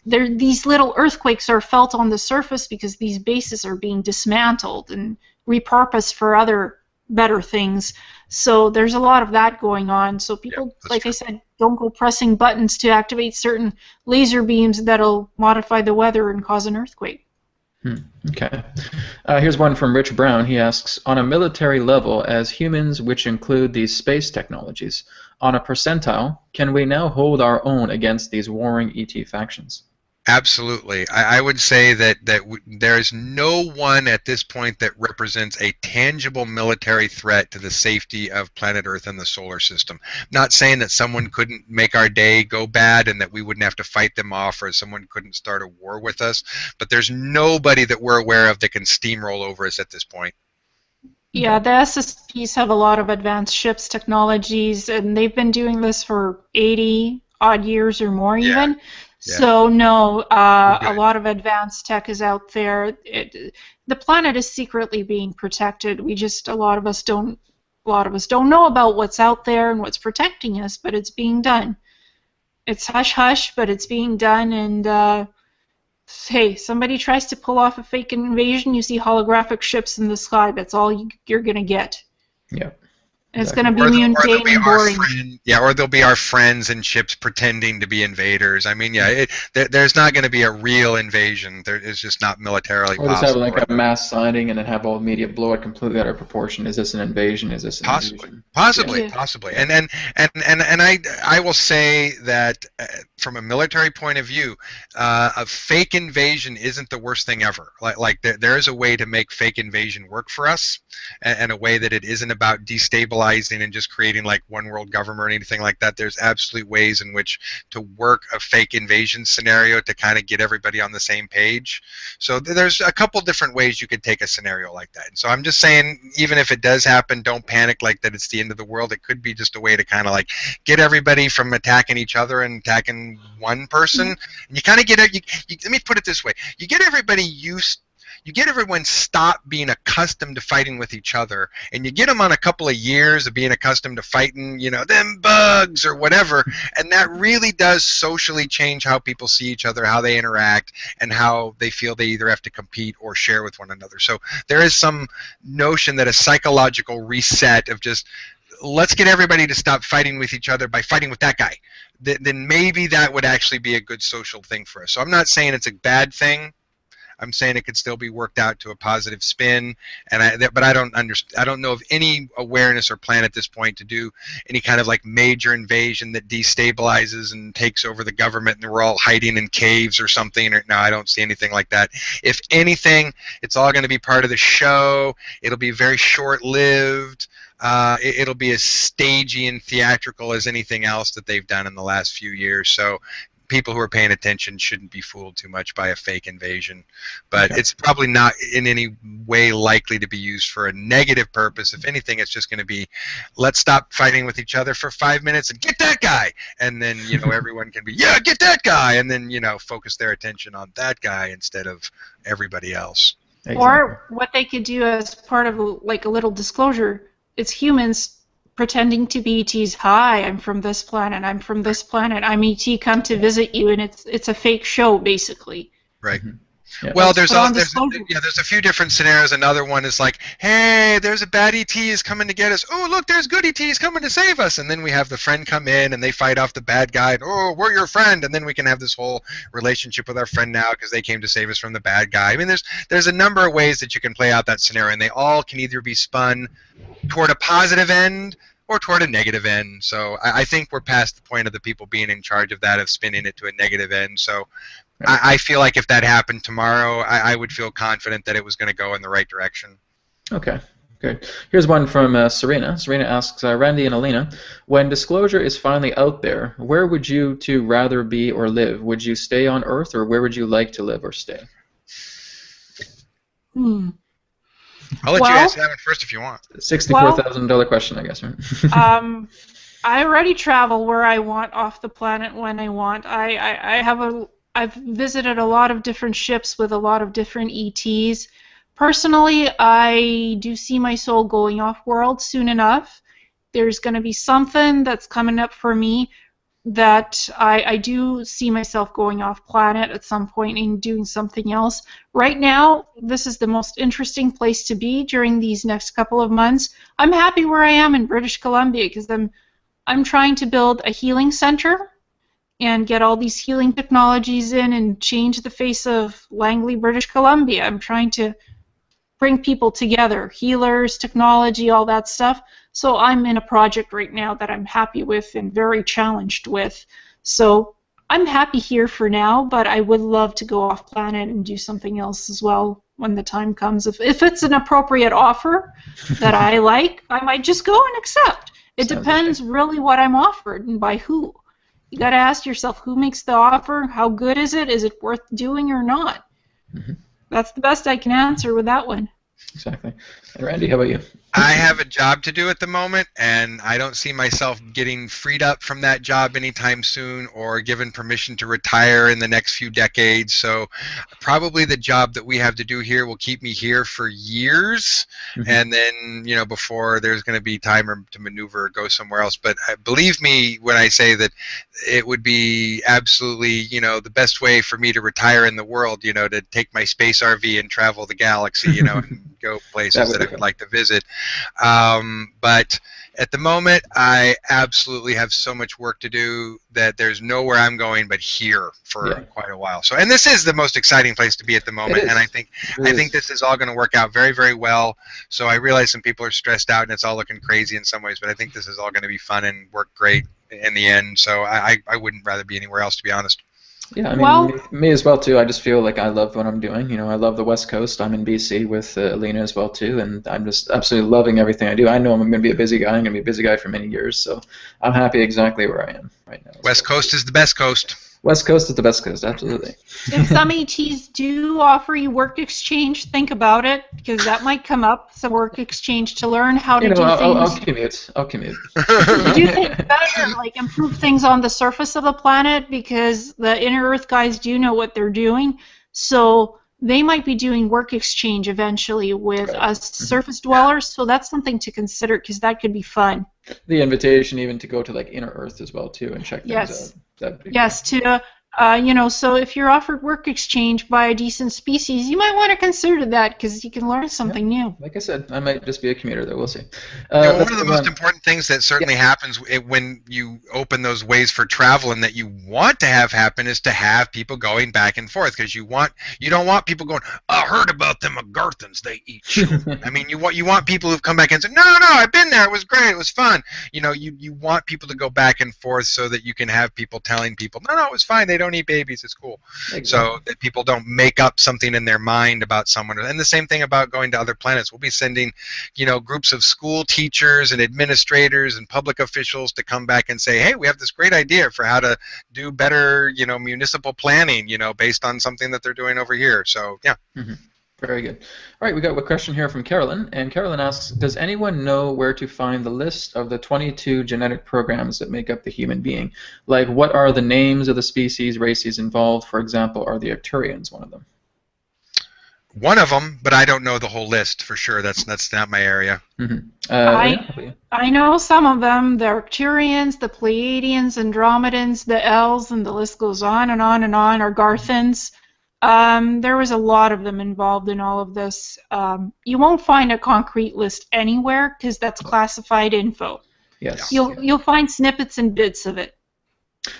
these little earthquakes are felt on the surface because these bases are being dismantled and repurposed for other better things. So there's a lot of that going on. So people, like I said, don't go pressing buttons to activate certain laser beams that'll modify the weather and cause an earthquake.
Okay. Here's one from Rich Brown. He asks, on a military level, as humans, which include these space technologies, on a percentile, can we now hold our own against these warring ET factions?
Absolutely. I would say that there is no one at this point that represents a tangible military threat to the safety of planet Earth and the solar system. Not saying that someone couldn't make our day go bad and that we wouldn't have to fight them off or someone couldn't start a war with us, but there's nobody that we're aware of that can steamroll over us at this point.
Yeah, the SSPs have a lot of advanced ships technologies, and they've been doing this for 80 odd years or more even. Yeah. So no, a lot of advanced tech is out there. The planet is secretly being protected. A lot of us don't know about what's out there and what's protecting us, but it's being done. It's hush hush, but it's being done. And hey, somebody tries to pull off a fake invasion, you see holographic ships in the sky. That's all you're gonna get.
Yeah.
And it's going to be mundane and boring.
Or they'll be our friends and ships pretending to be invaders. I mean, there's not going to be a real invasion. It's just not militarily possible.
Or just have like a mass signing and then have all the media blow it completely out of proportion. Is this an invasion? Is this an invasion?
Possibly. And I will say that from a military point of view, a fake invasion isn't the worst thing ever. Like there is a way to make fake invasion work for us, and a way that it isn't about destabilizing and just creating like one world government or anything like that. There's absolute ways in which to work a fake invasion scenario to kind of get everybody on the same page. So there's a couple different ways you could take a scenario like that. And so I'm just saying, even if it does happen, don't panic like that it's the end of the world. It could be just a way to kind of like get everybody from attacking each other and attacking one person. And you kind of get it. Let me put it this way: you get everybody you get everyone stop being accustomed to fighting with each other, and you get them on a couple of years of being accustomed to fighting, them bugs or whatever, and that really does socially change how people see each other, how they interact, and how they feel they either have to compete or share with one another. So there is some notion that a psychological reset of just, let's get everybody to stop fighting with each other by fighting with that guy, then maybe that would actually be a good social thing for us. So I'm not saying it's a bad thing. I'm saying it could still be worked out to a positive spin, but I don't know of any awareness or plan at this point to do any kind of like major invasion that destabilizes and takes over the government and we're all hiding in caves or something. No, I don't see anything like that. If anything, it's all going to be part of the show. It'll be very short-lived. It'll be as stagey and theatrical as anything else that they've done in the last few years. So people who are paying attention shouldn't be fooled too much by a fake invasion, but it's probably not in any way likely to be used for a negative purpose. If anything, it's just going to be, let's stop fighting with each other for 5 minutes and get that guy, and then everyone can be, get that guy, and then focus their attention on that guy instead of everybody else.
Exactly.
Or what they could do as part of like a little disclosure, it's humans pretending to be ETs. Hi, I'm from this planet. I'm from this planet. I'm ET. Come to visit you, and it's a fake show basically.
Right.
Hmm. Yeah.
Well,
Let's put on disclosure.
there's a few different scenarios. Another one is like, hey, there's a bad ET is coming to get us. Oh, look, there's good ETs coming to save us. And then we have the friend come in and they fight off the bad guy. And, oh, we're your friend. And then we can have this whole relationship with our friend now because they came to save us from the bad guy. I mean, there's a number of ways that you can play out that scenario, and they all can either be spun toward a positive end or toward a negative end. So I think we're past the point of the people being in charge of that, of spinning it to a negative end. So I feel like if that happened tomorrow, I would feel confident that it was going to go in the right direction.
Okay, good. Here's one from Serena. Serena asks, Randy and Elena, when disclosure is finally out there, where would you two rather be or live? Would you stay on Earth, or where would you like to live or stay?
I'll let you answer that one first if you want.
$64,000 question, I guess. Right?
I already travel where I want off the planet when I want. I've visited a lot of different ships with a lot of different ETs. Personally, I do see my soul going off world soon enough. There's going to be something that's coming up for me that I do see myself going off planet at some point and doing something else. Right now, this is the most interesting place to be during these next couple of months. I'm happy where I am in British Columbia because I'm trying to build a healing center and get all these healing technologies in and change the face of Langley, British Columbia. I'm trying to bring people together, healers, technology, all that stuff. So I'm in a project right now that I'm happy with and very challenged with. So I'm happy here for now, but I would love to go off planet and do something else as well when the time comes. If it's an appropriate offer that I like, I might just go and accept. It depends really what I'm offered and by who. You got to ask yourself, who makes the offer? How good is it? Is it worth doing or not?
Mm-hmm.
That's the best I can answer with that one.
Exactly. And Randy, how about you?
I have a job to do at the moment, and I don't see myself getting freed up from that job anytime soon or given permission to retire in the next few decades. So probably the job that we have to do here will keep me here for years, and then, before there's going to be time to maneuver or go somewhere else. But believe me when I say that it would be absolutely, the best way for me to retire in the world, to take my space RV and travel the galaxy, and go places that I would like to visit. But at the moment, I absolutely have so much work to do that there's nowhere I'm going but here for quite a while. So, and this is the most exciting place to be at the moment, and I think this is all going to work out very, very well. So I realize some people are stressed out and it's all looking crazy in some ways, but I think this is all going to be fun and work great in the end. So I wouldn't rather be anywhere else, to be honest.
Yeah, I mean, me as well too. I just feel like I love what I'm doing. I love the West Coast. I'm in BC with Elena as well too, and I'm just absolutely loving everything I do. I know I'm going to be a busy guy. I'm going to be a busy guy for many years, so I'm happy exactly where I am right now.
West Coast is the best coast.
West Coast is the best coast, absolutely.
If some ETs do offer you work exchange, think about it, because that might come up, some work exchange to learn how to do things.
I'll commute.
Do things better, like improve things on the surface of the planet, because the inner Earth guys do know what they're doing. So they might be doing work exchange eventually with us surface dwellers. So that's something to consider, because that could be fun.
The invitation even to go to like inner Earth as well too and check things out.
Yes, to so if you're offered work exchange by a decent species, you might want to consider that, because you can learn something new.
Like I said, I might just be a commuter though. We'll see.
One of the most important things that certainly happens when you open those ways for travel and that you want to have happen is to have people going back and forth, because you don't want people going, I heard about them Agarthans, they eat children. I mean, you want people who've come back and said, no, I've been there, it was great, it was fun. You want people to go back and forth so that you can have people telling people, no, it was fine, they don't eat babies, it's cool. Exactly. So that people don't make up something in their mind about someone. And the same thing about going to other planets. We'll be sending, groups of school teachers and administrators and public officials to come back and say, hey, we have this great idea for how to do better, municipal planning, based on something that they're doing over here. So, yeah.
Mm-hmm. Very good. All right, we got a question here from Carolyn, and Carolyn asks, does anyone know where to find the list of the 22 genetic programs that make up the human being? Like, what are the names of the species, races involved? For example, are the Arcturians one of them?
One of them, but I don't know the whole list for sure. That's not my area.
Mm-hmm.
I know some of them. The Arcturians, the Pleiadians, Andromedans, the Elves, and the list goes on and on and on, or Garthans. There was a lot of them involved in all of this. You won't find a concrete list anywhere because that's classified info.
Yes.
You'll find snippets and bits of it.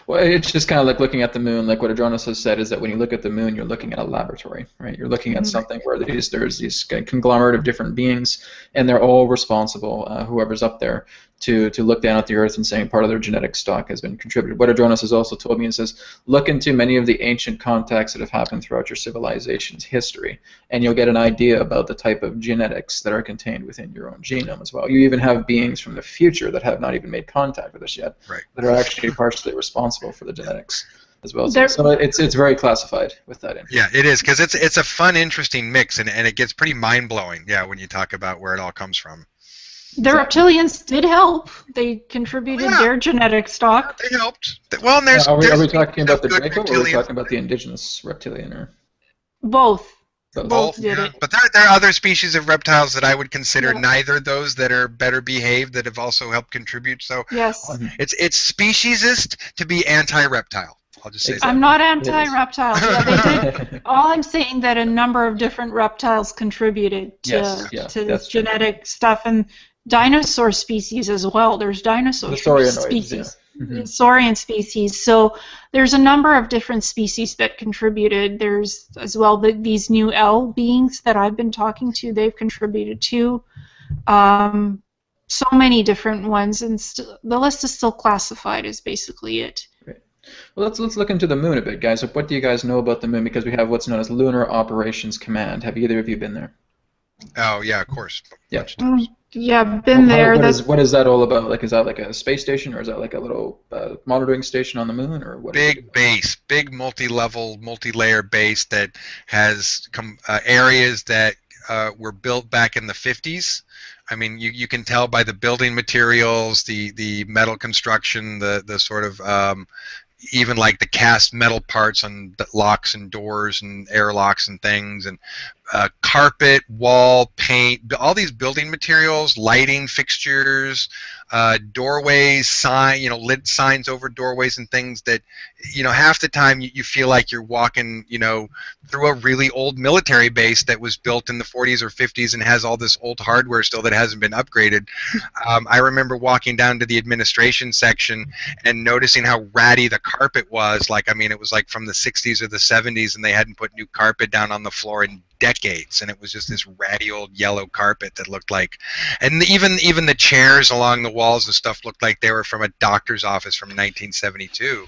Well, it's just kind of like looking at the moon. Like what Adronis has said is that when you look at the moon, you're looking at a laboratory, right? You're looking at something where there's these conglomerate of different beings, and they're all responsible, whoever's up there, to look down at the Earth and saying part of their genetic stock has been contributed. What Adronis has also told me is says, look into many of the ancient contacts that have happened throughout your civilization's history, and you'll get an idea about the type of genetics that are contained within your own genome as well. You even have beings from the future that have not even made contact with us yet,
right,
that are actually partially responsible for the genetics as well. So it's very classified with that info.
Yeah, it is, because it's a fun, interesting mix, and it gets pretty mind-blowing, when you talk about where it all comes from.
The reptilians did help. They contributed their genetic stock.
They helped. Well, and there's...
Are we talking about the Draco, or are we
reptilians.
talking about the indigenous reptilian? Or
Both. Both did it.
But there are other species of reptiles that I would consider neither those that are better behaved that have also helped contribute. So
yes,
it's speciesist to be anti-reptile. I'll just say that.
I'm not anti-reptile. Yeah, they did. All I'm saying that a number of different reptiles contributed to this genetic stuff, and dinosaur species as well. There's dinosaur species. Saurian species. So there's a number of different species that contributed. There's as well these new L beings that I've been talking to. They've contributed too. So many different ones, and the list is still classified is basically it.
Great. Well, let's look into the moon a bit, guys. What do you guys know about the moon? Because we have what's known as Lunar Operations Command. Have either of you been there?
Oh yeah, of course.
Yeah.
Yeah, been there.
What is that all about? Like, is that like a space station, or is that like a little monitoring station on the moon, or what?
Big base, big multi-level, multi-layer base that has areas that were built back in the 50s. I mean, you can tell by the building materials, the metal construction, the sort of even like the cast metal parts on the locks and doors and airlocks and things, and carpet, wall, paint, all these building materials, lighting fixtures, doorways, lit signs over doorways and things that, half the time you feel like you're walking, through a really old military base that was built in the 40s or 50s and has all this old hardware still that hasn't been upgraded. I remember walking down to the administration section and noticing how ratty the carpet was. It was like from the 60s or the 70s, and they hadn't put new carpet down on the floor in decades, and it was just this ratty old yellow carpet that looked like, and even the chairs along the walls and stuff looked like they were from a doctor's office from 1972.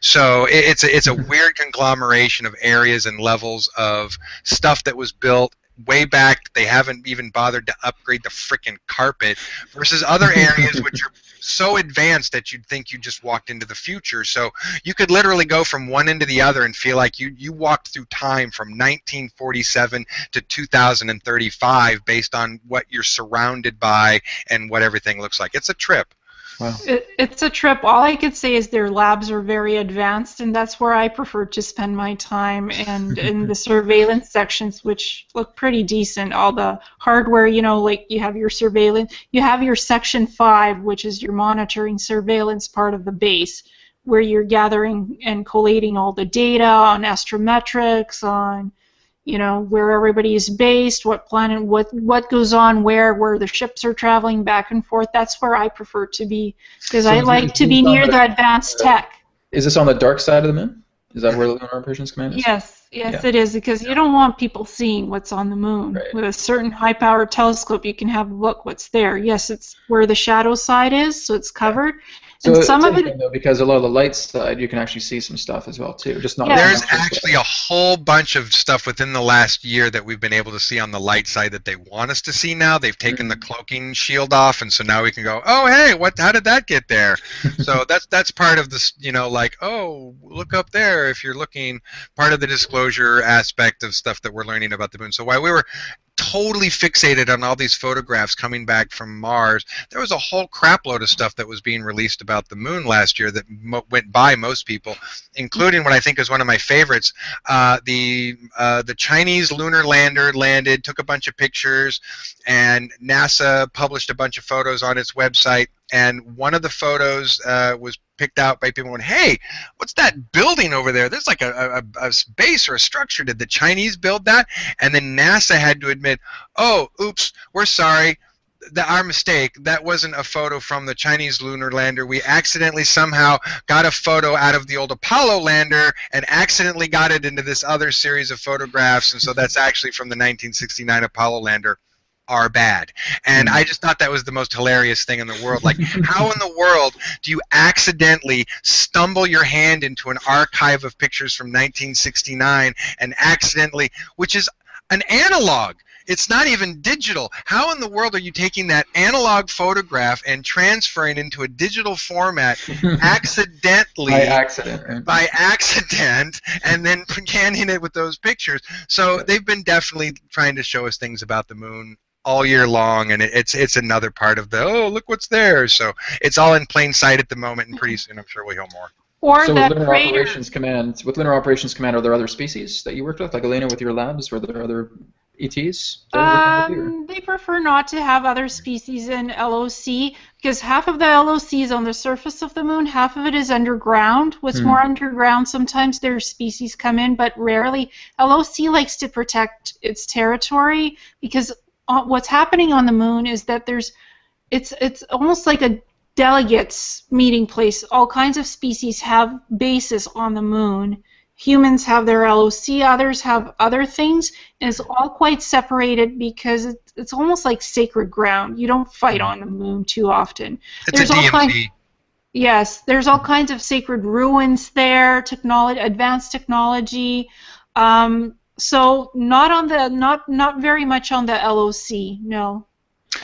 So it's a weird conglomeration of areas and levels of stuff that was built way back. They haven't even bothered to upgrade the frickin' carpet, versus other areas which are so advanced that you'd think you just walked into the future. So you could literally go from one end to the other and feel like you walked through time from 1947 to 2035 based on what you're surrounded by and what everything looks like. It's a trip.
Wow.
It's a trip. All I could say is their labs are very advanced, and that's where I prefer to spend my time, and in the surveillance sections, which look pretty decent. All the hardware, like you have your surveillance, you have your Section 5, which is your monitoring surveillance part of the base, where you're gathering and collating all the data on astrometrics, on where everybody is based, what planet, what goes on where the ships are traveling back and forth. That's where I prefer to be, because I like to be near the advanced tech.
Is this on the dark side of the moon? Is that where the Lunar Operations Command is?
Yes, it is, because you don't want people seeing what's on the moon.
Right.
With a certain high-powered telescope, you can have a look what's there. Yes, it's where the shadow side is, so it's covered.
So
and some of
it, though, because a lot of the light side, you can actually see some stuff as well too. Just not.
There's actually a whole bunch of stuff within the last year that we've been able to see on the light side that they want us to see now. They've taken the cloaking shield off, and so now we can go, oh hey, how did that get there? So that's part of this, like, oh, look up there if you're looking, part of the disclosure aspect of stuff that we're learning about the moon. So while we were totally fixated on all these photographs coming back from Mars. There was a whole crapload of stuff that was being released about the moon last year that went by most people, including what I think is one of my favorites. The Chinese lunar lander landed, took a bunch of pictures, and NASA published a bunch of photos on its website. And one of the photos was picked out by people going, hey, what's that building over there? There's like a base or a structure. Did the Chinese build that? And then NASA had to admit, oh, oops, we're sorry. Our mistake. That wasn't a photo from the Chinese lunar lander. We accidentally somehow got a photo out of the old Apollo lander and accidentally got it into this other series of photographs. And so that's actually from the 1969 Apollo lander. Are bad. And I just thought that was the most hilarious thing in the world. Like, how in the world do you accidentally stumble your hand into an archive of pictures from 1969 and accidentally, which is an analog. It's not even digital. How in the world are you taking that analog photograph and transferring into a digital format accidentally? By accident, and then canning it with those pictures. So they've been definitely trying to show us things about the moon all year long, and it's another part of the, oh, look what's there. So it's all in plain sight at the moment, and pretty soon I'm sure we'll hear more.
Or
so
the
with Lunar Operations Command, are there other species that you worked with, like Elena with your labs? Were there other ETs?
They prefer not to have other species in LOC because half of the LOC is on the surface of the moon, half of it is underground. What's more underground, sometimes their species come in, but rarely. LOC likes to protect its territory because what's happening on the moon is that it's almost like a delegates meeting place. All kinds of species have bases on the moon. Humans have their LOC, others have other things, and it's all quite separated because it's almost like sacred ground. You don't fight on the moon too often.
It's a DMZ.
Yes, there's all kinds of sacred ruins there, advanced technology. So not very much on the LOC, no.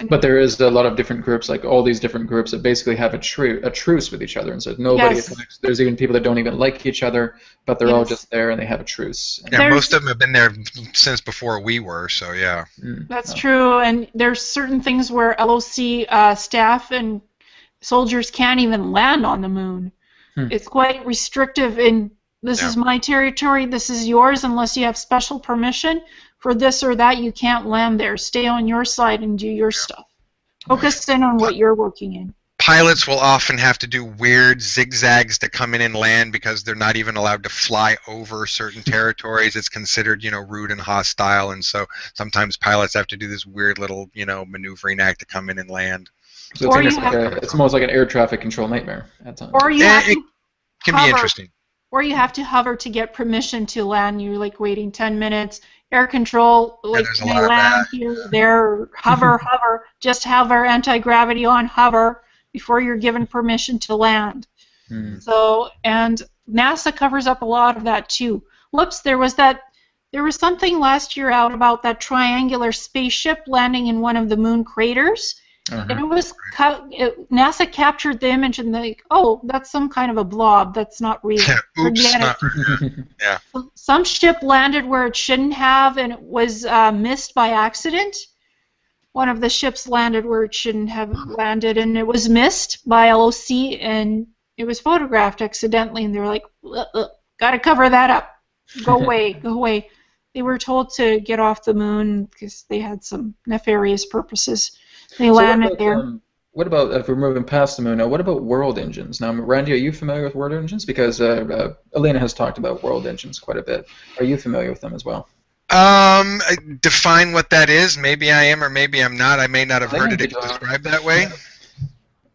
But there is a lot of different groups, like all these different groups that basically have a truce with each other, and so nobody attacks. There's even people that don't even like each other, but they're all just there and they have a truce.
Yeah, most of them have been there since before we were, so yeah.
That's true, and there's certain things where LOC staff and soldiers can't even land on the moon. It's quite restrictive in, this is my territory, this is yours, unless you have special permission for this or that, you can't land there. Stay on your side and do your stuff. Focus in on what you're working in.
Pilots will often have to do weird zigzags to come in and land because they're not even allowed to fly over certain territories. It's considered, rude and hostile, and so sometimes pilots have to do this weird little, maneuvering act to come in and land.
So it's almost like an air traffic control nightmare at times.
Or you have to
it can be interesting.
Or you have to hover to get permission to land. You're like waiting 10 minutes. Air control, like they land here, there, hover, just hover, anti-gravity on, hover before you're given permission to land. So, and NASA covers up a lot of that too. Whoops, there was something last year out about that triangular spaceship landing in one of the moon craters. And it was NASA captured the image and that's some kind of a blob. That's not real. Forget it.
Yeah.
Some ship landed where it shouldn't have, and it was missed by accident. One of the ships landed where it shouldn't have landed, and it was missed by LOC, and it was photographed accidentally. And they were like, "Got to cover that up. Go away, go away." They were told to get off the moon because they had some nefarious purposes. They landed there.
What about, if we're moving past the moon now, what about world engines? Now, Randy, are you familiar with world engines? Because Elena has talked about world engines quite a bit. Are you familiar with them as well?
Define what that is. Maybe I am or maybe I'm not. I may not have heard it described that way.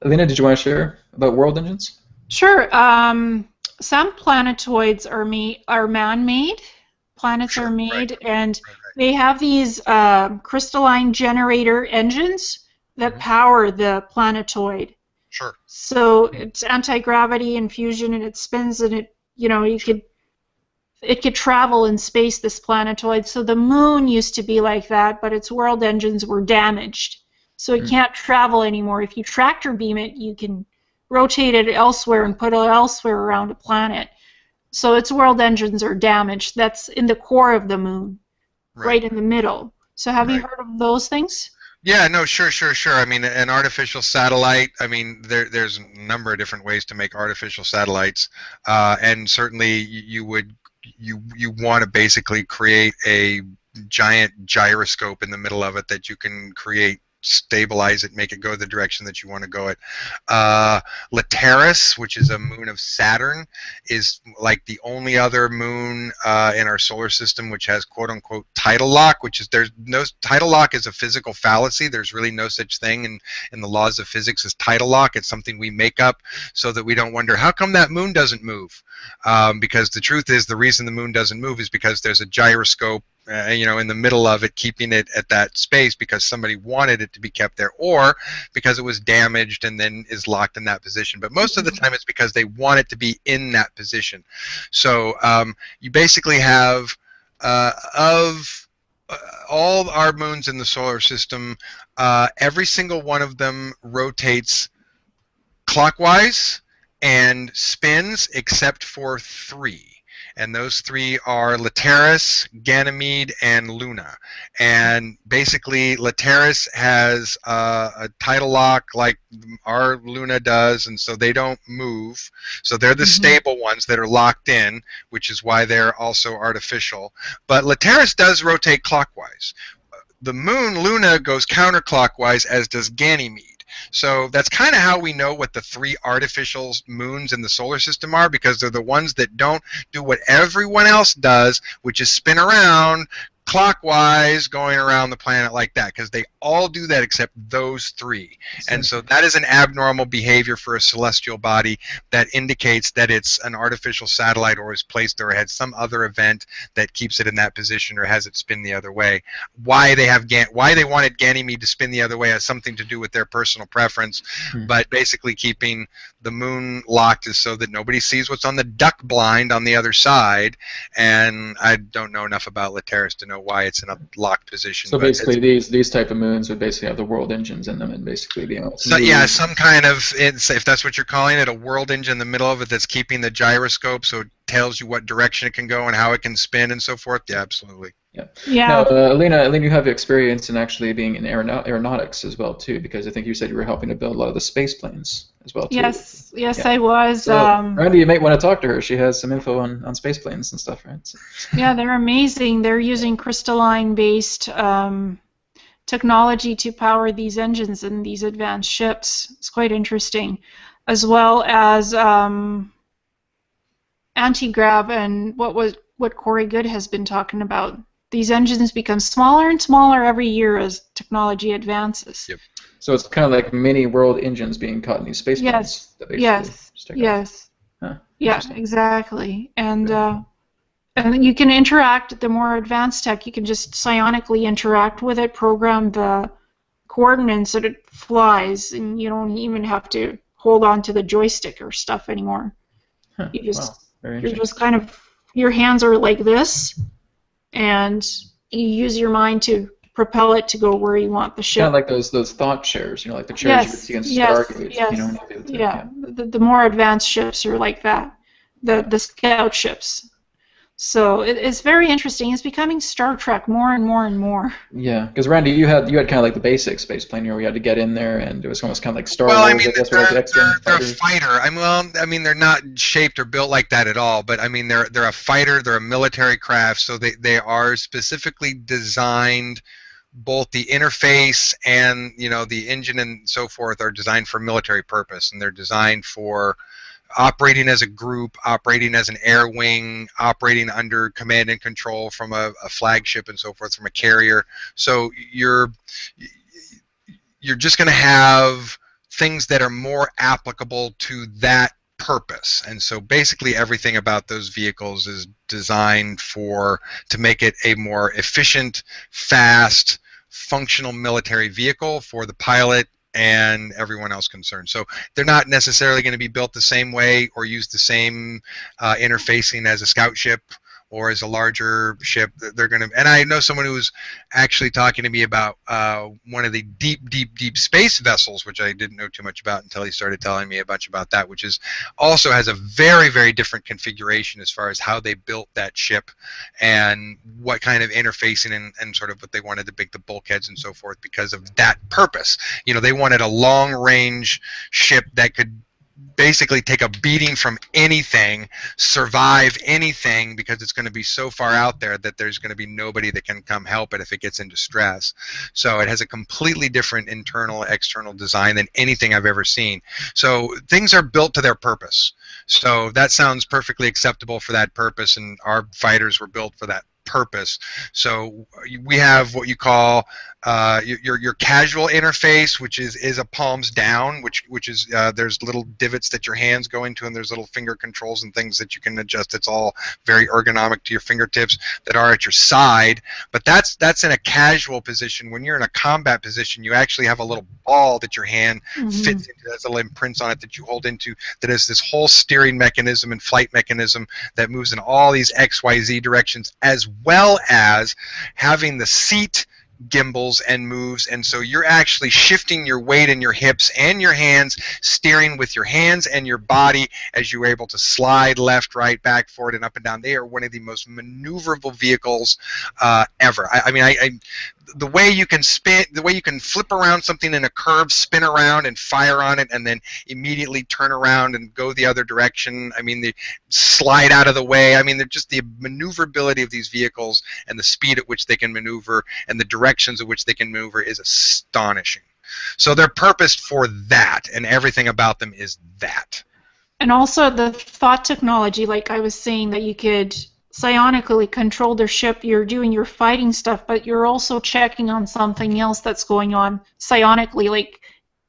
Elena, did you want to share about world engines?
Sure. Some planetoids are man-made. Planets are made, and they have these crystalline generator engines that power the planetoid.
Sure.
So it's anti-gravity and fusion, and it spins, and it could travel in space, this planetoid. So the moon used to be like that, but its world engines were damaged, so it can't travel anymore. If you tractor beam it, you can rotate it elsewhere and put it elsewhere around a planet. So its world engines are damaged. That's in the core of the moon, right in the middle. So have you
Right.
heard of those things?
Yeah, no, sure. I mean, an artificial satellite. I mean, there's a number of different ways to make artificial satellites, and certainly you want to basically create a giant gyroscope in the middle of it that you can create, stabilize it, make it go the direction that you want to go it. Lateris, which is a moon of Saturn, is like the only other moon in our solar system which has quote unquote tidal lock, which is there's no tidal lock is a physical fallacy. There's really no such thing in the laws of physics as tidal lock. It's something we make up so that we don't wonder how come that moon doesn't move. Because the truth is the reason the moon doesn't move is because there's a gyroscope in the middle of it, keeping it at that space because somebody wanted it to be kept there, or because it was damaged and then is locked in that position. But most of the time, it's because they want it to be in that position. So you basically have of all our moons in the solar system, every single one of them rotates clockwise and spins except for 3. And those 3 are Lateris, Ganymede, and Luna. And basically, Lateris has a tidal lock like our Luna does, and so they don't move. So they're the stable ones that are locked in, which is why they're also artificial. But Lateris does rotate clockwise. The moon, Luna, goes counterclockwise, as does Ganymede. So that's kind of how we know what the 3 artificial moons in the solar system are, because they're the ones that don't do what everyone else does, which is spin around clockwise going around the planet like that, because they all do that except those 3. And so that is an abnormal behavior for a celestial body that indicates that it's an artificial satellite or is placed or had some other event that keeps it in that position or has it spin the other way. Why they wanted Ganymede to spin the other way has something to do with their personal preference, but basically keeping the moon locked is so that nobody sees what's on the duck blind on the other side. And I don't know enough about Lateris to know why it's in a locked position.
So basically, these type of moons would basically have the world engines in them, and basically be able to
so yeah, some kind of, if that's what you're calling it, a world engine in the middle of it that's keeping the gyroscope, so it tells you what direction it can go and how it can spin and so forth. Yeah, absolutely.
Yeah.
Now, Elena, you have experience in actually being in aeronautics as well too, because I think you said you were helping to build a lot of the space planes as well too.
Yes, I was.
So, Randy, you might want to talk to her. She has some info on space planes and stuff, right? So.
Yeah, they're amazing. They're using crystalline-based technology to power these engines in these advanced ships. It's quite interesting, as well as anti-grav and what Corey Good has been talking about. These engines become smaller and smaller every year as technology advances.
Yep.
So it's kind of like mini world engines being caught in these space planes.
Yes. Yeah, exactly. And you can interact. The more advanced tech, you can just psionically interact with it, program the coordinates that it flies, and you don't even have to hold on to the joystick or stuff anymore. You just you're just kind of, your hands are like this, and you use your mind to propel it to go where you want the ship.
Kind of like those thought chairs, like the chairs you would see in Stargate.
The more advanced ships are like that, the scout ships. So it's very interesting. It's becoming Star Trek more and more and more.
Yeah, because Randy, you had kind of like the basic space plane where you had to get in there, and it was almost kind of like Star Wars.
Well, I mean,
they're
a fighter. I mean, they're not shaped or built like that at all. But I mean, they're a fighter. They're a military craft. So they are specifically designed. Both the interface and the engine and so forth are designed for military purpose, and they're designed for operating as a group, operating as an air wing, operating under command and control from a flagship and so forth, from a carrier. So you're just going to have things that are more applicable to that purpose. And so basically everything about those vehicles is designed to make it a more efficient, fast, functional military vehicle for the pilot and everyone else concerned. So they're not necessarily going to be built the same way or use the same interfacing as a scout ship or as a larger ship, they're going to. And I know someone who was actually talking to me about one of the deep space vessels, which I didn't know too much about until he started telling me a bunch about that, which is also has a very different configuration as far as how they built that ship and what kind of interfacing and sort of what they wanted to make the bulkheads and so forth because of that purpose. You know, they wanted a long range ship that could basically take a beating from anything, survive anything, because it's going to be so far out there that there's going to be nobody that can come help it if it gets in distress. So it has a completely different internal, external design than anything I've ever seen. So things are built to their purpose. So that sounds perfectly acceptable for that purpose, and our fighters were built for that purpose. So we have what you call your casual interface, which is a palms down, which is there's little divots that your hands go into, and there's little finger controls and things that you can adjust. It's all very ergonomic to your fingertips that are at your side. But that's in a casual position. When you're in a combat position, you actually have a little ball that your hand fits into. There's little imprints on it that you hold into. That is this whole steering mechanism and flight mechanism that moves in all these XYZ directions, as well as having the seat gimbals and moves, and so you're actually shifting your weight in your hips and your hands, steering with your hands and your body as you're able to slide left, right, back, forward, and up and down. They are one of the most maneuverable vehicles ever. I mean, the way you can spin, the way you can flip around something in a curve, spin around and fire on it, and then immediately turn around and go the other direction. I mean, they slide out of the way. I mean, they're just the maneuverability of these vehicles and the speed at which they can maneuver and the directions at which they can maneuver is astonishing. So they're purposed for that, and everything about them is that.
And also the thought technology, like I was saying, that you could psionically control their ship. You're doing your fighting stuff, but you're also checking on something else that's going on psionically, like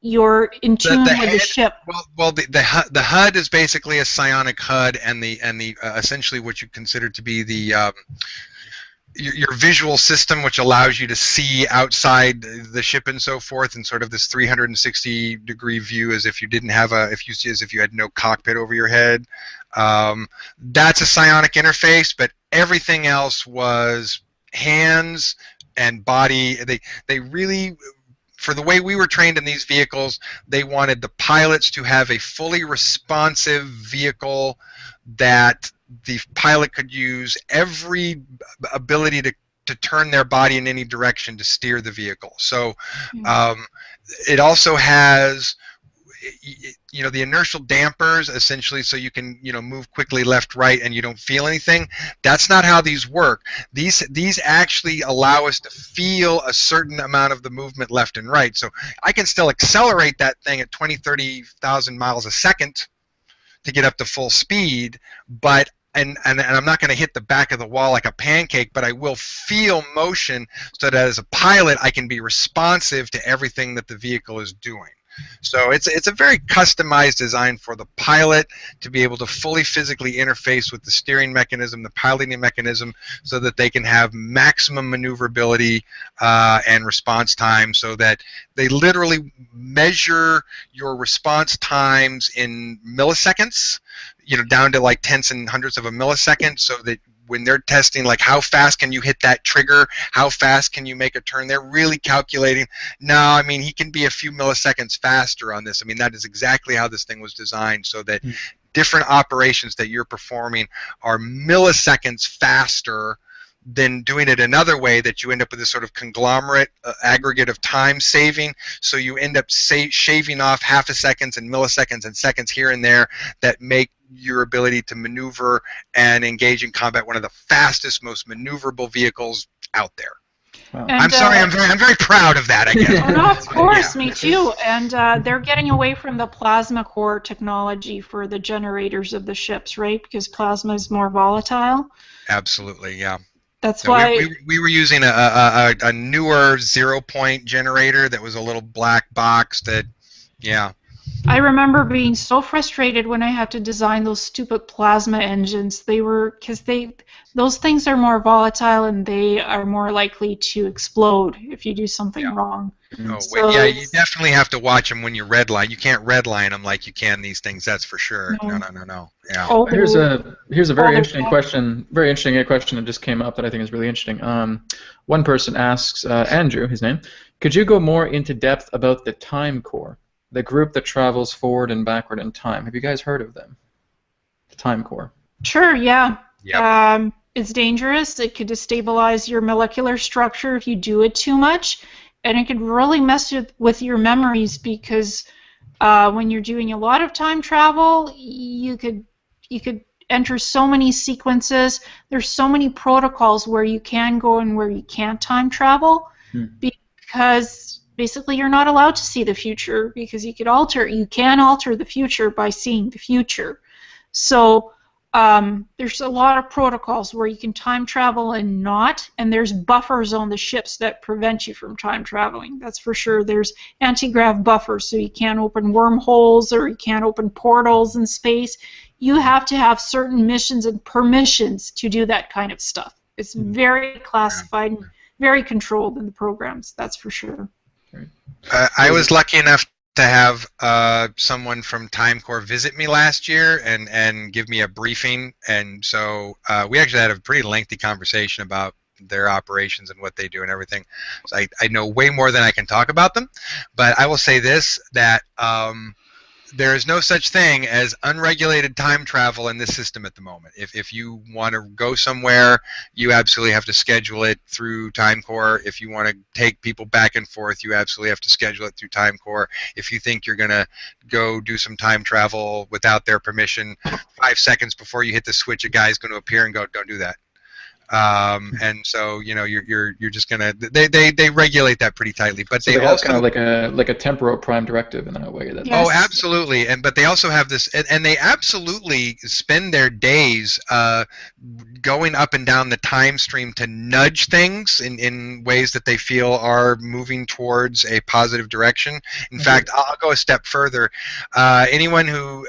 you're in tune with the ship.
Well, the HUD is basically a psionic HUD, and the essentially what you consider to be the your visual system, which allows you to see outside the ship and so forth, and sort of this 360-degree view, as if you didn't have as if you had no cockpit over your head. That's a psionic interface, but everything else was hands and body. They really, for the way we were trained in these vehicles, they wanted the pilots to have a fully responsive vehicle that the pilot could use every ability to turn their body in any direction to steer the vehicle. So it also has, you know, the inertial dampers, essentially, so you can, you know, move quickly left, right, and you don't feel anything. That's not how these work. These actually allow us to feel a certain amount of the movement left and right. So I can still accelerate that thing at 20, 30,000 miles a second to get up to full speed, but and I'm not going to hit the back of the wall like a pancake, but I will feel motion so that as a pilot I can be responsive to everything that the vehicle is doing. So it's a very customized design for the pilot to be able to fully physically interface with the steering mechanism, the piloting mechanism, so that they can have maximum maneuverability and response time, so that they literally measure your response times in milliseconds, you know, down to like tenths and hundredths of a millisecond, so that when they're testing, like, how fast can you hit that trigger, how fast can you make a turn, they're really calculating. No, I mean, he can be a few milliseconds faster on this. I mean, that is exactly how this thing was designed, so that different operations that you're performing are milliseconds faster than doing it another way, that you end up with this sort of conglomerate aggregate of time saving. So you end up shaving off half a seconds and milliseconds and seconds here and there that make your ability to maneuver and engage in combat one of the fastest, most maneuverable vehicles out there.
Wow.
And,
I'm sorry, I'm very proud of that, I guess.
Oh, no, of course,
Yeah.
me too. And they're getting away from the plasma core technology for the generators of the ships, right? Because plasma is more volatile.
Absolutely, yeah.
That's
So
why
we were using a newer 0-point generator that was a little black box that, yeah.
I remember being so frustrated when I had to design those stupid plasma engines. Because those things are more volatile and they are more likely to explode if you do something wrong.
Oh, wait,
So
yeah, you
it's
definitely have to watch them when you redline. You can't redline them like you can these things. That's for sure. No,
no.
no, no, no. Yeah.
Oh,
Here's a
oh,
very
they're
interesting question. Very interesting question that just came up that I think is really interesting. One person asks, Andrew, his name, could you go more into depth about the Time Core, the group that travels forward and backward in time? Have you guys heard of them? The Time Core.
Sure, yeah.
Yep.
It's dangerous. It could destabilize your molecular structure if you do it too much, and it could really mess with your memories because when you're doing a lot of time travel, you could enter so many sequences. There's so many protocols where you can go and where you can't time travel because basically you're not allowed to see the future because you can alter the future by seeing the future. So there's a lot of protocols where you can time travel and not, and there's buffers on the ships that prevent you from time traveling. That's for sure. There's anti-grav buffers, so you can't open wormholes or you can't open portals in space. You have to have certain missions and permissions to do that kind of stuff. It's very classified and very controlled in the programs, that's for sure.
I was lucky enough to have someone from TimeCore visit me last year and give me a briefing, and so we actually had a pretty lengthy conversation about their operations and what they do and everything. So I know way more than I can talk about them, but I will say this, that there is no such thing as unregulated time travel in this system at the moment. If you want to go somewhere, you absolutely have to schedule it through TimeCore. If you want to take people back and forth, you absolutely have to schedule it through TimeCore. If you think you're going to go do some time travel without their permission, 5 seconds before you hit the switch, a guy's going to appear and go, "Don't do that." And so you're just gonna they regulate that pretty tightly, but
so
they
have
also
kind of like a temporal prime directive in that way. That
Yes.
Oh, absolutely, but they also have this, and they absolutely spend their days going up and down the time stream to nudge things in ways that they feel are moving towards a positive direction. In fact, I'll go a step further. Anyone who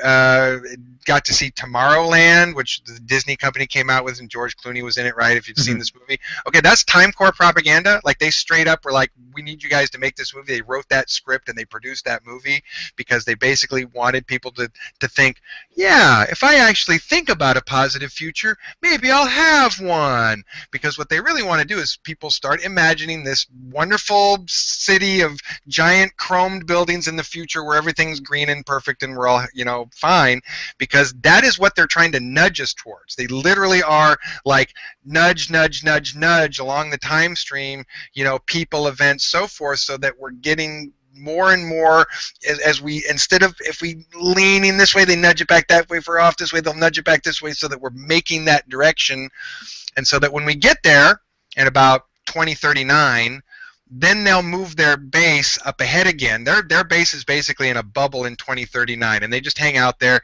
got to see Tomorrowland, which the Disney company came out with, and George Clooney was in it, right? If you've seen this movie, okay, that's TimeCore propaganda. Like, they straight up were like, "We need you guys to make this movie." They wrote that script and they produced that movie because they basically wanted people to think, yeah, if I actually think about a positive future, maybe I'll have one. Because what they really want to do is people start imagining this wonderful city of giant chromed buildings in the future where everything's green and perfect and we're all, fine, because that is what they're trying to nudge us towards. They literally are like nudge, nudge, nudge, nudge along the time stream, people, events, so forth, so that we're getting more and more as we, instead of, if we leaning this way, they nudge it back that way. If we're off this way, they'll nudge it back this way, so that we're making that direction. And so that when we get there in about 2039, then they'll move their base up ahead again. Their base is basically in a bubble in 2039, and they just hang out there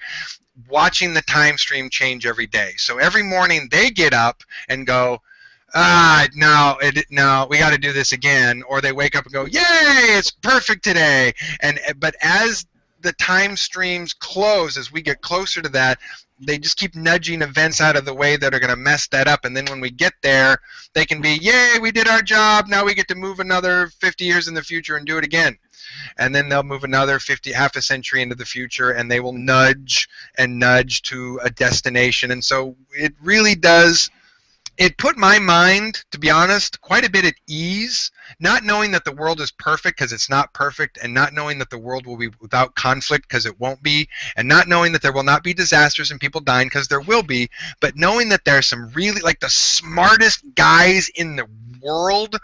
watching the time stream change every day. So every morning they get up and go, no, we got to do this again. Or they wake up and go, yay, it's perfect today. But as the time streams close, as we get closer to that, they just keep nudging events out of the way that are going to mess that up. And then when we get there, they can be, yay, we did our job. Now we get to move another 50 years in the future and do it again. And then they'll move another half a century into the future, and they will nudge and nudge to a destination. And so it really does. It put my mind, to be honest, quite a bit at ease, not knowing that the world is perfect, because it's not perfect, and not knowing that the world will be without conflict, because it won't be, and not knowing that there will not be disasters and people dying, because there will be, but knowing that there are some really, like, the smartest guys in the world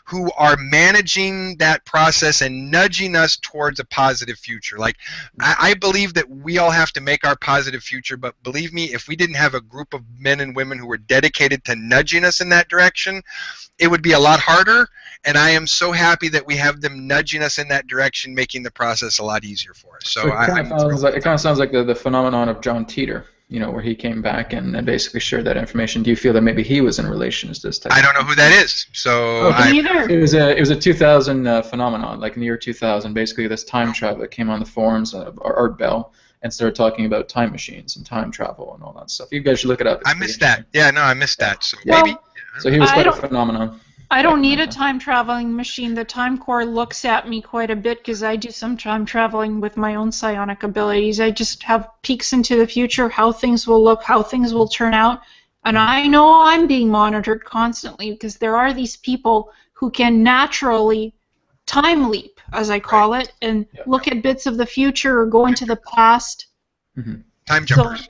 who are managing that process and nudging us towards a positive future. Like, I believe that we all have to make our positive future, but believe me, if we didn't have a group of men and women who were dedicated to nudging us in that direction, it would be a lot harder. And I am so happy that we have them nudging us in that direction, making the process a lot easier for us. So
it kind of sounds like the phenomenon of John Teeter. where he came back and basically shared that information. Do you feel that maybe he was in relation to this type?
I don't know who that is, so
Neither.
It was a 2000 phenomenon, like in the year 2000. Basically, this time traveler came on the forums of Art Bell and started talking about time machines and time travel and all that stuff. You guys should look it up.
I missed that. Yeah, no, I missed that. So
Yeah.
maybe.
So he was quite a phenomenon.
I don't need a time traveling machine. The Time Core looks at me quite a bit because I do some time traveling with my own psionic abilities. I just have peeks into the future, how things will look, how things will turn out. And I know I'm being monitored constantly because there are these people who can naturally time leap, as I call it, and look at bits of the future or go into the past.
Mm-hmm.
Time jumpers,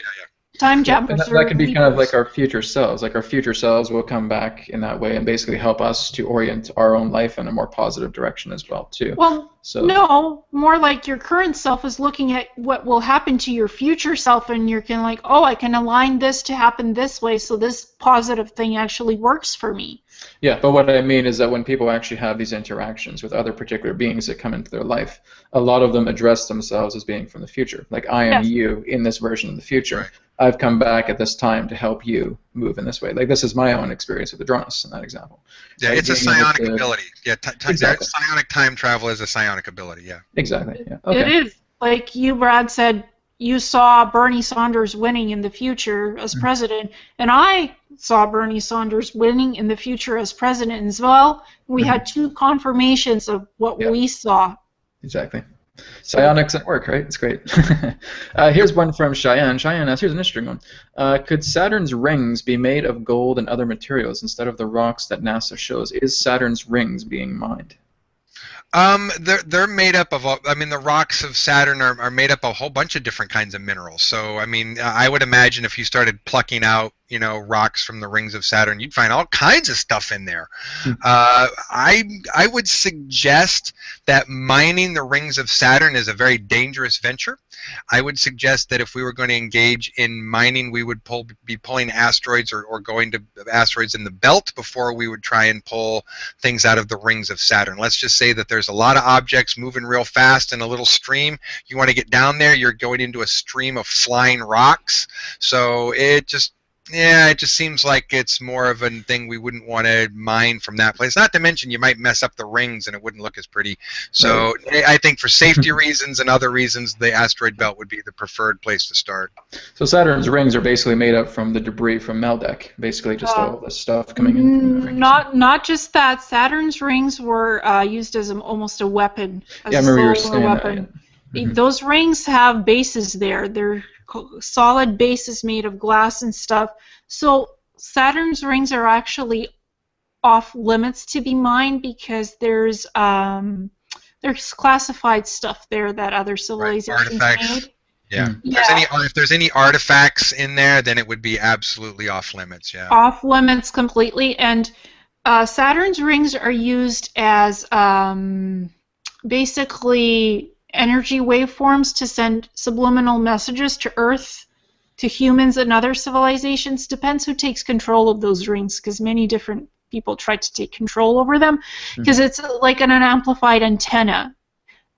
Time jumpers.
That could be kind of like our future selves. Like our future selves will come back in that way and basically help us to orient our own life in a more positive direction as well, too.
Well, no, more like your current self is looking at what will happen to your future self, and you're kind of like, oh, I can align this to happen this way, so this positive thing actually works for me.
Yeah, but what I mean is that when people actually have these interactions with other particular beings that come into their life, a lot of them address themselves as being from the future. Like, I am you in this version of the future.
Right.
I've come back at this time to help you move in this way. Like, this is my own experience with Adronis in that example.
Yeah,
Like
it's a psionic ability. Yeah,
exactly.
Psionic time travel is a psionic ability, yeah.
Exactly, yeah. Okay.
It is. Like you, Brad, said, you saw Bernie Sanders winning in the future as president, and I saw Bernie Sanders winning in the future as president as well. We had two confirmations of what we saw.
Exactly. Psionics at work, right? It's great. Here's one from Cheyenne. Cheyenne asks, here's an interesting one. Could Saturn's rings be made of gold and other materials instead of the rocks that NASA shows? Is Saturn's rings being mined?
They're made up of, the rocks of Saturn are made up of a whole bunch of different kinds of minerals. So, I would imagine if you started plucking out, rocks from the rings of Saturn, you'd find all kinds of stuff in there. I would suggest that mining the rings of Saturn is a very dangerous venture. I would suggest that if we were going to engage in mining, we would be pulling asteroids or going to asteroids in the belt before we would try and pull things out of the rings of Saturn. Let's just say that there's a lot of objects moving real fast in a little stream. You want to get down there, you're going into a stream of flying rocks. So it just seems like it's more of a thing we wouldn't want to mine from that place. Not to mention you might mess up the rings and it wouldn't look as pretty. So I think for safety reasons and other reasons, the asteroid belt would be the preferred place to start.
So Saturn's rings are basically made up from the debris from Meldeck, basically just all this stuff coming in from the rings.
Not just that. Saturn's rings were used as almost a weapon.
I remember you were saying that. Yeah.
Those rings have bases there. They're solid bases made of glass and stuff. So Saturn's rings are actually off limits to be mined because there's classified stuff there that other civilizations made.
Yeah. If there's any artifacts in there, then it would be absolutely off limits. Yeah.
Off limits completely, and Saturn's rings are used as basically energy waveforms to send subliminal messages to Earth, to humans and other civilizations. Depends who takes control of those rings, because many different people try to take control over them, because it's like an amplified antenna.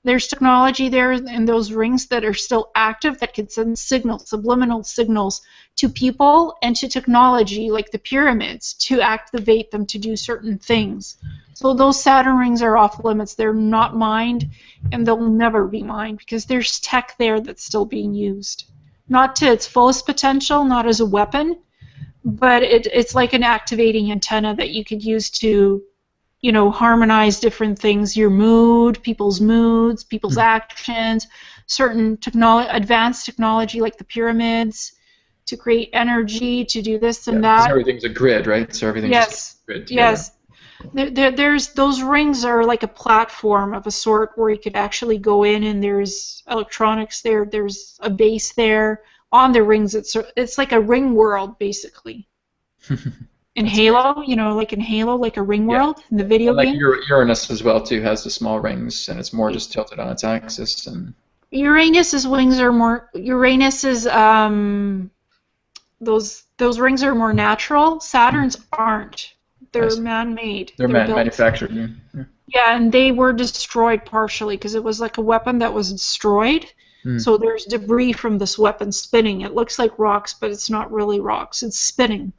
There's technology there in those rings that are still active that can send signals, subliminal signals, to people and to technology like the pyramids to activate them to do certain things. So those Saturn rings are off limits. They're not mined, and they'll never be mined because there's tech there that's still being used. Not to its fullest potential, not as a weapon, but it's like an activating antenna that you could use to, harmonize different things, your mood, people's actions, certain advanced technology like the pyramids, to create energy, to do this and that.
Everything's a grid, right? So everything's just a grid together.
Yes. There's those rings are like a platform of a sort where you could actually go in and there's electronics there, there's a base there. On the rings, it's like a ring world, basically. In Halo, like in Halo, like a ring world in the video game.
Uranus as well too has the small rings, and it's more just tilted on its axis. And
Uranus's wings are more. Uranus's those rings are more natural. Saturn's aren't. They're man-made.
They're manufactured. Yeah.
Yeah, and they were destroyed partially because it was like a weapon that was destroyed. So there's debris from this weapon spinning. It looks like rocks, but it's not really rocks. It's spinning.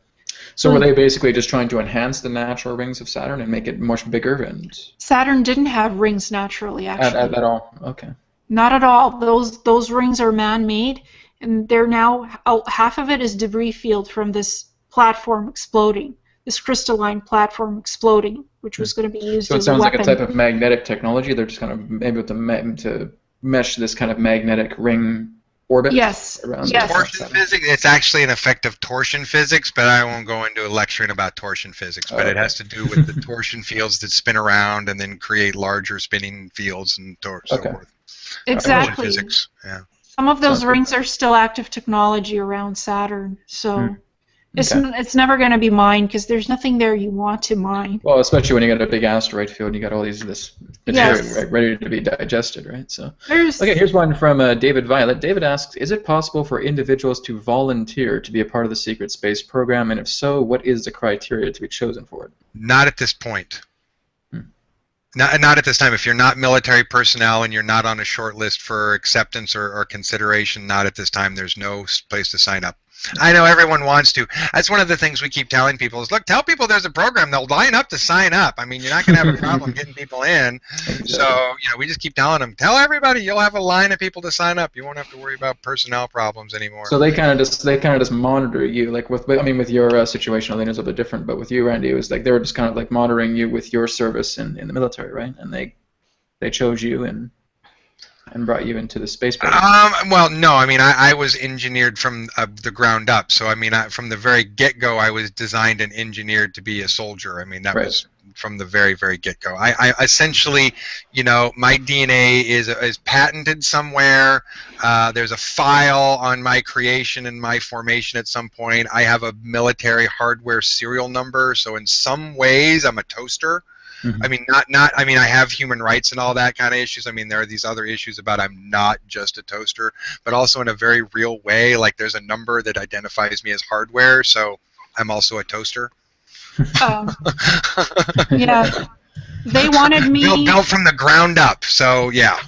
So were they basically just trying to enhance the natural rings of Saturn and make it much bigger? And
Saturn didn't have rings naturally, actually.
at all? Okay.
Not at all. Those rings are man-made, and they're now half of it is debris field from this platform exploding, this crystalline platform exploding, which was going to be used
So it
as a
sounds like
weapon.
a type of magnetic technology. They're just kind of able to mesh this kind of magnetic ring orbit around the
torsion physics. It's actually an effect of torsion physics, but I won't go into lecturing about torsion physics. But it has to do with the torsion fields that spin around and then create larger spinning fields and so forth.
Exactly.
Torsion physics. Yeah.
Some of those rings are still active technology around Saturn, so it's never going to be mined because there's nothing there you want to mine.
Well, especially when you got a big asteroid field and you got all this material ready to be digested, right? So okay, here's one from David Violet. David asks, is it possible for individuals to volunteer to be a part of the secret space program, and if so, what is the criteria to be chosen for it?
Not at this point. Not at this time. If you're not military personnel and you're not on a short list for acceptance or consideration, not at this time. There's no place to sign up. I know everyone wants to. That's one of the things we keep telling people is, look, tell people there's a program. They'll line up to sign up. I mean, you're not going to have a problem getting people in. So, we just keep telling them, tell everybody you'll have a line of people to sign up. You won't have to worry about personnel problems anymore.
So they kind of just monitor you, like with your situation, I think it's a bit different, but with you, Randy, it was like they were just kind of like monitoring you with your service in the military, right? And they chose you and brought you into the space program.
Well, no. I mean, I was engineered from the ground up. So, I mean, from the very get-go, I was designed and engineered to be a soldier. I mean, that was from the very, very get-go. I essentially, my DNA is patented somewhere. There's a file on my creation and my formation at some point. I have a military hardware serial number. So, in some ways, I'm a toaster. I mean, I mean, I have human rights and all that kind of issues. I mean, there are these other issues about I'm not just a toaster, but also in a very real way. Like, there's a number that identifies me as hardware, so I'm also a toaster.
Yeah, they wanted me
built from the ground up. So yeah.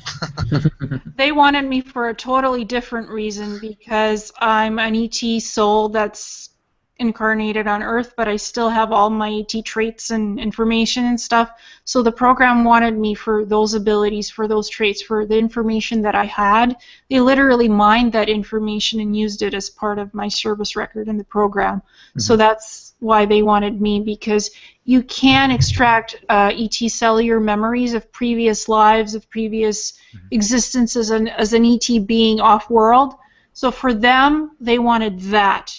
They wanted me for a totally different reason because I'm an ET soul that's incarnated on Earth, but I still have all my ET traits and information and stuff. So the program wanted me for those abilities, for those traits, for the information that I had. They literally mined that information and used it as part of my service record in the program. So that's why they wanted me, because you can extract ET cellular memories of previous lives, of previous existences as an ET being off-world. So for them, they wanted that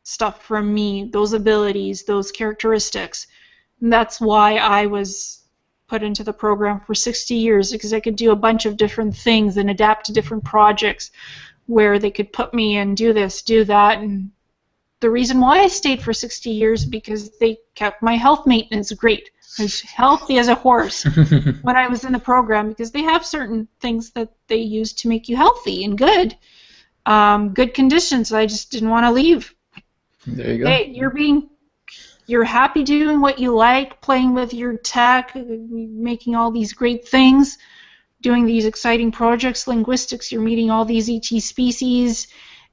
stuff from me, those abilities, those characteristics. And that's why I was put into the program for 60 years, because I could do a bunch of different things and adapt to different projects where they could put me and do this, do that. And the reason why I stayed for 60 years because they kept my health maintenance great. I was healthy as a horse when I was in the program, because they have certain things that they use to make you healthy and good. Good conditions. I just didn't want to leave.
There you go.
Hey, you're happy doing what you like, playing with your tech, making all these great things, doing these exciting projects, linguistics, you're meeting all these ET species.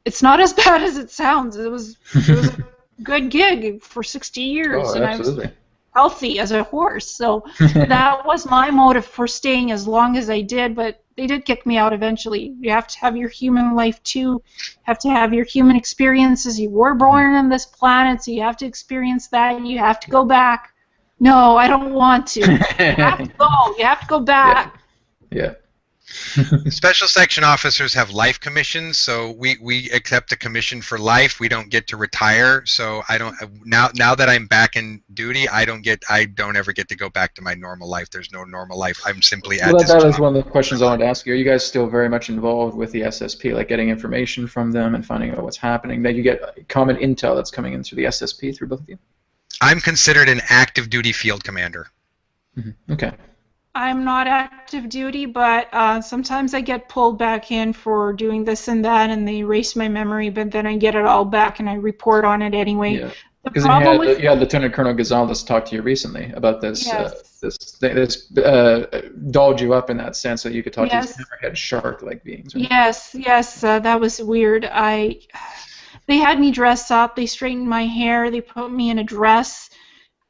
It's not as bad as it sounds. It was a good gig for 60 years, and
absolutely.
I was healthy as a horse. So that was my motive for staying as long as I did, but they did kick me out eventually. You have to have your human life too. You have to have your human experiences. You were born on this planet, so you have to experience that, and you have to go back. No, I don't want to. You have to go. You have to go back.
Yeah.
Special section officers have life commissions, so we accept a commission for life. We don't get to retire. So I don't now that I'm back in duty, I don't ever get to go back to my normal life. There's no normal life. I'm simply at this
That
job.
was one of the questions I wanted to ask you. Are you guys still very much involved with the SSP, like getting information from them and finding out what's happening? That you get common intel that's coming in through the SSP through both of you?
I'm considered an active duty field commander.
Okay.
I'm not active duty, but sometimes I get pulled back in for doing this and that, and they erase my memory, but then I get it all back and I report on it anyway. The
Because
problem with
you had Lieutenant Colonel Gonzalez talk to you recently about this.
yes,
This dolled you up in that sense that you could talk to these
yes,
hammerhead shark-like beings, right?
yes. That was weird. They had me dress up. They straightened my hair. They put me in a dress.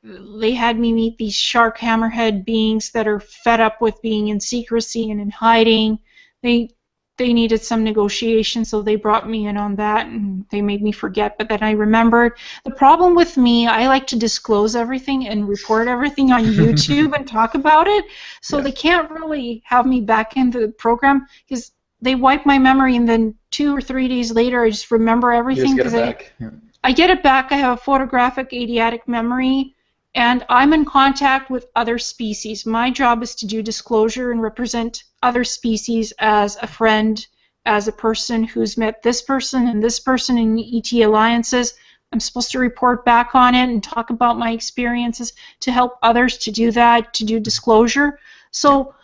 They had me meet these shark hammerhead beings that are fed up with being in secrecy and in hiding. They they needed some negotiation, so they brought me in on that, and they made me forget. But then I remembered. The problem with me, I like to disclose everything and report everything on YouTube and talk about it, so
Yeah.
they can't really have me back into the program because they wipe my memory, and then 2 or 3 days later, I just remember
You just
everything
get it
because
back. Yeah.
I get it back. I have a photographic eidetic memory, and I'm in contact with other species. My job is to do disclosure and represent other species as a friend, as a person who's met this person and this person in ET alliances. I'm supposed to report back on it and talk about my experiences to help others to do that, to do disclosure. So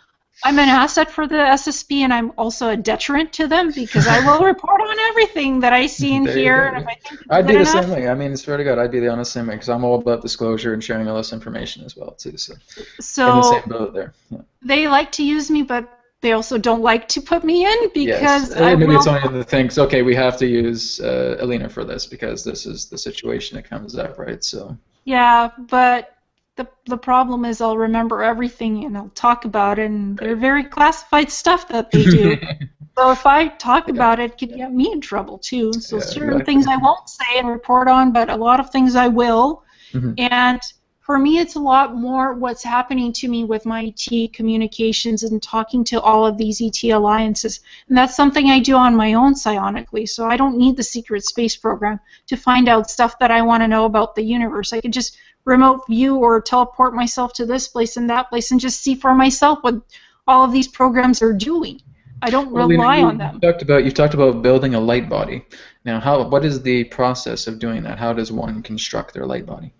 I'm an asset for the SSP, and I'm also a deterrent to them because I will report on everything that I see and
There you
hear,
go.
and if
Yeah.
I think it's
I'd
good
be the
enough.
same way. I mean, swear to God, I'd be the honest same way because I'm all about disclosure and sharing all this information as well too. So in the same
So
boat there. Yeah.
they like to use me, but they also don't like to put me in
Yes,
because I
maybe it's
will.
one of the things. Okay, we have to use Elena for this because this is the situation that comes up, right? So.
Yeah, but the problem is I'll remember everything and I'll talk about it, and they're very classified stuff that they do. So if I talk
Yeah,
about it, it could get me in trouble too. So
yeah,
certain things
exactly.
I won't say and report on, but a lot of things I will.
Hmm.
And for me, it's a lot more what's happening to me with my ET communications and talking to all of these ET alliances. And that's something I do on my own psionically. So I don't need the secret space program to find out stuff that I want to know about the universe. I can just remote view or teleport myself to this place and that place and just see for myself what all of these programs are doing. I don't
Well, Lena,
rely on them.
you've talked about building a light body. Now, what is the process of doing that? How does one construct their light body?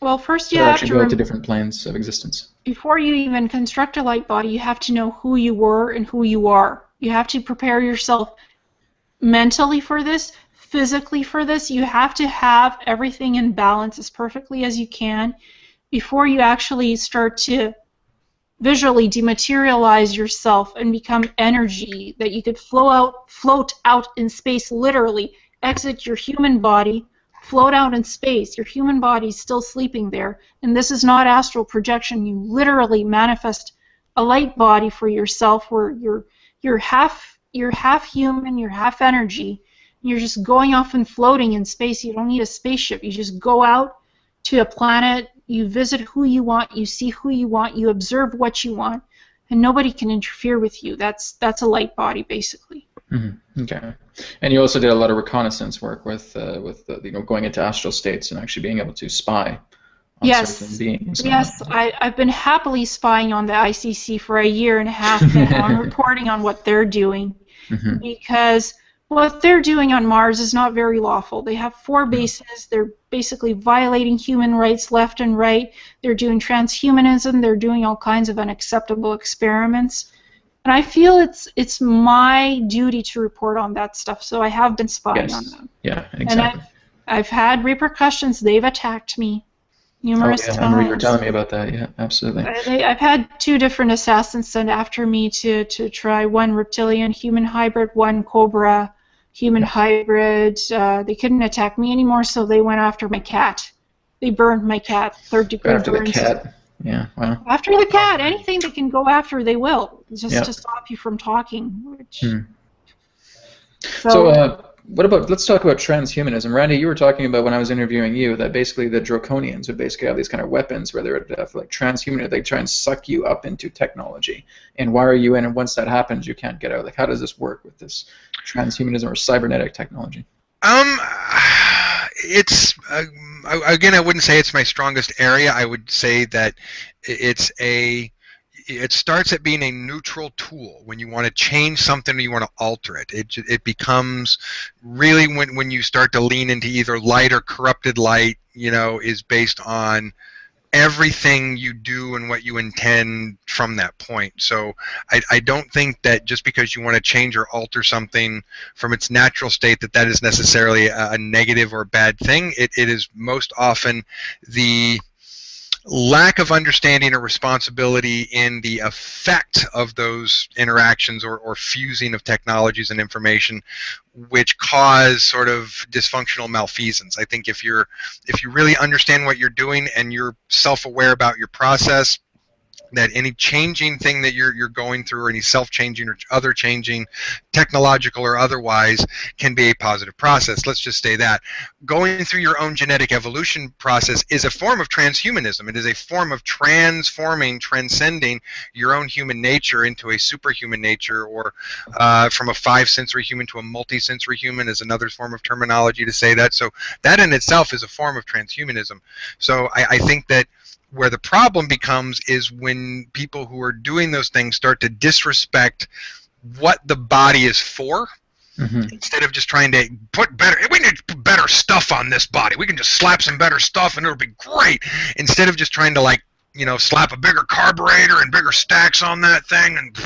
Well, first you
Or
have
actually
to
go to different planes of existence?
before you even construct a light body, you have to know who you were and who you are. You have to prepare yourself mentally for this, physically for this. You have to have everything in balance as perfectly as you can before you actually start to visually dematerialize yourself and become energy that you could float out in space, literally exit your human body, float out in space. Your human body is still sleeping there, and this is not astral projection. You literally manifest a light body for yourself where you're half human, you're half energy. You're just going off and floating in space. You don't need a spaceship. You just go out to a planet, you visit who you want, you see who you want, you observe what you want, and nobody can interfere with you. That's a light body, basically.
Mm-hmm. Okay. And you also did a lot of reconnaissance work with going into astral states and actually being able to spy on certain
Yes,
beings and all
yes,
that.
I've been happily spying on the ICC for a year and a half now and reporting on what they're doing
Mm-hmm.
because what they're doing on Mars is not very lawful. They have 4
No.
bases. They're basically violating human rights left and right. They're doing transhumanism. They're doing all kinds of unacceptable experiments. And I feel it's my duty to report on that stuff, so I have been spying on
Yes.
them.
Yeah,
And
exactly.
I've had repercussions. They've attacked me
Oh
numerous
yeah, I remember you were
times.
telling me about that. Yeah, absolutely.
I've had 2 different assassins sent after me to try one reptilian human hybrid, one cobra human
Yeah.
hybrid. They couldn't attack me anymore, so they went after my cat. They burned my cat, 3rd-degree
After the
burns.
cat. Yeah. Wow.
After the cat, anything they can go after, they will, just
Yeah.
to stop you from talking.
Hmm. So,
So
what about? Let's talk about transhumanism. Randy, you were talking about when I was interviewing you that basically the Draconians would basically have these kind of weapons where they're like transhuman. They try and suck you up into technology and wire you in, and once that happens, you can't get out. Like, how does this work with this transhumanism or cybernetic technology?
Um, it's again, I wouldn't say it's my strongest area. I would say that it starts at being a neutral tool when you want to change something or you want to alter it. It becomes really when you start to lean into either light or corrupted light, is based on everything you do and what you intend from that point. So I don't think that just because you want to change or alter something from its natural state that is necessarily a negative or bad thing. It is most often the lack of understanding or responsibility in the effect of those interactions or fusing of technologies and information, which cause sort of dysfunctional malfeasance. I think if you really understand what you're doing and you're self-aware about your process, that any changing thing that you're going through, or any self-changing or other changing, technological or otherwise, can be a positive process. Let's just say that. Going through your own genetic evolution process is a form of transhumanism. It is a form of transcending your own human nature into a superhuman nature, or from a 5-sensory human to a multi-sensory human is another form of terminology to say that. So that in itself is a form of transhumanism. So I think that where the problem becomes is when people who are doing those things start to disrespect what the body is for, instead of just trying to we need to put better stuff on this body. We can just slap some better stuff and it'll be great. Instead of just trying to slap a bigger carburetor and bigger stacks on that thing and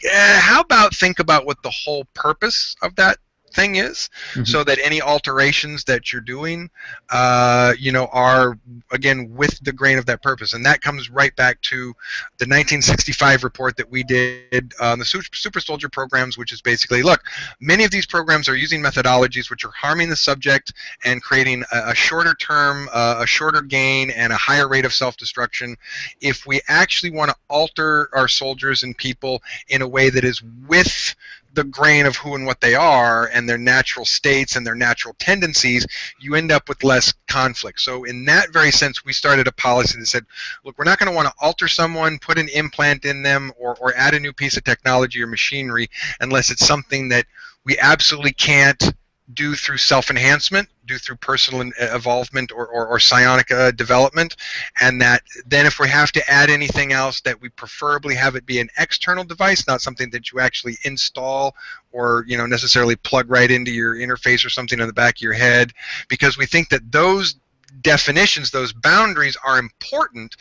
how about think about what the whole purpose of that thing is, so that any alterations that you're doing are again with the grain of that purpose. And that comes right back to the 1965 report that we did on the super soldier programs, which is basically, look, many of these programs are using methodologies which are harming the subject and creating a shorter term, a shorter gain, and a higher rate of self-destruction. If we actually want to alter our soldiers and people in a way that is with the grain of who and what they are and their natural states and their natural tendencies, you end up with less conflict. So in that very sense, we started a policy that said, look, we're not going to want to alter someone, put an implant in them, or add a new piece of technology or machinery unless it's something that we absolutely can't do through self-enhancement, do through personal evolvement or psionic development, and that then if we have to add anything else, that we preferably have it be an external device, not something that you actually install or necessarily plug right into your interface or something on the back of your head, because we think that those definitions, those boundaries are important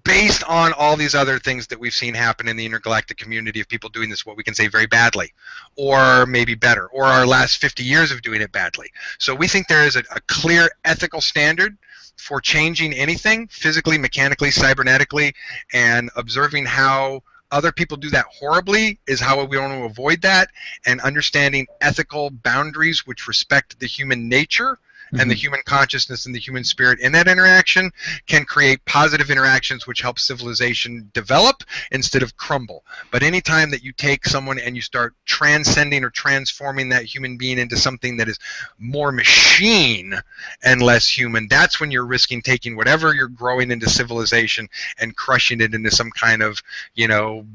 based on all these other things that we've seen happen in the intergalactic community of people doing this, what we can say, very badly, or maybe better, or our last 50 years of doing it badly. So we think there is a clear ethical standard for changing anything, physically, mechanically, cybernetically, and observing how other people do that horribly is how we want to avoid that, and understanding ethical boundaries which respect the human nature and the human consciousness and the human spirit in that interaction can create positive interactions which help civilization develop instead of crumble. But anytime that you take someone and you start transcending or transforming that human being into something that is more machine and less human, that's when you're risking taking whatever you're growing into civilization and crushing it into some kind of,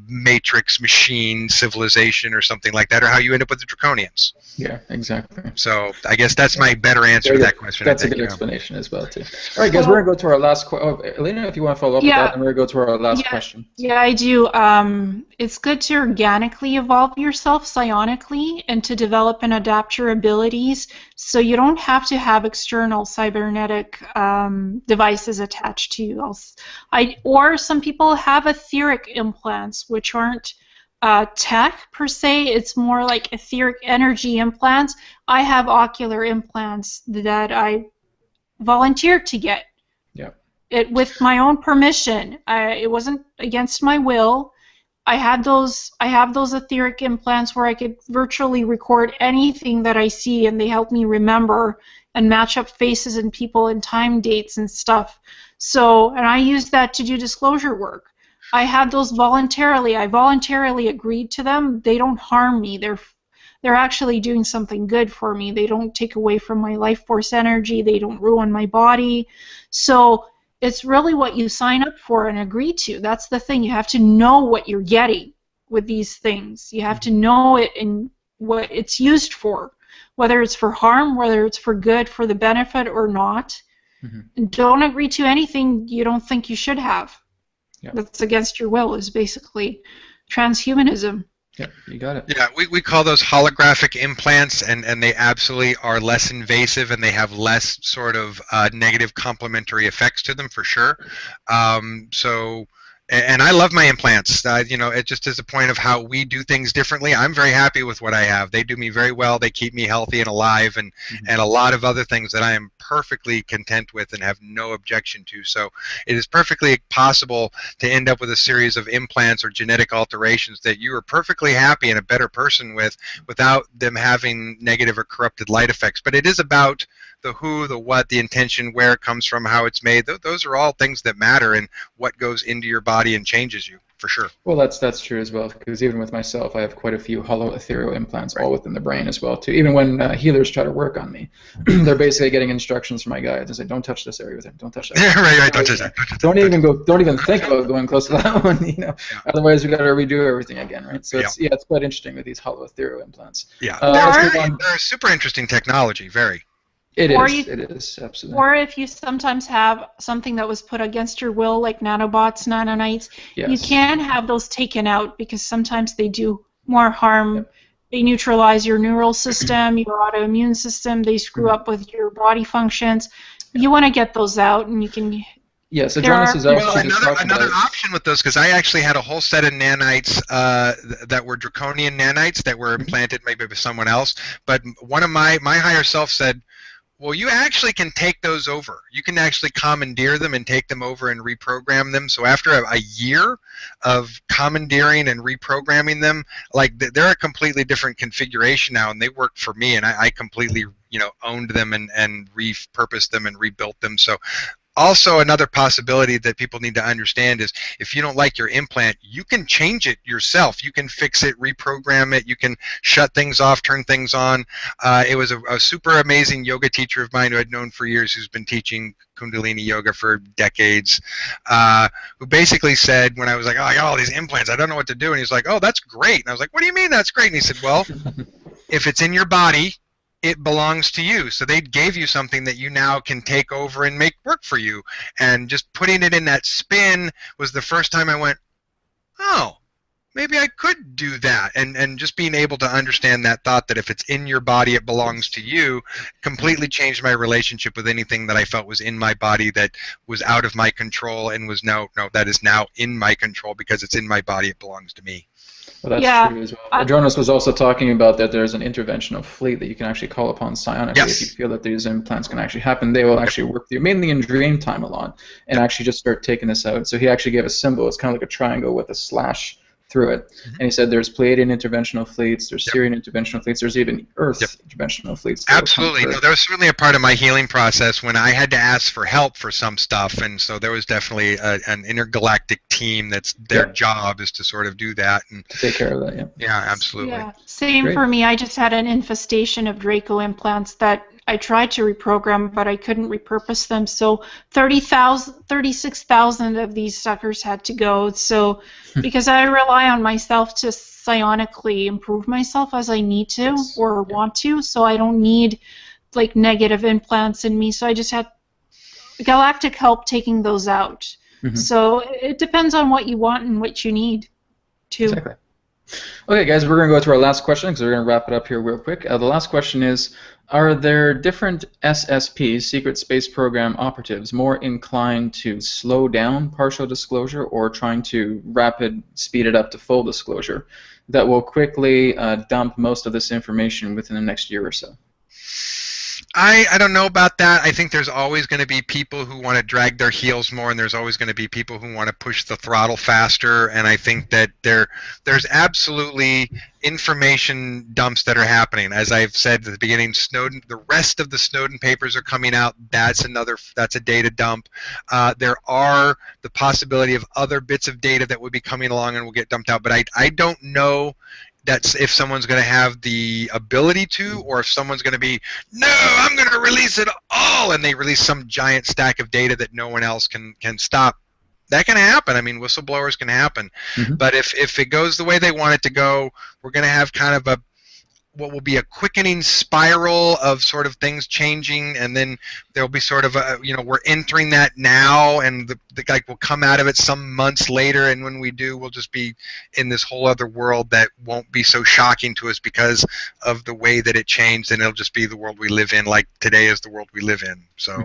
matrix machine civilization or something like that, or how you end up with the Draconians.
Yeah, exactly.
So I guess that's my better answer to that question.
That's a good explanation as well, too. All right, guys, we're going to go to our last question. Elena, if you want to follow up with that, then we're going to go to our last question.
Yeah, I do. It's good to organically evolve yourself psionically and to develop and adapt your abilities, so you don't have to have external cybernetic devices attached to you. Or some people have etheric implants, which aren't tech per se. It's more like etheric energy implants. I have ocular implants that I volunteered to get.
Yeah.
It with my own permission. It wasn't against my will. I have those etheric implants where I could virtually record anything that I see, and they help me remember and match up faces and people and time dates and stuff. So, and I use that to do disclosure work. I had those voluntarily. I voluntarily agreed to them. They don't harm me. They're actually doing something good for me. They don't take away from my life force energy. They don't ruin my body. So it's really what you sign up for and agree to. That's the thing. You have to know what you're getting with these things. You have to know it and what it's used for, whether it's for harm, whether it's for good, for the benefit or not. And don't agree to anything you don't think you should have.
Yeah.
That's against your will is basically transhumanism.
Yep, you got it.
Yeah, we call those holographic implants, and they absolutely are less invasive, and they have less sort of negative complementary effects to them for sure. So, and I love my implants. You know, it just is a point of how we do things differently. I'm very happy with what I have. They do me very well. They keep me healthy and alive, and a lot of other things that I am perfectly content with and have no objection to. So it is perfectly possible to end up with a series of implants or genetic alterations that you are perfectly happy and a better person with without them having negative or corrupted light effects. But it is about the who, the what, the intention, where it comes from, how it's made. Those are all things that matter, and what goes into your body and changes you, for sure.
Well, that's true as well, because even with myself, I have quite a few hollow ethereal implants, all within the brain as well, too. Even when healers try to work on me, they're basically getting instructions from my guides and say, "Don't touch this area with him. Don't touch that."
Yeah, right. Don't touch that.
Don't even think about going close to that one. You know, otherwise we got to redo everything again, right? So it's quite interesting with these hollow ethereal implants.
Yeah,
Or
they're super interesting technology. Very.
It is absolutely.
Or if you sometimes have something that was put against your will, like nanobots, nanonites, you can have those taken out because sometimes they do more harm. Yep. They neutralize your neural system, your autoimmune system. They screw up with your body functions. You want to get those out, and you can.
Yeah, so Jonas is actually
another option with those, because I actually had a whole set of nanites that were draconian nanites that were implanted maybe by someone else. But one of my higher self said, well, you actually can take those over. You can actually commandeer them and take them over and reprogram them. So after a year of commandeering and reprogramming them, like they're a completely different configuration now, and they work for me, and I completely, you know, owned them and repurposed them and rebuilt them. So also, another possibility that people need to understand is if you don't like your implant, you can change it yourself. You can fix it, reprogram it. You can shut things off, turn things on. It was a super amazing yoga teacher of mine who I'd known for years, who's been teaching Kundalini yoga for decades, who basically said, when I was like, oh, I got all these implants, I don't know what to do. And he's like, oh, that's great. And I was like, what do you mean that's great? And he said, well, if it's in your body, it belongs to you. So they gave you something that you now can take over and make work for you. And just putting it in that spin was the first time I went, oh, maybe I could do that. And just being able to understand that thought that if it's in your body, it belongs to you, completely changed my relationship with anything that I felt was in my body that was out of my control and was no, that is now in my control because it's in my body, it belongs to me.
Well, that's true as well. Jonas was also talking about that there's an interventional fleet that you can actually call upon psionically if you feel that these implants can actually happen. They will actually work with you, mainly in dream time a lot, and actually just start taking this out. So he actually gave a symbol. It's kind of like a triangle with a slash through it. And he said there's Pleiadian interventional fleets, there's Sirian interventional fleets, there's even Earth interventional fleets.
Absolutely. No, that was certainly a part of my healing process when I had to ask for help for some stuff, and so there was definitely an intergalactic team that's their job is to sort of do that and
take care of that.
Yeah, absolutely.
Yeah. Same for me. I just had an infestation of Draco implants that I tried to reprogram, but I couldn't repurpose them. So 36,000 of these suckers had to go. So because I rely on myself to psionically improve myself as I need to or want to, so I don't need like negative implants in me. So I just had galactic help taking those out. So it depends on what you want and what you need too.
Exactly. Okay, guys, we're going to go to our last question because we're going to wrap it up here real quick. The last question is, are there different SSPs, Secret Space Program operatives, more inclined to slow down partial disclosure or trying to speed it up to full disclosure that will quickly dump most of this information within the next year or so?
I don't know about that. I think there's always going to be people who want to drag their heels more, and there's always going to be people who want to push the throttle faster. And I think that there's absolutely information dumps that are happening. As I've said at the beginning, Snowden, the rest of the Snowden papers are coming out. That's a data dump. There are the possibility of other bits of data that would be coming along and will get dumped out. But I don't know. That's if someone's going to have the ability to, or if someone's going to be, no, I'm going to release it all, and they release some giant stack of data that no one else can stop. That can happen. I mean, whistleblowers can happen. But if it goes the way they want it to go, we're going to have kind of what will be a quickening spiral of sort of things changing, and then there'll be sort of a, we're entering that now, and the guy will come out of it some months later, and when we do, we'll just be in this whole other world that won't be so shocking to us because of the way that it changed, and it'll just be the world we live in, like today is the world we live in. So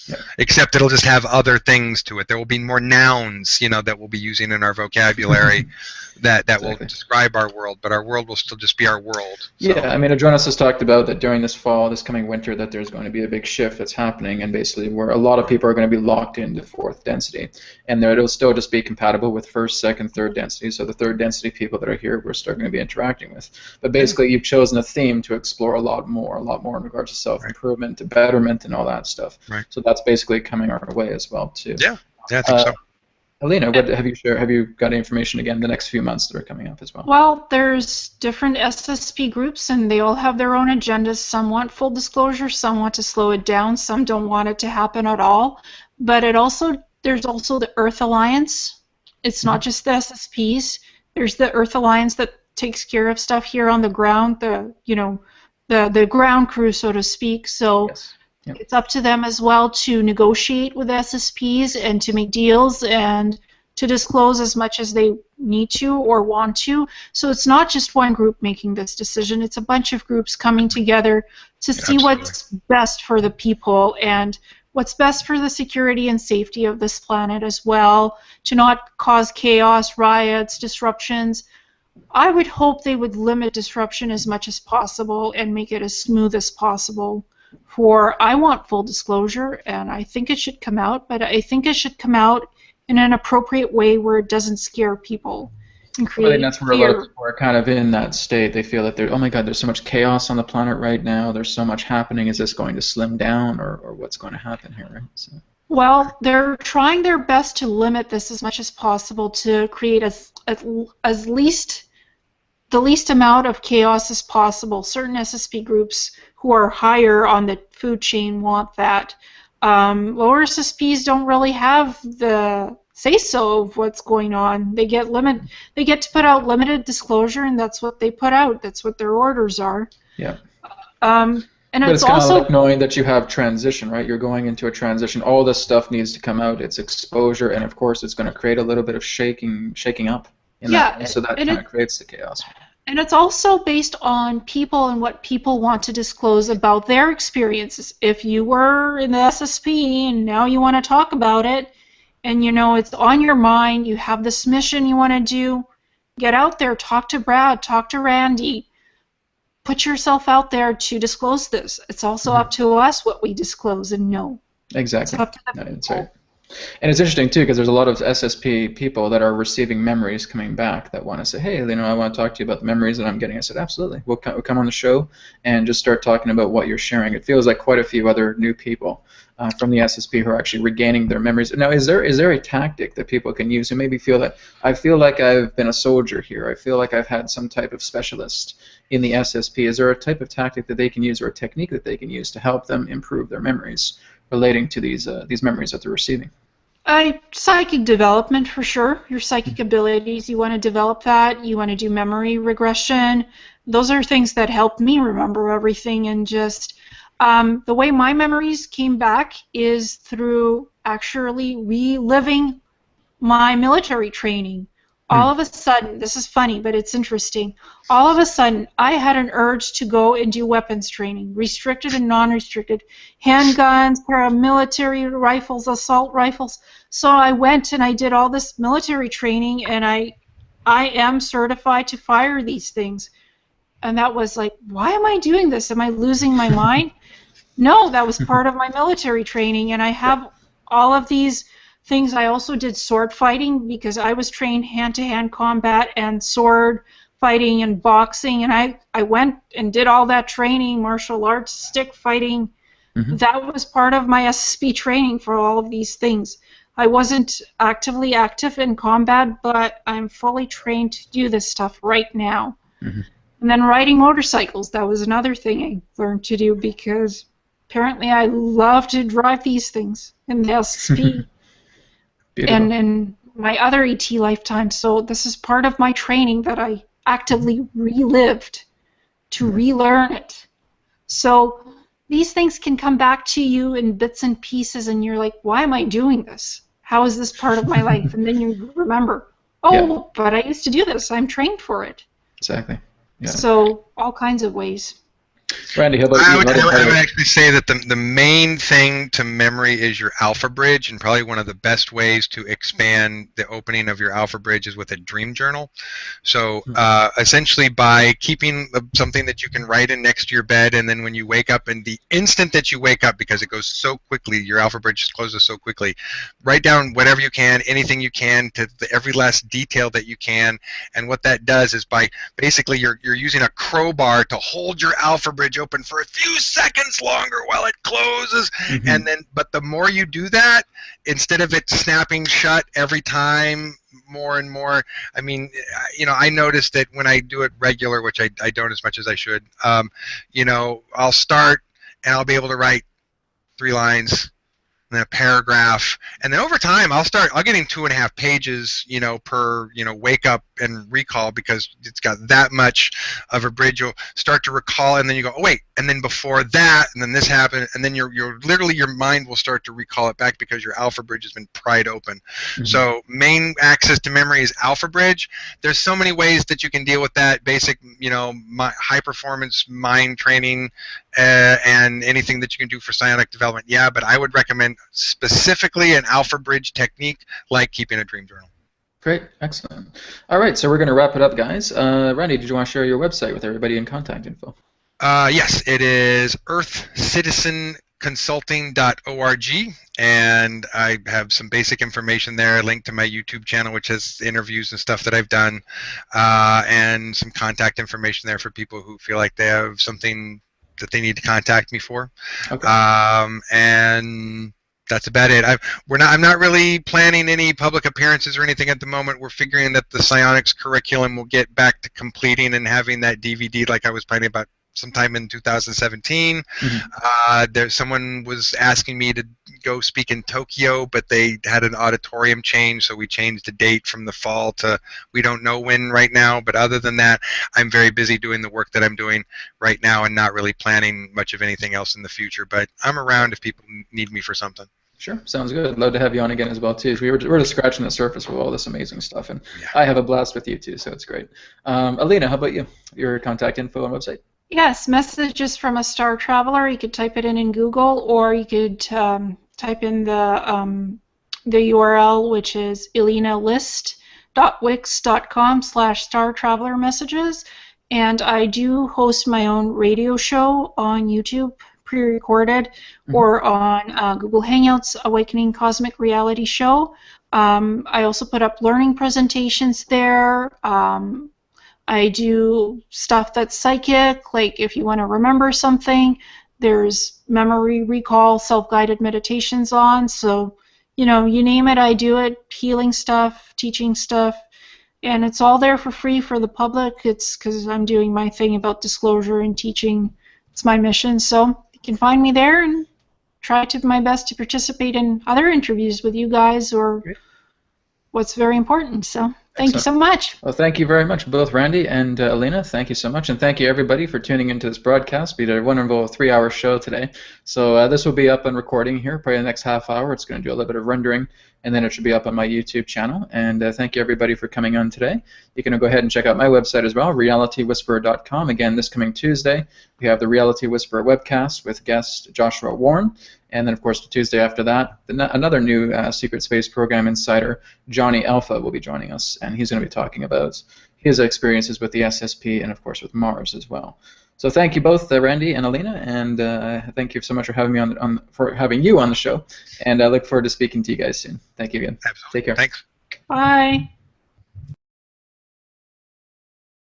Yeah.
except it'll just have other things to it. There will be more nouns, that we'll be using in our vocabulary that
Exactly.
will describe our world, but our world will still just be our world. So.
Yeah, I mean, Adronis has talked about that during this fall, this coming winter, that there's going to be a big shift that's happening, and basically where a lot of people are going to be locked into fourth density, and there it'll still just be compatible with first, second, third density. So the third density people that are here, we're still going to be interacting with. But basically, you've chosen a theme to explore a lot more in regards to self-improvement, to betterment, and all that stuff.
Right.
So that's basically coming our way as well too.
Yeah, I think so.
Elena, what have you got any information again the next few months that are coming up as well?
Well, there's different SSP groups, and they all have their own agendas. Some want full disclosure, some want to slow it down, some don't want it to happen at all. But there's also the Earth Alliance. It's not just the SSPs. There's the Earth Alliance that takes care of stuff here on the ground, the ground crew, so to speak. So.
Yes. Yep.
It's up to them as well to negotiate with SSPs and to make deals and to disclose as much as they need to or want to. So it's not just one group making this decision. It's a bunch of groups coming together to see what's best for the people and what's best for the security and safety of this planet as well, to not cause chaos, riots, disruptions. I would hope they would limit disruption as much as possible and make it as smooth as possible. I want full disclosure, and I think it should come out, but I think it should come out in an appropriate way where it doesn't scare people and create
I think that's where
fear.
a lot of people are kind of in that state. They feel that oh my God, there's so much chaos on the planet right now. There's so much happening. Is this going to slim down, or what's going to happen here? Right? So.
Well, they're trying their best to limit this as much as possible to create the least amount of chaos as possible. Certain SSP groups who are higher on the food chain want that. Lower SSPs don't really have the say-so of what's going on. They get to put out limited disclosure, and that's what they put out. That's what their orders are.
Yeah.
And
but
it's
kind
also
of like knowing that you have transition, right? You're going into a transition. All this stuff needs to come out. It's exposure, and of course, it's going to create a little bit of shaking up. So that kind of creates the chaos.
And it's also based on people and what people want to disclose about their experiences. If you were in the SSP and now you want to talk about it, and it's on your mind, you have this mission you want to do, get out there, talk to Brad, talk to Randy, put yourself out there to disclose this. It's also up to us what we disclose and know.
Exactly.
It's up to the people.
That's right. And it's interesting, too, because there's a lot of SSP people that are receiving memories coming back that want to say, hey, I want to talk to you about the memories that I'm getting. I said, absolutely. We'll come on the show and just start talking about what you're sharing. It feels like quite a few other new people from the SSP who are actually regaining their memories. Now, is there a tactic that people can use who maybe feel that I feel like I've been a soldier here. I feel like I've had some type of specialist in the SSP. Is there a type of tactic that they can use or a technique that they can use to help them improve their memories relating to these memories that they're receiving?
Psychic development, for sure. Your psychic abilities, you want to develop that. You want to do memory regression. Those are things that help me remember everything. And just the way my memories came back is through actually reliving my military training. All of a sudden, this is funny, but it's interesting. All of a sudden, I had an urge to go and do weapons training, restricted and non-restricted, handguns, paramilitary rifles, assault rifles. So I went and I did all this military training, and I am certified to fire these things. And that was like, why am I doing this? Am I losing my mind? No, that was part of my military training, and I have all of these things. I also did sword fighting because I was trained hand-to-hand combat and sword fighting and boxing, and I went and did all that training, martial arts, stick fighting. That was part of my SSP training for all of these things. I wasn't actively active in combat, but I'm fully trained to do this stuff right now. And then riding motorcycles, that was another thing I learned to do because apparently I love to drive these things in the SSP. And in my other ET lifetime, so this is part of my training that I actively relived to relearn it. So these things can come back to you in bits and pieces, and you're like, why am I doing this? How is this part of my life? And then you remember, oh, but I used to do this. I'm trained for it.
Exactly. Yeah.
So all kinds of ways.
Randy, how about you?
I would actually say that the main thing to memory is your alpha bridge, and probably one of the best ways to expand the opening of your alpha bridge is with a dream journal. So essentially by keeping something that you can write in next to your bed, and then when you wake up, and the instant that you wake up, because it goes so quickly, your alpha bridge closes so quickly, write down whatever you can, anything you can, to every last detail that you can. And what that does is by basically you're using a crowbar to hold your alpha bridge open for a few seconds longer while it closes, and then but the more you do that, instead of it snapping shut every time more and more, I mean, I noticed that when I do it regular, which I don't as much as I should, I'll start and I'll be able to write 3 lines and then a paragraph, and then over time I'll get in 2.5 pages, per wake up and recall, because it's got that much of a bridge. You'll start to recall, and then you go, oh wait, and then before that, and then this happened, and then you're literally, your mind will start to recall it back because your alpha bridge has been pried open. So main access to memory is alpha bridge. There's so many ways that you can deal with that. Basic, high performance mind training, and anything that you can do for psionic development. Yeah, but I would recommend specifically an alpha bridge technique, like keeping a dream journal.
Great, excellent. All right, so we're going to wrap it up, guys. Randy, did you want to share your website with everybody and contact info?
Yes, it is earthcitizenconsulting.org, and I have some basic information there, a link to my YouTube channel, which has interviews and stuff that I've done, and some contact information there for people who feel like they have something that they need to contact me for.
Okay.
And that's about it. I'm not really planning any public appearances or anything at the moment. We're figuring that the psionics curriculum will get back to completing and having that DVD like I was planning about sometime in 2017. Someone was asking me to go speak in Tokyo, but they had an auditorium change, so we changed the date from the fall to we don't know when right now. But other than that, I'm very busy doing the work that I'm doing right now and not really planning much of anything else in the future. But I'm around if people need me for something.
Sure, sounds good. I'd love to have you on again as well, too. We're just scratching the surface with all this amazing stuff, and I have a blast with you, too, so it's great. Elena, how about you? Your contact info and website?
Yes, Messages from a Star Traveler. You could type it in Google, or you could type in the URL, which is ileanalist.wix.com/Star Traveler Messages. And I do host my own radio show on YouTube, pre-recorded, or on Google Hangouts, Awakening Cosmic Reality Show. I also put up learning presentations there. I do stuff that's psychic, like if you want to remember something, there's memory recall, self-guided meditations on. So, you name it, I do it. Healing stuff, teaching stuff. And it's all there for free for the public. It's because I'm doing my thing about disclosure and teaching. It's my mission. So you can find me there and try to my best to participate in other interviews with you guys or what's very important. So thank you so much.
Well, thank you very much, both Randy and Elena. Thank you so much. And thank you, everybody, for tuning into this broadcast. We did a wonderful 3-hour show today. So this will be up on recording here, probably the next half hour. It's going to do a little bit of rendering, and then it should be up on my YouTube channel. And thank you, everybody, for coming on today. You can go ahead and check out my website as well, realitywhisperer.com. Again, this coming Tuesday, we have the Reality Whisperer webcast with guest Joshua Warren. And then, of course, the Tuesday after that, another new Secret Space Program insider, Johnny Alpha, will be joining us. And he's going to be talking about his experiences with the SSP and, of course, with Mars as well. So thank you both, Randy and Elena, and thank you so much for having me having you on the show. And I look forward to speaking to you guys soon. Thank you again.
Absolutely.
Take care.
Thanks.
Bye.